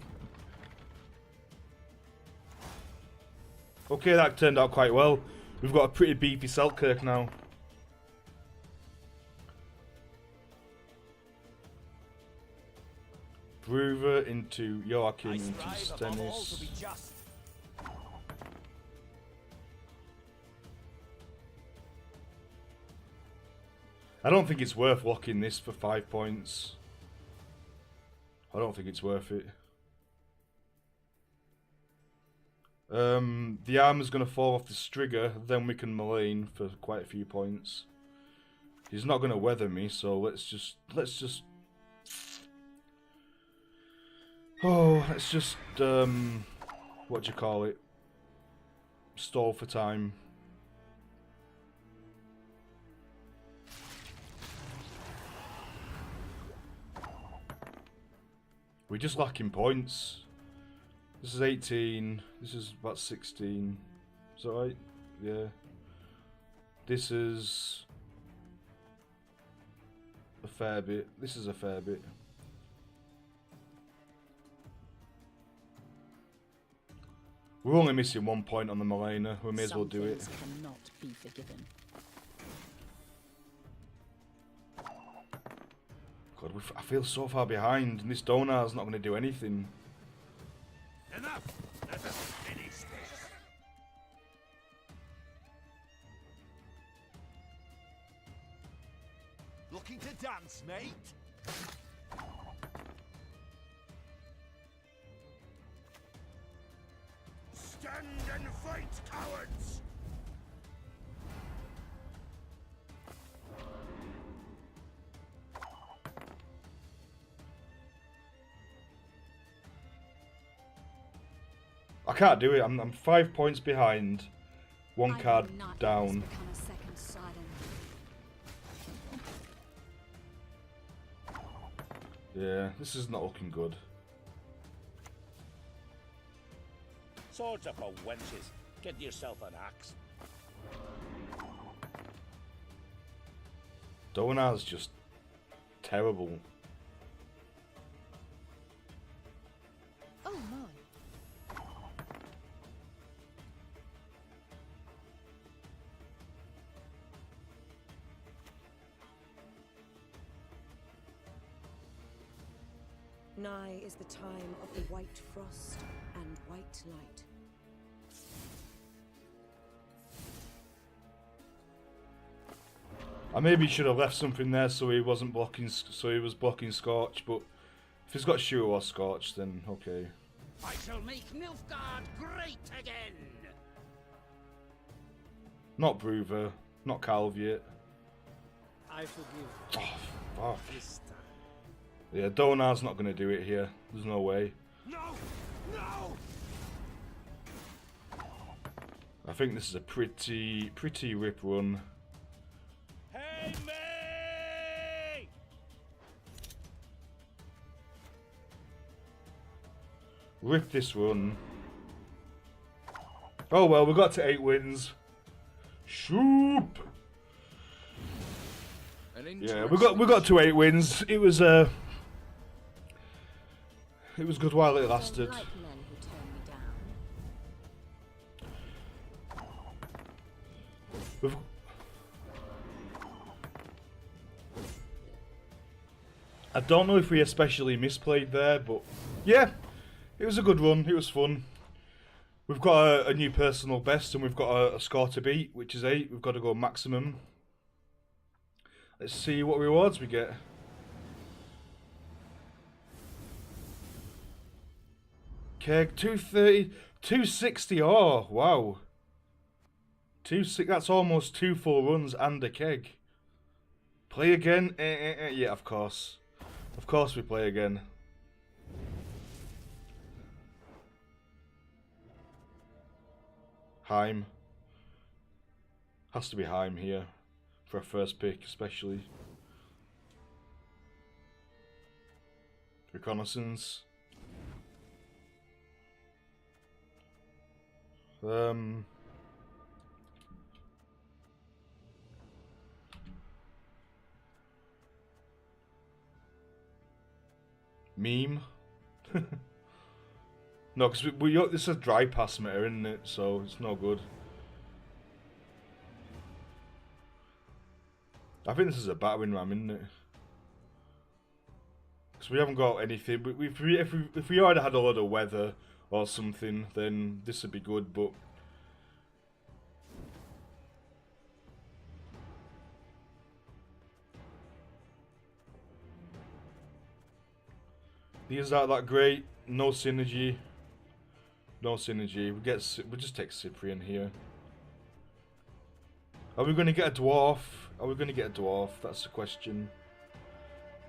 Okay, that turned out quite well. We've got a pretty beefy Selkirk now. Bruver into Joachim into Stennis. I don't think it's worth locking this for 5 points. I don't think it's worth it. The armor's going to fall off the Striga, then we can Mullane for quite a few points. He's not going to weather me, so let's just what do you call it? Stall for time. We're just lacking points. This is 18. This is about 16. Is that right? Yeah. This is a fair bit. This is a fair bit. We're only missing 1 point on the Malena. We may as well do it. Cannot be forgiven. God, I feel so far behind, and this Donar's not going to do anything. Enough! Let us finish this. Looking to dance, mate? Stand and fight, cowards! I can't do it. I'm 5 points behind. One card down. Yeah, this is not looking good. Swords up for wenches. Get yourself an axe. Donar's just terrible. Oh my. Nigh is the time of the white frost and white light. I maybe should have left something there so he wasn't blocking. So he was blocking Scorch, but if he's got Shooter or Scorch, then okay. I shall make Nilfgaard great again. Not Bruver, not Calviet. I forgive. Oh, fuck. This time. Yeah, Donar's not going to do it here. There's no way. No! No! I think this is a pretty rip run. Hey, me! Rip this run. Oh well, we got to 8 wins. Shoop! Yeah, we got to 8 wins. It was good while it lasted. I don't know if we especially misplayed there, but yeah, it was a good run. It was fun. We've got a new personal best, and we've got a score to beat, which is 8. We've got to go maximum. Let's see what rewards we get. Keg 230, 260. Oh wow, 260. That's almost 2 full runs and a keg. Play again? Yeah, of course. Of course we play again. Heim. Has to be Heim here. For a first pick, especially. Reconnaissance. Meme. No, because this is a dry pass meta, isn't it? So it's no good. I think this is a battering ram, isn't it? Because we haven't got anything. But if we already had a lot of weather or something, then this would be good. But these aren't that great. No synergy. No synergy. We just take Cyprian here. Are we going to get a dwarf? Are we going to get a dwarf? That's the question.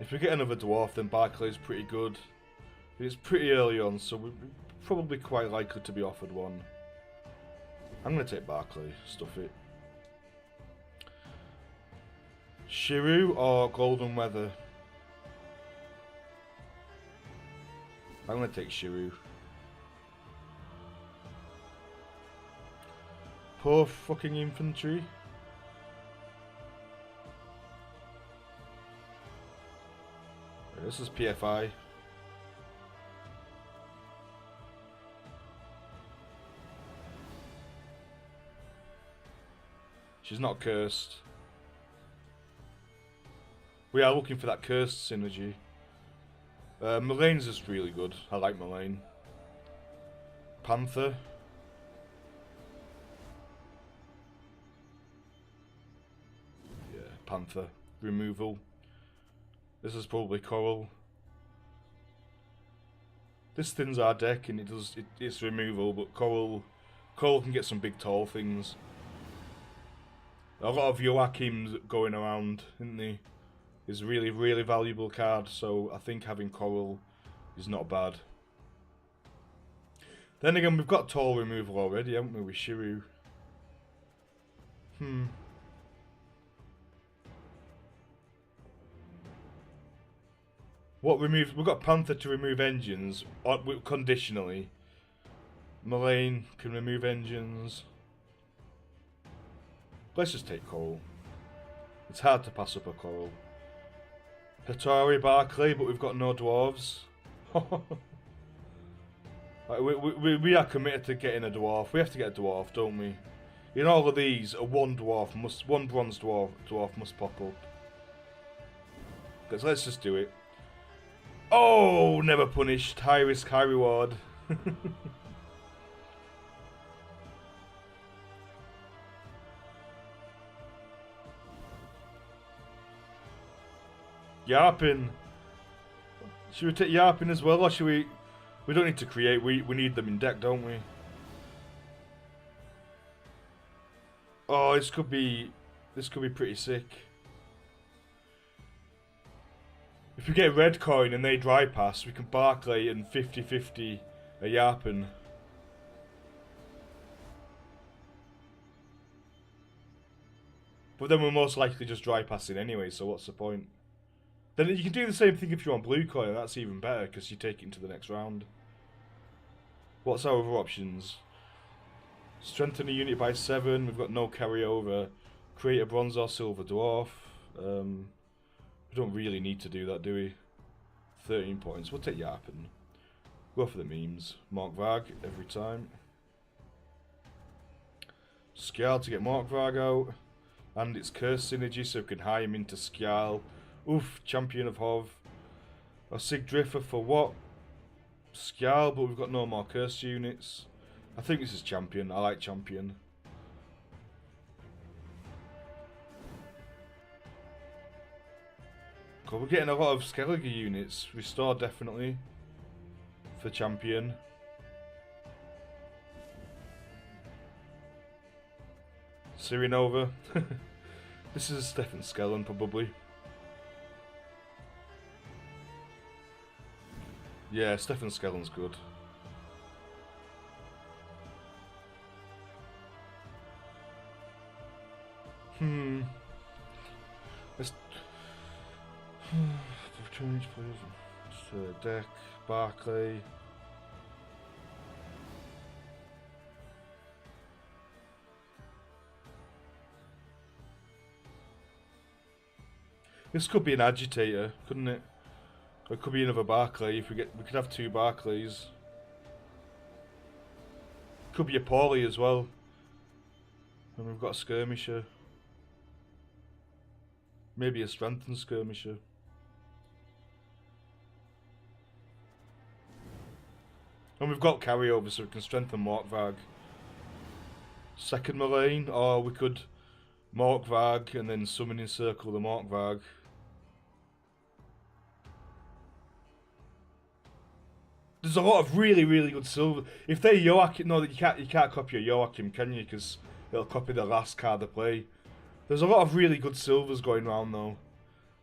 If we get another dwarf, then Barclay's pretty good. It's pretty early on, so we're probably quite likely to be offered one. I'm going to take Barclay. Stuff it. Shiru or Golden Weather? I'm going to take Shiru. Poor fucking infantry. This is PFI. She's not cursed. We are looking for that cursed synergy. Mullane's just really good. I like Mullane. Panther. Yeah, Panther. Removal. This is probably Coral. This thins our deck and it's removal, but Coral can get some big tall things. A lot of Joachim's going around, isn't he? Is a really, really valuable card, so I think having Coral is not bad. Then again, we've got tall removal already, haven't we, with Shiru? What removes? We've got Panther to remove engines, conditionally. Mullane can remove engines. Let's just take Coral. It's hard to pass up a Coral. Hattori, Barclay, but we've got no dwarves. we are committed to getting a dwarf. We have to get a dwarf, don't we? In all of these, one bronze dwarf must pop up. Because let's just do it. Oh, never punished. High risk, high reward. Yarpin. Should we take Yarpin as well, or should we? We don't need to create. We need them in deck, don't we? Oh, this could be pretty sick. If we get a red coin and they dry pass, we can Barclay and 50-50 a Yarpen. But then we're most likely just dry passing anyway, so what's the point? Then you can do the same thing if you're on blue coin, and that's even better because you take it into the next round. What's our other options? Strengthen a unit by 7, we've got no carryover. Create a bronze or silver dwarf. We don't really need to do that, do we? 13 points, we'll take Yarpen. Go for the memes. Mark Varg every time. Skjal to get Mark Varg out. And it's curse synergy, so we can hire him into Skjal. Oof, champion of Hov. A Sigdriffer for what? Skjal, but we've got no more curse units. I think this is champion. I like champion. Cool, we're getting a lot of Skellige units. Restore definitely. For champion. Sirinova. This is a Stefan Skellen probably. Yeah, Stefan Skellen's good. Let's change players. Deck, Barclay. This could be an agitator, couldn't it? Or it could be another Barclay. If we could have 2 Barclays. Could be a Paulie as well. And we've got a skirmisher. Maybe a strengthened skirmisher. And we've got carryover, so we can strengthen Morkvarg. Second Moraine, or we could Morkvarg and then summon encircle the Morkvarg. There's a lot of really, really good silver. If they're Joachim, no, you can't copy a Joachim, can you? Because it'll copy the last card they play. There's a lot of really good silvers going around though.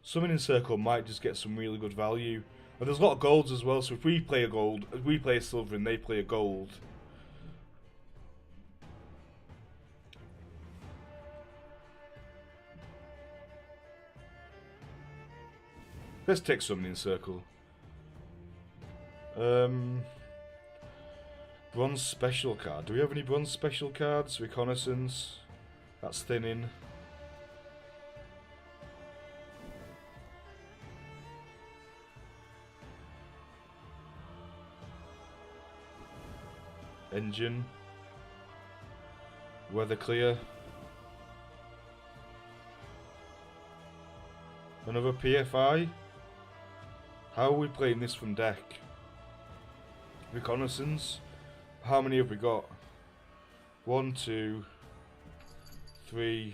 Summoning Circle might just get some really good value. And there's a lot of golds as well, so if we play a gold, if we play a silver and they play a gold. Let's take Summoning Circle. Bronze special card. Do we have any bronze special cards? Reconnaissance. That's thinning. Engine. Weather clear. Another PFI. How are we playing this from deck? Reconnaissance. How many have we got? 1, 2, 3,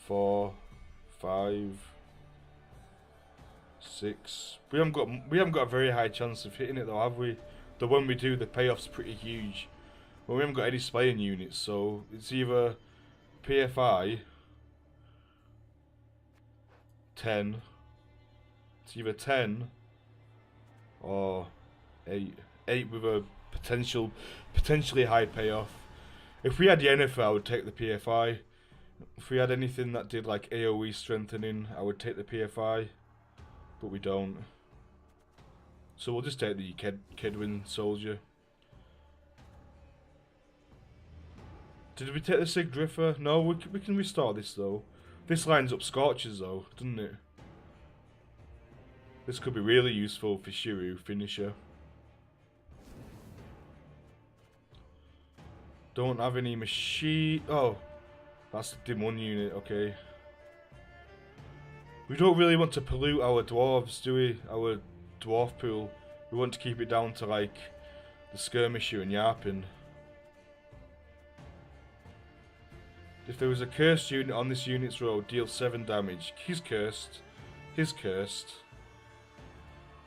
4, 5, 6. We haven't got a very high chance of hitting it though, have we? Though when we do, the payoff's pretty huge. Well, we haven't got any slaying units, so it's either PFI 10. It's either 10 or 8. 8 with a potentially high payoff. If we had Yennefer, I would take the PFI. If we had anything that did like AoE strengthening, I would take the PFI. But we don't. So we'll just take the Kedwin Soldier. Did we take the Sigdriffer? No, we can restore this though. This lines up Scorches though, doesn't it? This could be really useful for Shiru, finisher. Don't have any machine. Oh, that's the Dim 1 unit, okay. We don't really want to pollute our dwarves, do we? Our dwarf pool. We want to keep it down to like the Skirmisher and Yarpen. If there was a cursed unit on this unit's row, deal 7 damage. He's cursed. He's cursed.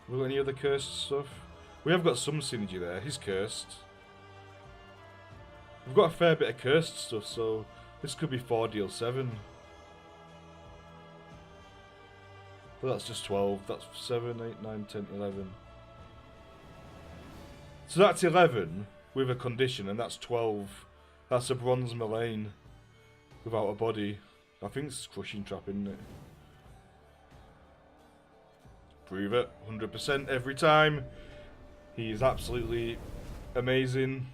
Have we got any other cursed stuff? We have got some synergy there. He's cursed. We've got a fair bit of cursed stuff, so this could be 4 deal 7. But that's just 12. That's 7, 8, 9, 10, 11. So that's 11 with a condition, and that's 12. That's a bronze Mullane without a body. I think it's Crushing Trap, isn't it? Prove it. 100% every time. He is absolutely amazing.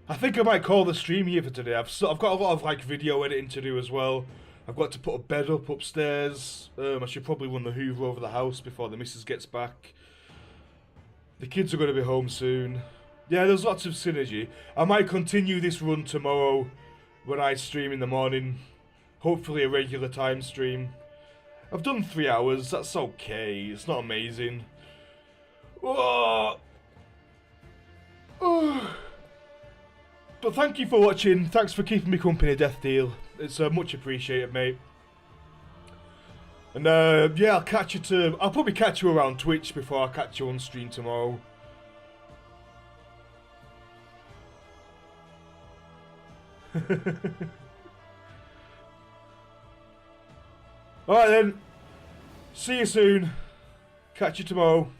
I think I might call the stream here for today. I've got a lot of like video editing to do as well. I've got to put a bed up upstairs. I should probably run the Hoover over the house before the missus gets back. The kids are going to be home soon. Yeah, there's lots of synergy. I might continue this run tomorrow when I stream in the morning. Hopefully a regular time stream. I've done 3 hours. That's okay. It's not amazing. Oh. Oh. But thank you for watching. Thanks for keeping me company, Death Deal. It's much appreciated, mate. And yeah, I'll probably catch you around Twitch before I catch you on stream tomorrow. Alright then. See you soon. Catch you tomorrow.